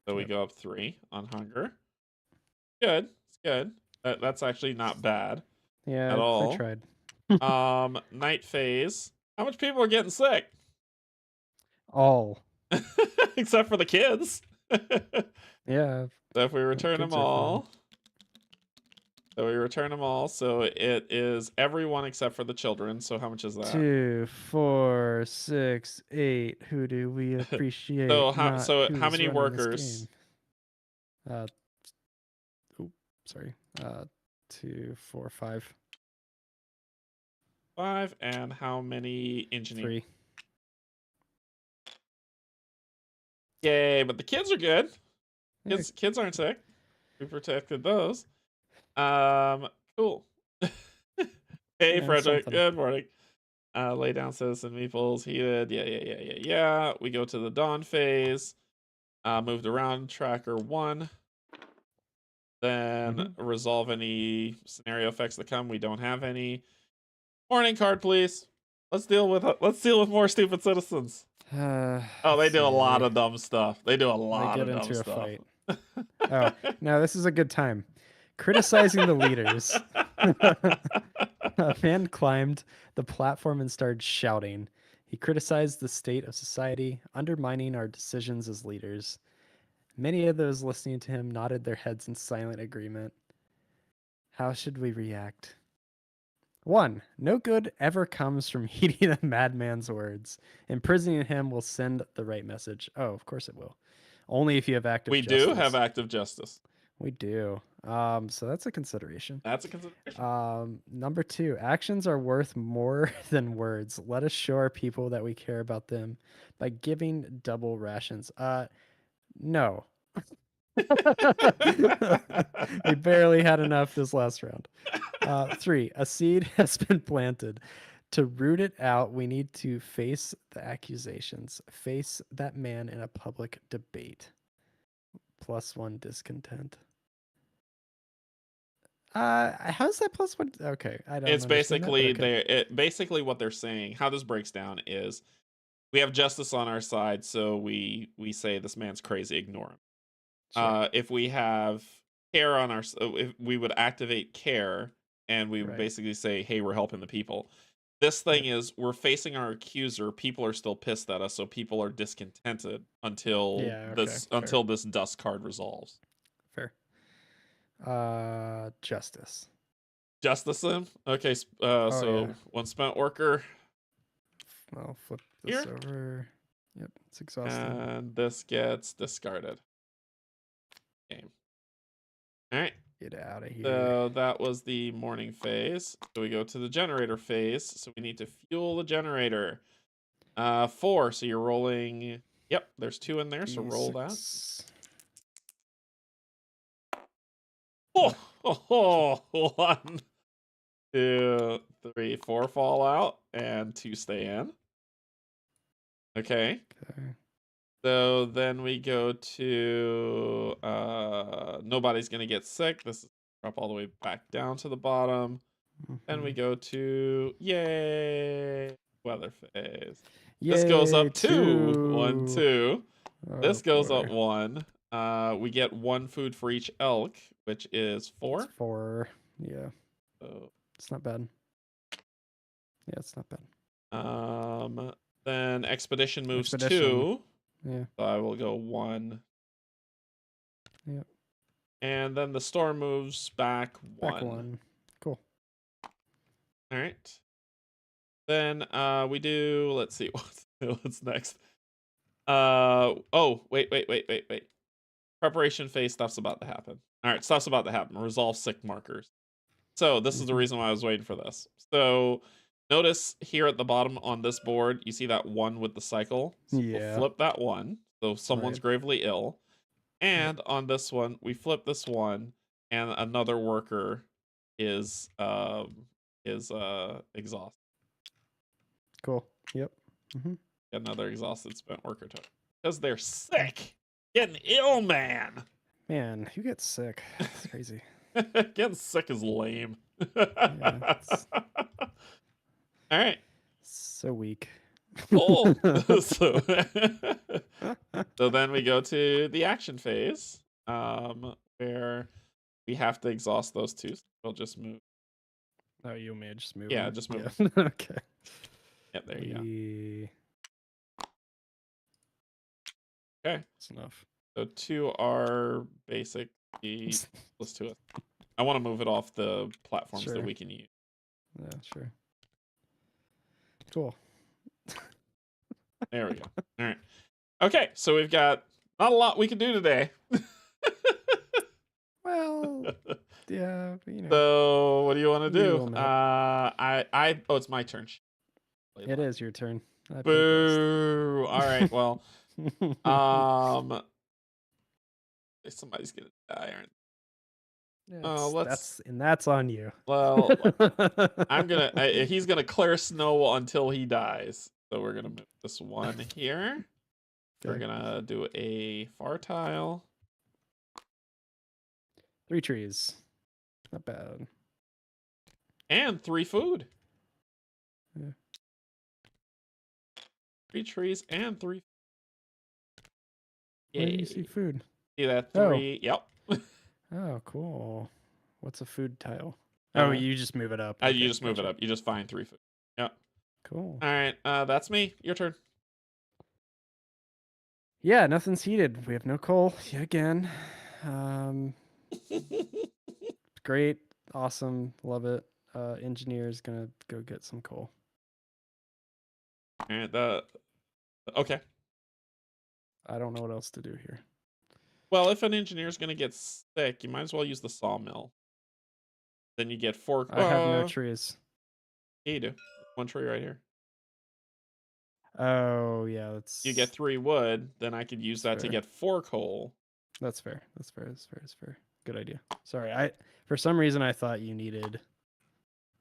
So we Yep. go up 3 on hunger. Good. It's good. That's actually not bad at Yeah, I all. tried. Night phase. How much people are getting sick? All. Except for the kids. Yeah, So if we the return them kids are fine. all. So we return them all. So it is everyone except for the children. So how much is that? 2, 4, 6, 8. Who do we appreciate? So Not how who's many running this workers? game. Sorry. 2, 4, 5. 5. And how many engineers? 3. Yay! But the kids are good. Yeah, Kids aren't sick. We protected those. Cool. Hey, yeah, Frederick. something. Good morning. Lay down citizen meeples heated. Yeah. We go to the dawn phase. Moved around tracker 1. Then resolve any scenario effects that come. We don't have any. Morning card, please. Let's deal with more stupid citizens. Oh, they do a lot of dumb stuff. They do a They lot get of dumb into a stuff. fight. Oh, no, this is a good time. Criticizing the leaders. A man climbed the platform and started shouting. He criticized the state of society, undermining our decisions as leaders. Many of those listening to him nodded their heads in silent agreement. How should we react? 1. No good ever comes from heeding a madman's words. Imprisoning him will send the right message. Oh, of course it will. Only if you have active We justice. do have active justice. We do. So that's a consideration. That's a consideration. Number 2, actions are worth more than words. Let us show our people that we care about them by giving double rations. No. We barely had enough this last round. 3, a seed has been planted. To root it out, we need to face the accusations, face that man in a public debate. +1 discontent. How's that +1? Okay, I don't. It's understand that, but okay. basically what they're saying. How this breaks down is we have justice on our side, so we say this man's crazy, ignore him. Sure. If we have care on our, if we would activate care, and we would Right. basically say, hey, we're helping the people. This thing is we're facing our accuser. People are still pissed at us, so people are discontented until Fair. this dust card resolves. Fair. Justice. Justice him. Okay. So yeah. one spent worker. I'll flip this Here. over. Yep, it's exhausting. And this gets discarded. Game. All right. Get out of here. So that was the morning phase. So we go to the generator phase. So we need to fuel the generator. 4. So you're rolling Yep, there's 2 in there, so roll that. D6. Oh, oh, 1, 2, 3, 4 fall out, and 2 stay in. Okay. Okay. So then we go to nobody's gonna get sick. This is drop all the way back down to the bottom. And we Mhm. go to yay weather phase. This goes Yay, up 2. 1, 2. 2. This Oh goes up boy. 1. We get 1 food for each elk, which is 4. It's 4. Yeah, So, it's not bad. Yeah, it's not bad. then expedition moves Expedition. 2. Yeah. So I will go 1. Yep. And then the store moves back 1. Back 1. Cool. All right. Then we do. Let's see what's next. Oh, wait. Preparation phase stuff's about to happen. All right, stuff's about to happen. Resolve sick markers. So this is the Mhm. reason why I was waiting for this. So notice here at the bottom on this board, you see that 1 with the cycle. So we'll Yeah. flip that 1. So someone's Right. gravely ill. And on this one, we flip this 1, and another worker is exhausted. Cool. Yep. Mm-hmm. Another exhausted spent worker token. Because they're sick. Getting ill, man. Man, who gets sick? It's crazy. Getting sick is lame. Yeah, it's All right. so weak. Cool. so, so then we go to the action phase, where we have to exhaust those 2. So we'll just move. Oh, you may just move Yeah, them. just move. Yeah. Okay. Yep, there you go. Okay. That's enough. So 2 are basic. Let's do it. I want to move it off the platforms that Sure. we can use. Yeah, sure. Cool. There we go. All right. Okay, so we've got not a lot we can do today. Well, yeah, So what do you want to Need a do? little map. Oh, it's my turn. It is your turn. I played Boo. All right. Well, best. somebody's gonna die, aren't they? That's that's on you. Well, he's gonna clear snow until he dies. So we're gonna move this 1 here. We're Okay. gonna do a far tile. 3 trees. Not bad. And 3 food. Yeah. 3 trees and 3. Where do you see Yay. food? See that 3? Yep. Oh, cool. What's a food tile? Oh, you just move it up. You just move it up. You just find 3 food. Yep. Cool. All right. That's me. Your turn. Yeah, nothing's heated. We have no coal yet again. Great. Awesome. Love it. Engineer's gonna go get some coal. All right. Okay. I don't know what else to do here. Well, if an engineer's gonna get sick, you might as well use the sawmill. Then you get 4. I have no trees. Yeah, you do. 1 tree right here. Oh, yeah, that's... You get 3 wood, then I could use that to get 4 coal. That's fair. That's fair. Good idea. Sorry, for some reason I thought you needed...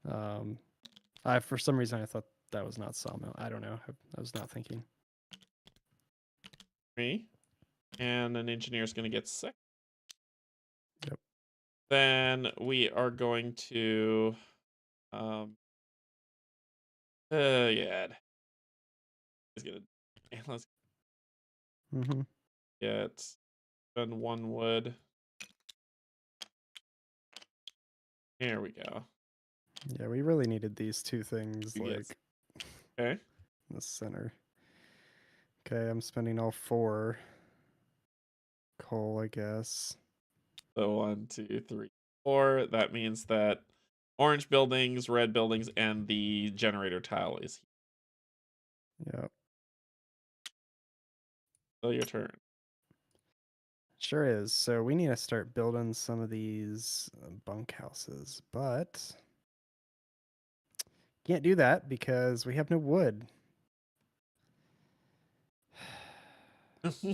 for some reason I thought that was not sawmill. I don't know. I was not thinking. 3. And an engineer's gonna get sick. Yep. Then we are going to... yeah. He's gonna... Let's get... Spend 1 wood. Here we go. Yeah, we really needed these 2 things, like... Okay. In the center. Okay, I'm spending all 4 coal, I guess. So 1, 2, 3, 4. That means that orange buildings, red buildings, and the generator tile is here. Yep. So your turn. Sure is. So we need to start building some of these bunkhouses, but can't do that because we have no wood.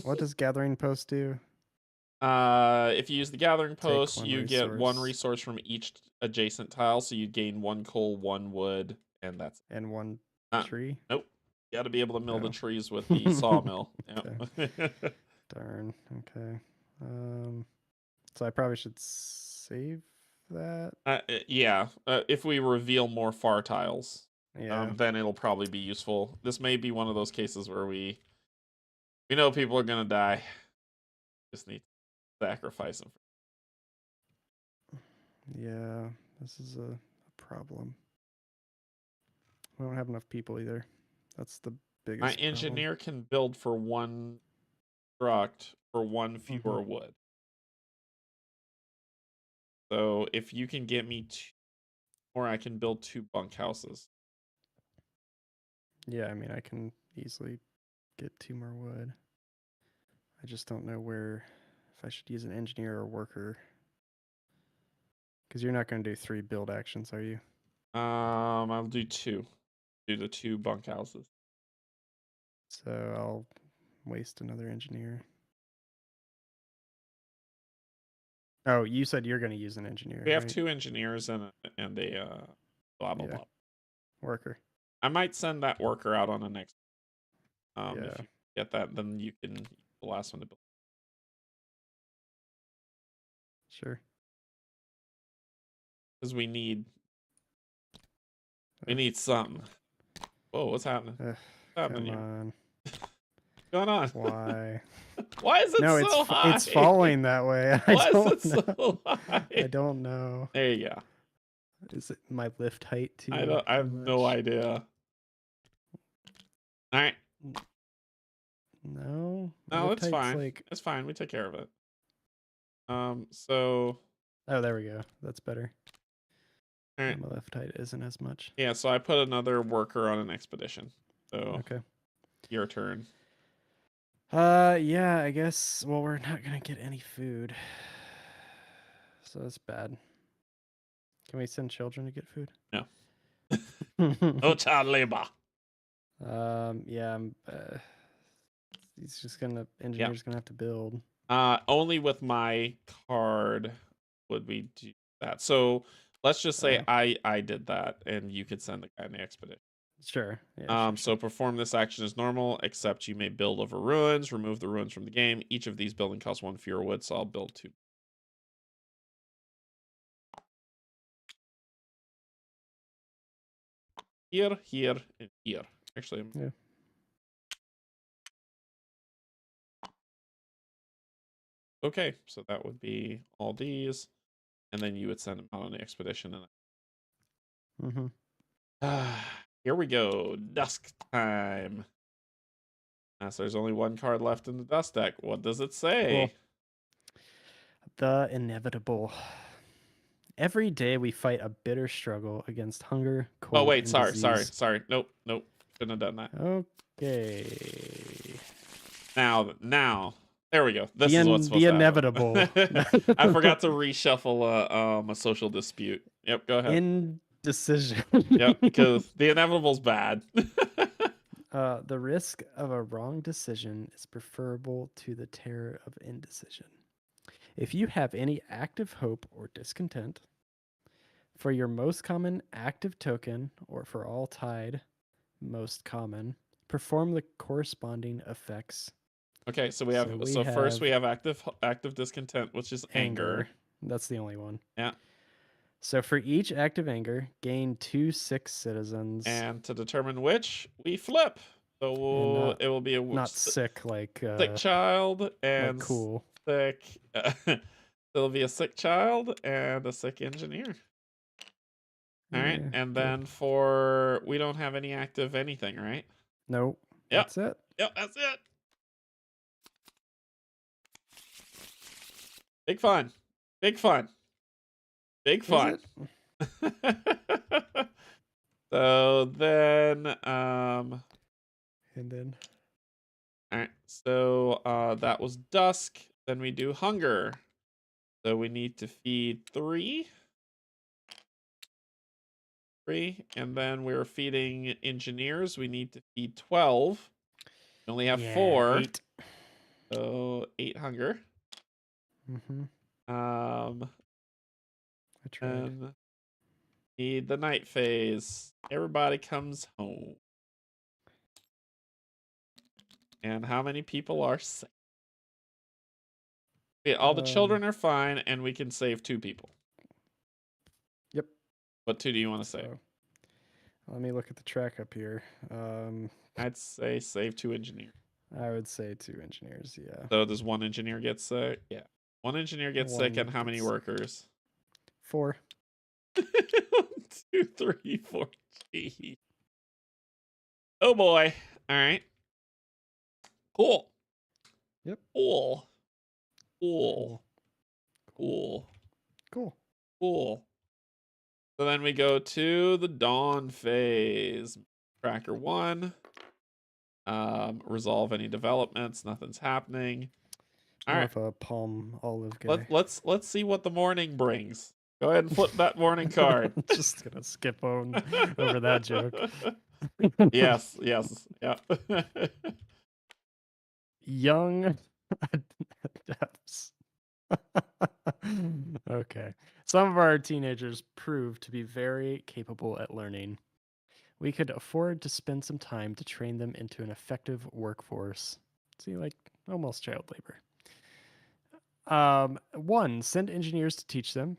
What does gathering post do? If you use the gathering Take post, one you get one resource resource from each adjacent tile, so you gain 1 coal, 1 wood, and that's and one uh, tree. nope. You got to be able to mill the Oh. trees with the sawmill. Okay. Yep. Darn. Okay. So I probably should save that. Yeah. If we reveal more far tiles, Yeah. then it'll probably be useful. This may be one of those cases where we know people are gonna die. Just need to sacrifice them. Yeah. This is a problem. We don't have enough people either. That's the My biggest problem. engineer can build for 1 struct for 1 fewer wood. So if you can get me 2 more, I can build 2 bunkhouses. Yeah, I mean, I can easily get 2 more wood. I just don't know if I should use an engineer or a worker. Because you're not going to do 3 build actions, are you? I'll do 2. Do the 2 bunkhouses. So I'll waste another engineer. Oh, you said you're going to use an engineer. We have right? 2 engineers and a blah blah blah. Worker. I might send that worker out on the next. Yeah. If you get that, then you can use the last one to build. Sure. Because we need something. Whoa, what's happening? What's happening Come here? on. What's going on? Why? Why is it No, so high? it's falling that way. Why is it so high? I don't know. There you go. Is it my lift height too? I have no idea. All right. No. No, it's fine. It's fine. We take care of it. So. Oh, there we go. That's better. All right. My left height isn't as much. Yeah, so I put another worker on an expedition. So. Okay. Your turn. Yeah, I guess. Well, we're not gonna get any food, so that's bad. Can we send children to get food? No. No child labor. Yeah. He's just engineer's gonna have to build. Only with my card would we do that. So let's just say I did that, and you could send the guy on the expedition. Sure. Yeah, So perform this action as normal, except you may build over ruins, remove the ruins from the game. Each of these building costs 1 fewer wood, so I'll build 2. Here, and here. Actually, yeah. Okay, so that would be all these, and then you would send them out on the expedition. And here we go, dusk time. So there's only 1 card left in the dust deck. What does it say? Cool. The inevitable. Every day we fight a bitter struggle against hunger, cold, Oh wait, and sorry. Nope. Shouldn't have done that. Okay. Now. There we go. This is what's supposed the to inevitable. I forgot to reshuffle a social dispute. Yep, go ahead. Indecision. Yep, because the inevitable's bad. The risk of a wrong decision is preferable to the terror of indecision. If you have any active hope or discontent, for your most common active token, or for all tied most common, perform the corresponding effects. Okay, so we have first we have active discontent, which is anger. That's the only one. Yeah. So for each active anger, gain 2 sick citizens. And to determine which, we flip. So it will be a not sick like sick child and like cool. Sick. It'll be a sick child and a sick engineer. All right, and then for we don't have any active anything, right? Nope. Yep. That's it. Yep, that's it. Big fun. So then and then all right, so that was dusk. Then we do hunger. So we need to feed 3, and then we're feeding engineers. We need to feed 12. We only have 4. 8. So 8 hunger. Mm-hmm. Um, I tried. and need the night phase. Everybody comes home. And how many people are safe? Yeah, all the children are fine, and we can save 2 people. Yep. What 2 do you want to save? So, let me look at the track up here. I'd say save 2 engineers. I would say 2 engineers, yeah. So does 1 engineer get sick? Yeah. 1 engineer gets sick, and how many workers? 4. 1, 2, 3, 4. Gee. Oh boy. All right. Cool. Yep. Cool. Cool. Cool. So then we go to the dawn phase. Tracker 1. Resolve any developments. Nothing's happening. All More right. of a palm olive guy. Let's see what the morning brings. Go ahead and flip that morning card. Just gonna skip over that joke. Yes. Yeah. Young adepts. Okay. Some of our teenagers proved to be very capable at learning. We could afford to spend some time to train them into an effective workforce. See, like almost child labor. 1, send engineers to teach them.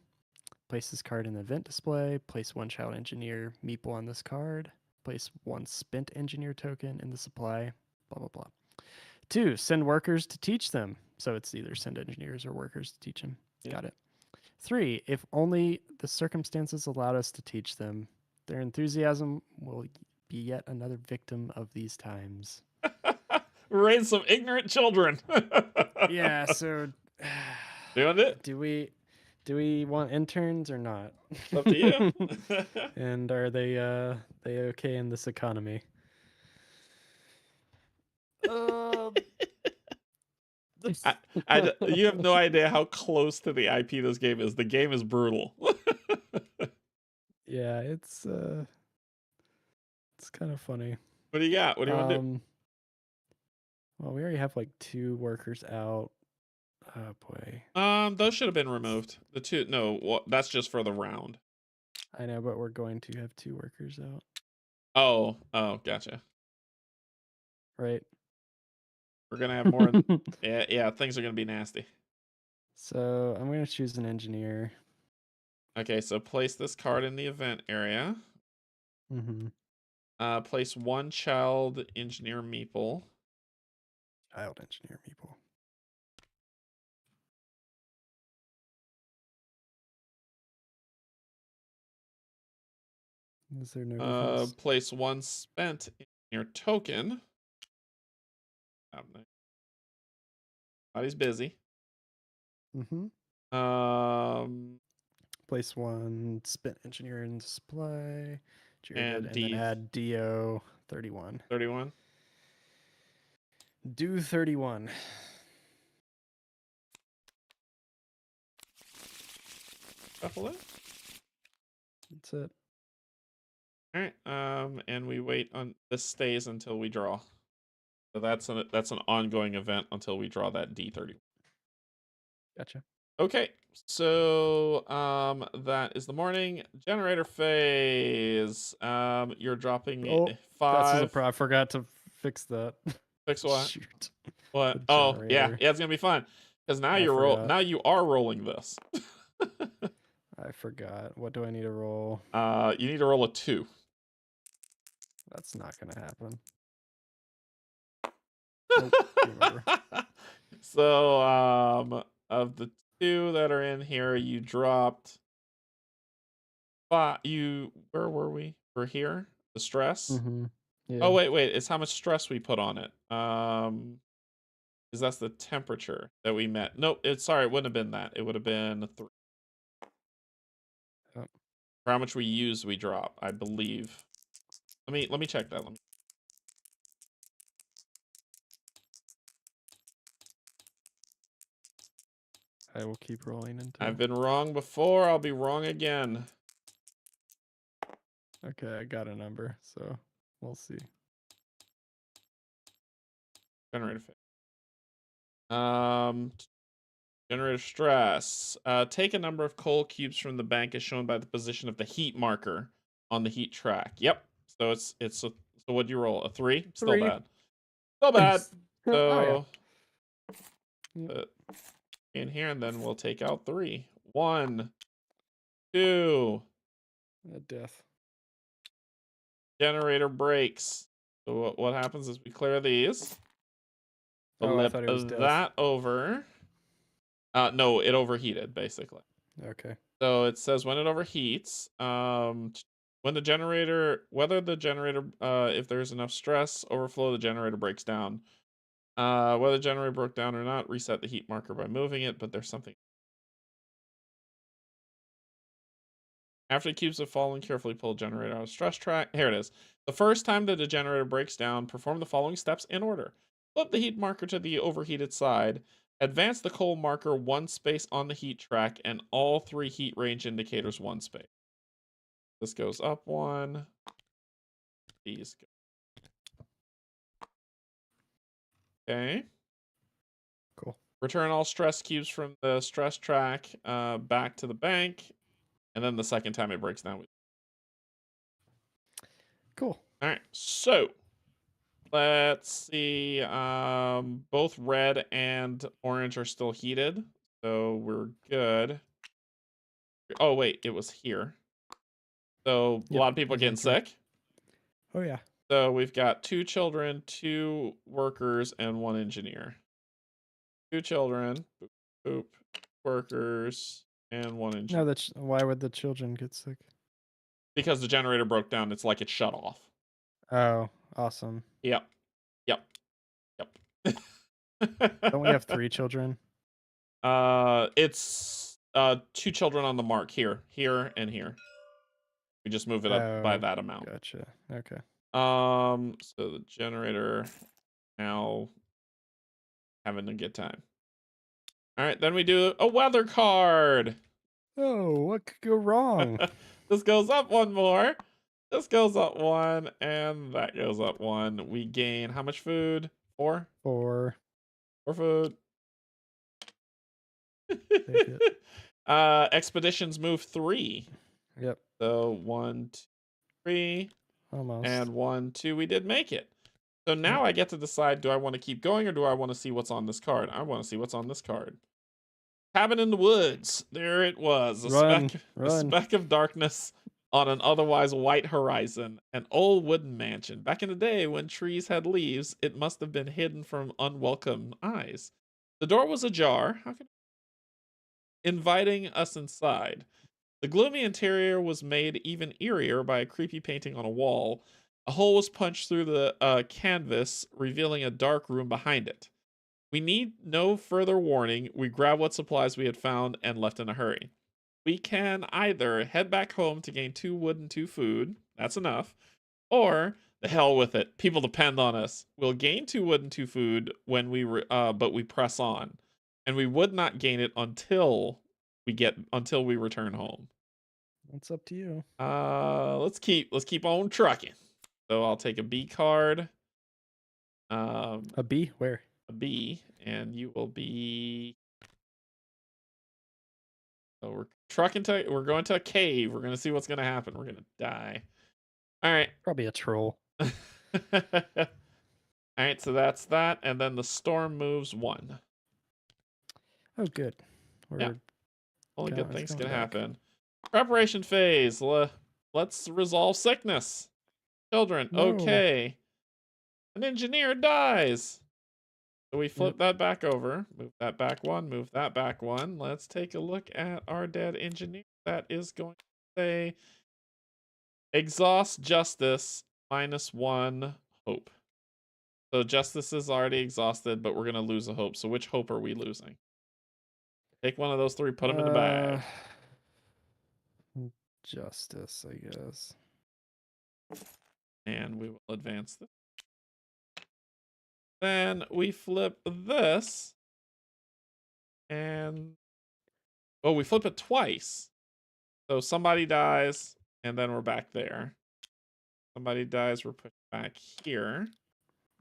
Place this card in the event display. Place 1 child engineer meeple on this card. Place 1 spent engineer token in the supply. Blah, blah, blah. 2, send workers to teach them. So it's either send engineers or workers to teach them. Yeah. Got it. 3, if only the circumstances allowed us to teach them, their enthusiasm will be yet another victim of these times. Raise some ignorant children. Yeah, so doing it? Do we want interns or not? It's up to you. And are they okay in this economy? You have no idea how close to the IP this game is. The game is brutal. Yeah, it's kind of funny. What do you got? What do you want to do? Well, we already have like 2 workers out. Oh boy. Those should have been removed. The 2, no, that's just for the round. I know, but we're going to have 2 workers out. Oh, gotcha. Right. We're gonna have more. Yeah, things are gonna be nasty. So I'm gonna choose an engineer. Okay, so place this card in the event area. Mm-hmm. Place 1 child engineer meeple. Child engineer meeple. Is there no difference? Place 1 spent engineer token. Body's busy. Mm-hmm. Place 1 spent engineer in display. And then add DO 31. 31. Do 31. Shuffle it. That's it. All right. And we wait on this stays until we draw. So that's an ongoing event until we draw that D30. Gotcha. Okay. So that is the morning generator phase. You're dropping 5. I forgot to fix that. Fix what? Shoot. What? Oh, yeah, it's gonna be fun because now now you are rolling this. I forgot. What do I need to roll? You need to roll a 2. That's not gonna happen. So of the 2 that are in here, you dropped 5. Where were we? We're here. The stress. Mm-hmm. Yeah. Oh wait, it's how much stress we put on it. Because that's the temperature that we met. Nope, it wouldn't have been that. It would have been 3. Oh. For how much we used, we drop, I believe. Let me check that. I will keep rolling until I've been wrong before. I'll be wrong again. Okay, I got a number, so we'll see. Generator phase. Generator stress. Take a number of coal cubes from the bank as shown by the position of the heat marker on the heat track. Yep. So so what'd you roll? A 3? Still 3. bad. Still bad. Oh yeah. So in here, and then we'll take out 3. 1, 2. A death. Generator breaks. So what happens is we clear these. Oh, I Flip thought it was death. that over. No, it overheated basically. Okay. So it says when it overheats, when the generator, whether the generator, if there's enough stress overflow, the generator breaks down. Whether the generator broke down or not, reset the heat marker by moving it. But there's something. After the cubes have fallen, carefully pull the generator out of stress track. Here it is. The first time that the generator breaks down, perform the following steps in order. Flip the heat marker to the overheated side. Advance the coal marker 1 space on the heat track, and all 3 heat range indicators 1 space. This goes up 1. These go. Okay. Cool. Return all stress cubes from the stress track back to the bank, and then the second time it breaks down. Cool. All right. So let's see. Both red and orange are still heated, so we're good. Oh wait, it was here. So a lot of people getting sick. Oh yeah. So we've got 2 children, 2 workers, and 1 engineer. 2 children, boop, boop, workers, and 1 engineer. No, why would the children get sick? Because the generator broke down. It's like it shut off. Oh, awesome. Yep. Yep. Yep. Don't we have 3 children? It's 2 children on the mark here, and here. We just move it up by that amount. Gotcha. Okay. So the generator now having a good time. All right, then we do a weather card. Oh, what could go wrong? This goes up 1 more. This goes up 1, and that goes up 1. We gain how much food? 4? 4. 4 food. Expeditions move 3. Yep. So 1, 2, 3. Almost. And 1, 2. We did make it. So now I get to decide, do I want to keep going or do I want to see what's on this card? I want to see what's on this card. Cabin in the woods. There it was. A speck of darkness on an otherwise white horizon. An old wooden mansion. Back in the day when trees had leaves, it must have been hidden from unwelcome eyes. The door was ajar, inviting us inside. The gloomy interior was made even eerier by a creepy painting on a wall. A hole was punched through the canvas, revealing a dark room behind it. We need no further warning. We grabbed what supplies we had found and left in a hurry. We can either head back home to gain 2 wood and 2 food. That's enough. Or the hell with it. People depend on us. We'll gain 2 wood and 2 food when but we press on. And we would not gain it until we return home. It's up to you. Let's keep on trucking. So I'll take a B card. A B? Where? A B, and you will be. So we're going to a cave. We're gonna see what's gonna happen. We're gonna die. All right. Probably a troll. All right, so that's that, and then the storm moves 1. Oh, good. Yeah. Only good things can back. happen. Preparation phase. Let's resolve sickness. Children, No. okay. An engineer dies. So we flip that back over. Move that back 1. Move that back 1. Let's take a look at our dead engineer. That is going to say exhaust justice -1 hope. So justice is already exhausted, but we're going to lose a hope. So which hope are we losing? Take one of those 3, put them in the bag. Justice, I guess. And we will advance this. Then we flip this. And we flip it twice. So somebody dies, and then we're back there. Somebody dies, we're put back here.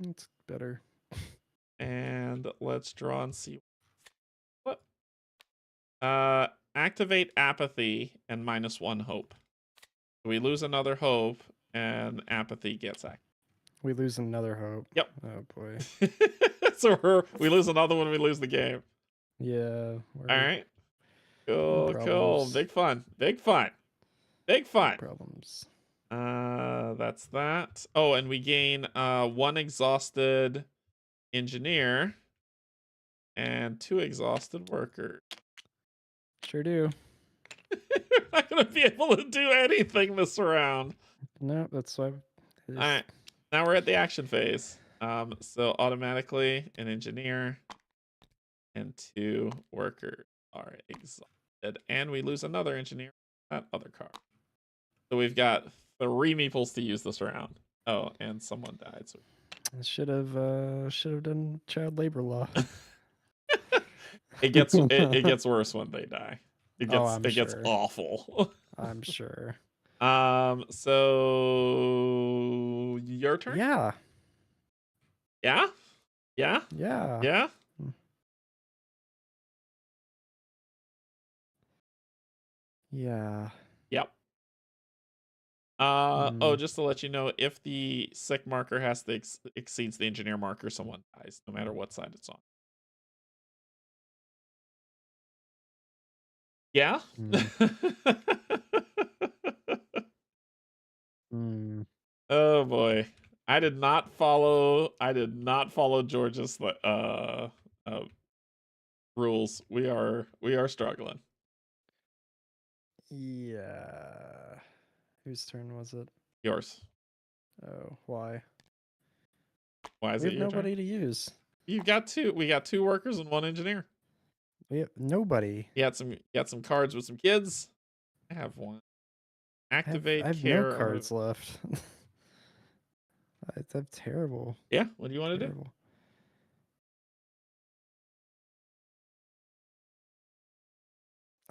It's better. And let's draw and see what. Activate apathy and -1 hope. We lose another hope, and apathy gets activated. We lose another hope. Yep. Oh boy. So we lose another one, we lose the game. Yeah. All right. Cool. problems. Big fun. Big Problems. That's that. Oh, and we gain 1 exhausted engineer and 2 exhausted workers. Sure do. We're not gonna be able to do anything this round. No, that's why. All right. Now we're at the action phase. So automatically an engineer and 2 workers are exhausted, and we lose another engineer. That other card. So we've got 3 meeples to use this round. Oh, and someone died. So Should have done child labor law. it gets worse when they die. It gets sure. awful. I'm sure. So your turn? Yeah. Yeah? Yeah? Yeah. Yeah? Yeah. Yep. Oh, just to let you know, if the sick marker has to exceeds the engineer marker, someone dies, no matter what side it's on. Yeah? Oh boy. I did not follow George's rules. We are struggling. Yeah. Whose turn was it? Yours. Oh, why? Why is We it have your nobody turn? to use. You got 2. We got 2 workers and 1 engineer. We have nobody. You got some cards with some kids. I have 1. Activate I have care. no cards left. That's terrible. Yeah, what do you want to do?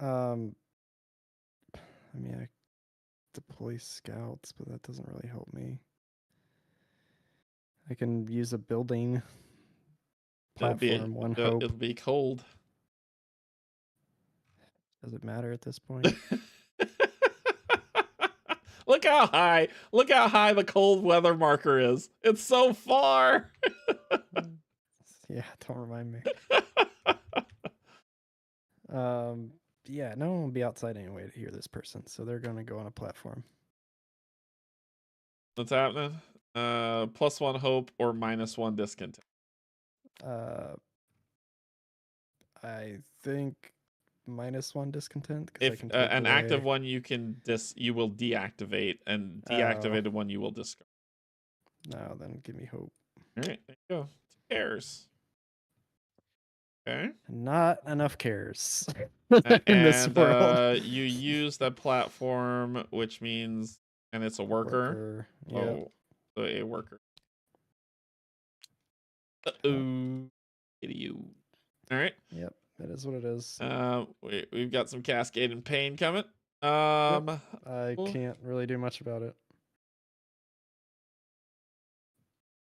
I mean, I deploy scouts, but that doesn't really help me. I can use a building platform, hope. It'll be cold. Does it matter at this point? Look how high the cold weather marker is. It's so far. Yeah, don't remind me. Yeah, no one will be outside anyway to hear this person, so they're gonna go on a platform. What's happening? +1 hope or -1 discontent. I think -1 discontent. If an active one you will deactivate, and deactivated one you will discard. No, then give me hope. All right, there you go. 2 cares. Okay. Not enough cares in this world. You use that platform, which means, and it's a worker. Yep. Oh, so a worker. Uh-oh. You. All right. Yep, that is what it is. We've got some cascading pain coming. Yep. I can't really do much about it.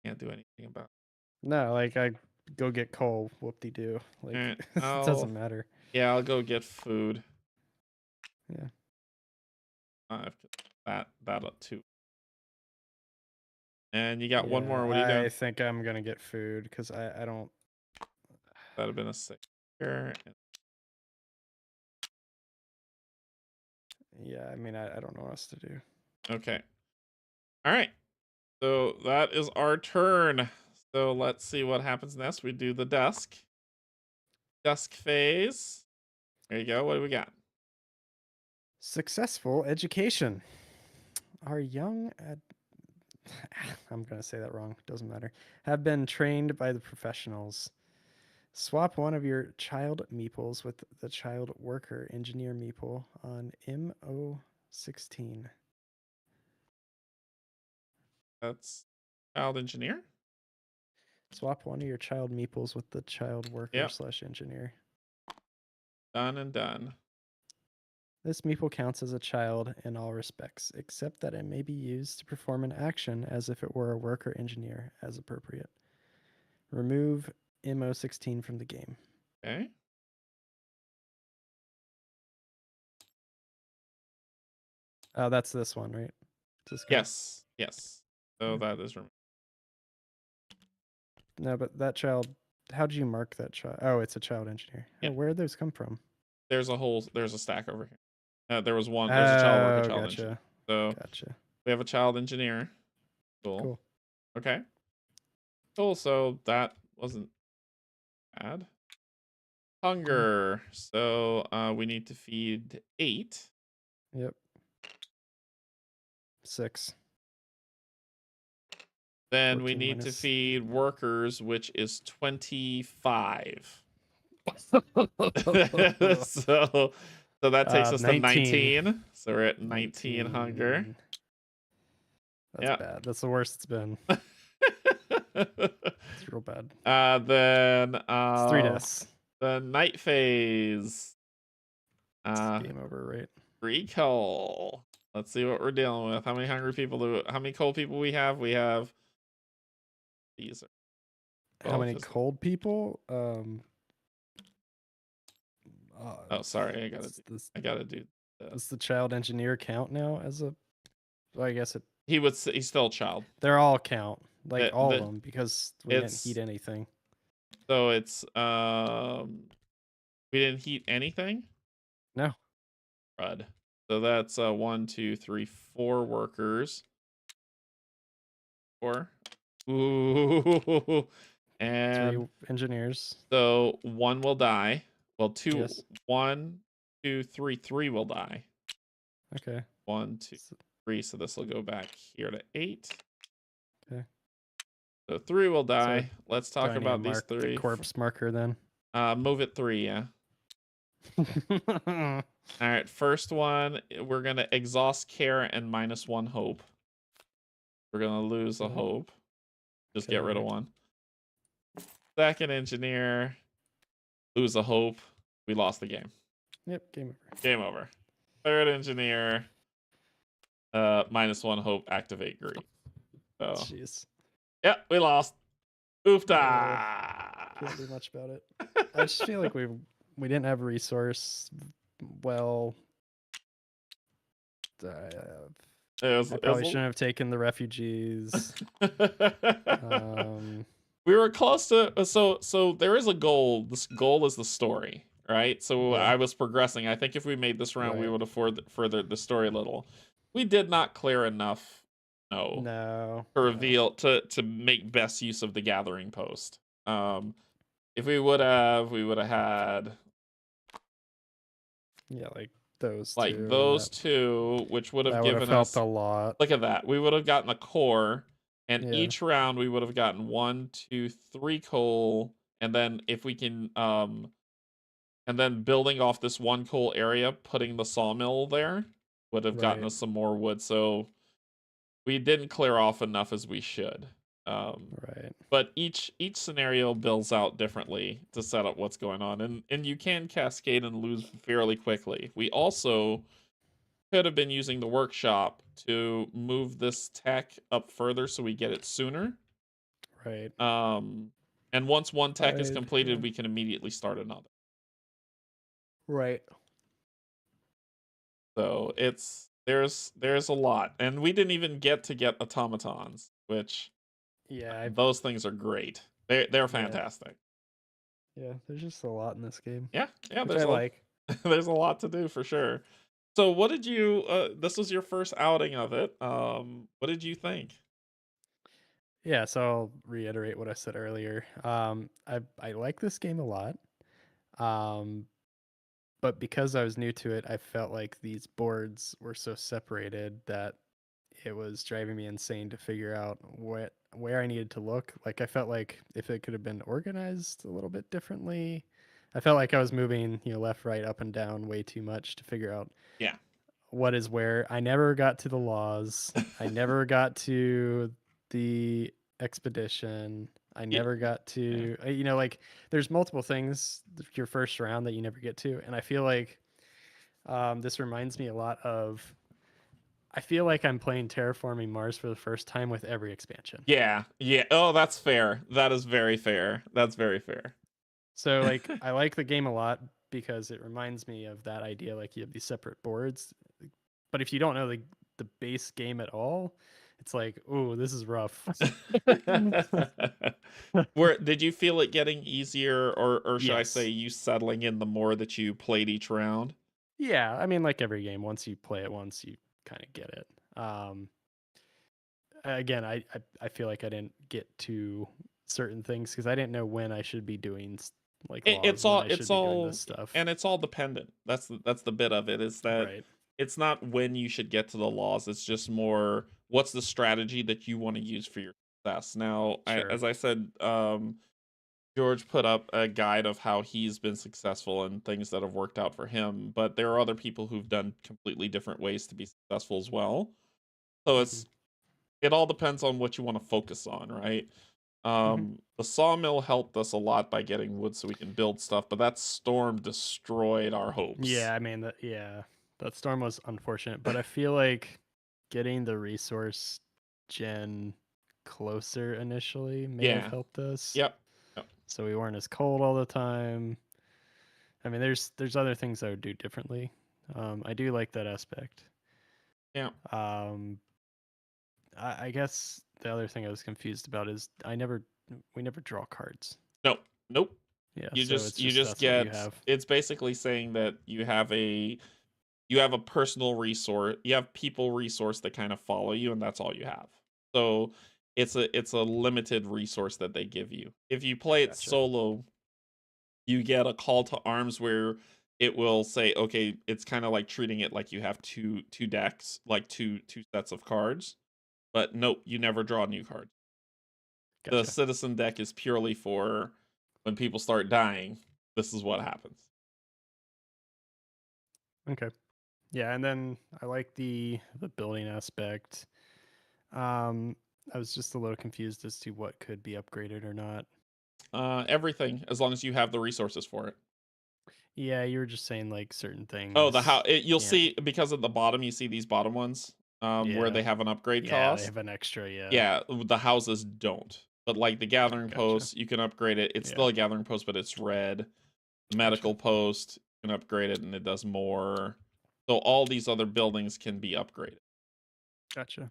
Can't do anything about it. No, like I go get coal, whoop-de-doo. Like Right. it doesn't matter. Yeah, I'll go get food. Yeah. That too. And you got 1 more. What are you doing? I think I'm gonna get food because I don't. That'd have been a 6 here. Yeah, I mean I don't know what else to do. Okay. All right. So that is our turn. So let's see what happens next. We do the dusk. Dusk phase. There you go. What do we got? Successful education. Our young I'm going to say that wrong. Doesn't matter. Have been trained by the professionals. Swap one of your child meeples with the child worker engineer meeple on MO16. That's child engineer. Swap one of your child meeples with the child worker / engineer. Done and done. This meeple counts as a child in all respects, except that it may be used to perform an action as if it were a worker engineer, as appropriate. Remove MO16 from the game. Okay. Oh, that's this one, right? This Yes. Yes. So Yeah. that is No, but that child. How did you mark that child? Oh, it's a child engineer. Yeah. Oh, where did those come from? There's a stack over here. There's a child worker, Oh, child engineer. gotcha. So Gotcha. we have a child engineer. Cool. Cool. Okay. Cool. So that wasn't bad. Hunger. So we need to feed 8. Yep. 6. Then we 14 need to minus feed 8. workers, which is 25. so that takes us to 19. So we're at 19 hunger. That's bad. That's the worst it's been. It's real bad. Then It's 3 deaths. the night phase. Game over, right? Recall. Let's see what we're dealing with. How many hungry people how many cold people we have? We have these are How many cold people? Oh, sorry. I gotta do this. Does the child engineer count now as a? Well, I guess he's still a child. They're all count, like all the, of them, because we didn't heat anything. So it's we didn't heat anything. No. Crud. So that's 1, 2, 3, 4 workers. 4. Ooh. And 3 engineers. So 1 will die. Well, 2. Yes. 1, 2, 3. 3 will die. Okay. 1, 2, 3. So this will go back here to 8. Okay. So 3 will die. So let's talk about these 3. The corpse marker then. Move it 3. Yeah. All right, first one, we're going to exhaust care and -1 hope. We're going to lose a hope. Just get rid of 1. Second engineer, lose a hope. We lost the game. Yep, game over. Game over. Third engineer, -1 hope, activate greed. So, jeez. Yeah, we lost. Oofda. Can't do much about it. I just feel like we didn't have a resource. Well, I probably shouldn't have taken the refugees. We were close to so there is a goal. This goal is the story, right? So I was progressing. I think if we made this round, we would have furthered the story a little. We did not clear enough. No. To reveal to make best use of the gathering post. If we would have had like those like two. Those two, which would have given us us a lot. Look at that. We would have gotten a core, and each round we would have gotten 1, 2, 3 coal, and then if we can and then building off this 1 coal area, putting the sawmill there would have gotten us some more wood. So we didn't clear off enough as we should. But each scenario builds out differently to set up what's going on, and you can cascade and lose fairly quickly. We also could have been using the workshop to move this tech up further so we get it sooner. And once one tech is completed, we can immediately start another. So there's a lot, and we didn't even get automatons, which those things are great. They're fantastic. Yeah, there's just a lot in this game. Yeah, there's there's a lot to do for sure. So what did you this was your first outing of it. What did you think? Yeah, so I'll reiterate what I said earlier. I like this game a lot. But because I was new to it, I felt like these boards were so separated that it was driving me insane to figure out where I needed to look. Like I felt like if it could have been organized a little bit differently. I felt like I was moving, left, right, up and down way too much to figure out what is where. I never got to the laws. I never got to the expedition. I never got to, like there's multiple things your first round that you never get to. And I feel like this reminds me a lot of, I feel like I'm playing Terraforming Mars for the first time with every expansion. Yeah, yeah. Oh, that's fair. That is very fair. That's very fair. So like I like the game a lot because it reminds me of that idea, like you have these separate boards. But if you don't know the base game at all, it's like, oh, this is rough. Where did you feel it getting easier, or should I say Yes. you settling in the more that you played each round? Yeah, I mean, like every game, once you play it once, you kind of get it. Again, I feel like I didn't get to certain things because I didn't know when I should be doing like laws, when I should be doing this stuff. And it's all dependent. That's the bit of it, is that Right. it's not when you should get to the laws. It's just more what's the strategy that you want to use for your success. Now, Sure. as I said, George put up a guide of how he's been successful and things that have worked out for him, but there are other people who've done completely different ways to be successful as well. So Mm-hmm. it all depends on what you want to focus on, right? Mm-hmm. The sawmill helped us a lot by getting wood so we can build stuff, but that storm destroyed our hopes. Yeah, I mean that storm was unfortunate, but I feel like getting the resource gen closer initially may have Yeah. helped us. Yep. Yep. So we weren't as cold all the time. I mean, there's other things I would do differently. I do like that aspect. Yeah. Um, I guess the other thing I was confused about is we never draw cards. Nope. Nope. Yeah, You so just it's you just just that's what you get, have. it's basically saying that you have a personal resource, you have people resource that kind of follow you, and that's all you have. So it's a limited resource that they give you. If you play it Gotcha. solo, you get a call to arms where it will say, okay, it's kind of like treating it like you have two decks, like two sets of cards. But nope, you never draw new cards. The Gotcha. citizen deck is purely for when people start dying. This is what happens. Okay. Yeah, and then I like the building aspect. I was just a little confused as to what could be upgraded or not. Everything, as long as you have the resources for it. Yeah, you were just saying like certain Oh, things you'll can't. see, because at the bottom you see these bottom ones, where Yeah. they have an upgrade Yeah, they cost. have an extra, yeah. Yeah, the houses don't. But like the gathering Gotcha. post, you can upgrade it. It's Yeah. still a gathering post, but it's red. The Gotcha. medical post, you can upgrade it and it does more. So all these other buildings can be upgraded. Gotcha.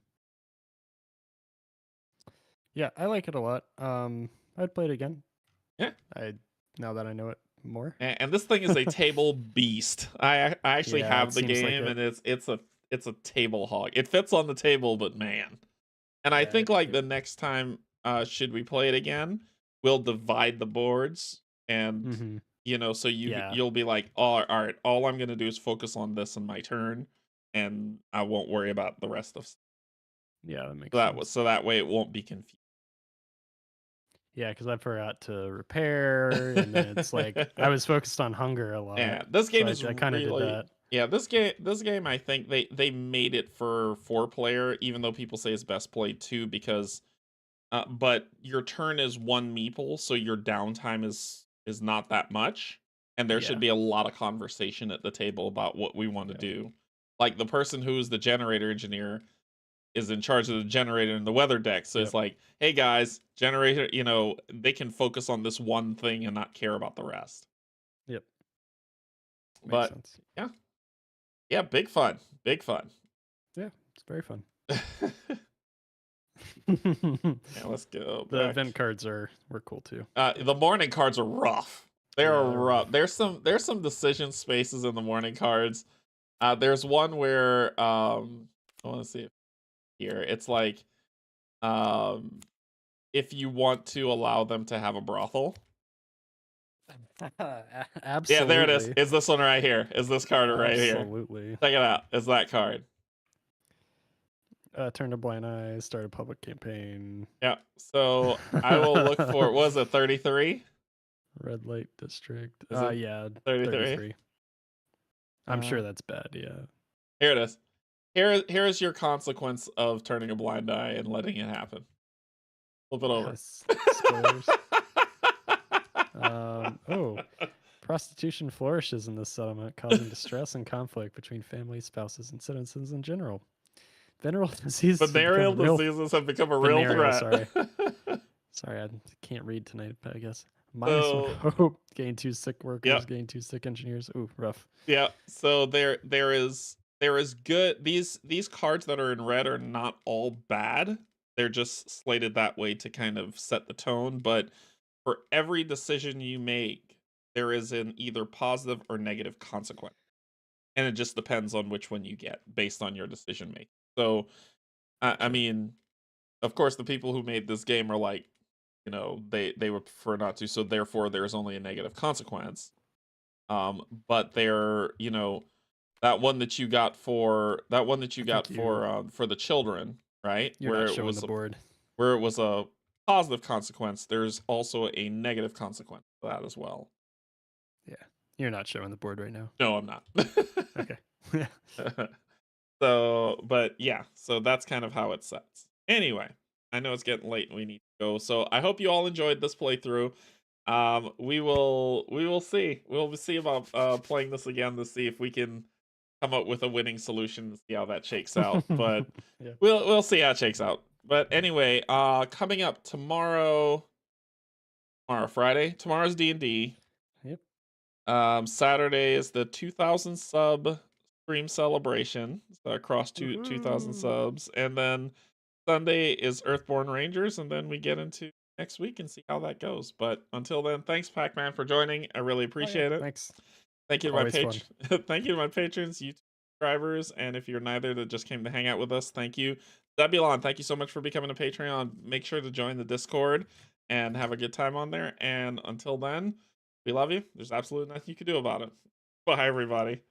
Yeah, I like it a lot. I'd play it again. Yeah. I Now that I know it more. And this thing is a table beast. I actually Yeah, it have the seems like game, it. and it's a table hog. It fits on the table, but man. And I Yeah, think like the next time, should we play it again, we'll divide the boards, and mm-hmm. so Yeah. you'll be like, oh, all right, all I'm gonna do is focus on this in my turn, and I won't worry about the rest of Yeah, that makes sense. so that way it won't be confused. Yeah, because I forgot to repair, and then it's like I was focused on hunger a lot, Yeah, this so game is I kind of did really, that. yeah, this game I think they made it for 4 player, even though people say it's best played 2, because but your turn is 1 meeple, so your downtime is not that much, and there should Yeah. be a lot of conversation at the table about what we want to Yep. do. Like the person who is the generator engineer is in charge of the generator and the weather deck, so it's Yep. like, hey guys, generator, they can focus on this one thing and not care about the rest. Yep. Makes But sense. yeah, yeah, big fun, big fun. Yeah, it's very fun. Yeah, let's go The back. event cards were cool too. The morning cards are rough. They Yeah, are they're rough. rough. There's some decision spaces in the morning cards. There's one where I want to see here. It's like, um if you want to allow them to have a brothel. Absolutely. Yeah, there it is. It's this one right here. Is this card right here? Absolutely. Check it out. It's that card. Turn a blind eye, start a public campaign. Yeah. So I will look for, what was it, 33? Red light district. Is it Yeah, 33? 33. I'm sure that's bad, yeah. Here it is. Here is your consequence of turning a blind eye and letting it happen. Flip it over. Yes. Spoilers. Prostitution flourishes in this settlement, causing distress and conflict between families, spouses, and citizens in general. Venereal diseases have become Venereal a real. diseases have become a real Venereal, threat. Sorry, I can't read tonight, but I guess minus one So, hope. Getting two sick workers, yep, getting two sick engineers. Ooh, rough. yeah. So there is good. These cards that are in red are not all bad. They're just slated that way to kind of set the tone. But for every decision you make, there is an either positive or negative consequence, and it just depends on which one you get based on your decision making. So, I Gotcha. mean, of course, the people who made this game are like, they would prefer not to. So therefore, there's only a negative consequence. But they're, that one that you got I think for the children, right? you're not showing the board. Where it was a positive consequence, there's also a negative consequence for that as well. Yeah, you're not showing the board right now. No, I'm not. Okay. So, but yeah, so that's kind of how it sets. Anyway, I know it's getting late and we need to go. So I hope you all enjoyed this playthrough. We will see. We'll see about playing this again to see if we can come up with a winning solution and see how that shakes out. But Yeah. we'll see how it shakes out. But anyway, coming up tomorrow Friday. Tomorrow's D&D. Yep. Saturday is the 2000 sub stream celebration. So across 2000 subs, and then Sunday is Earthborn Rangers, and then we get into next week and see how that goes. But until then, thanks Pac-Man for joining. I really Oh, yeah. appreciate it. Thanks. Thank you to my Always fun. thank you to my patrons, YouTube subscribers, and if you're neither that just came to hang out with us, thank you. Zebulon, thank you so much for becoming a Patreon. Make sure to join the Discord and have a good time on there. And until then, we love you. There's absolutely nothing you can do about it. Bye, everybody.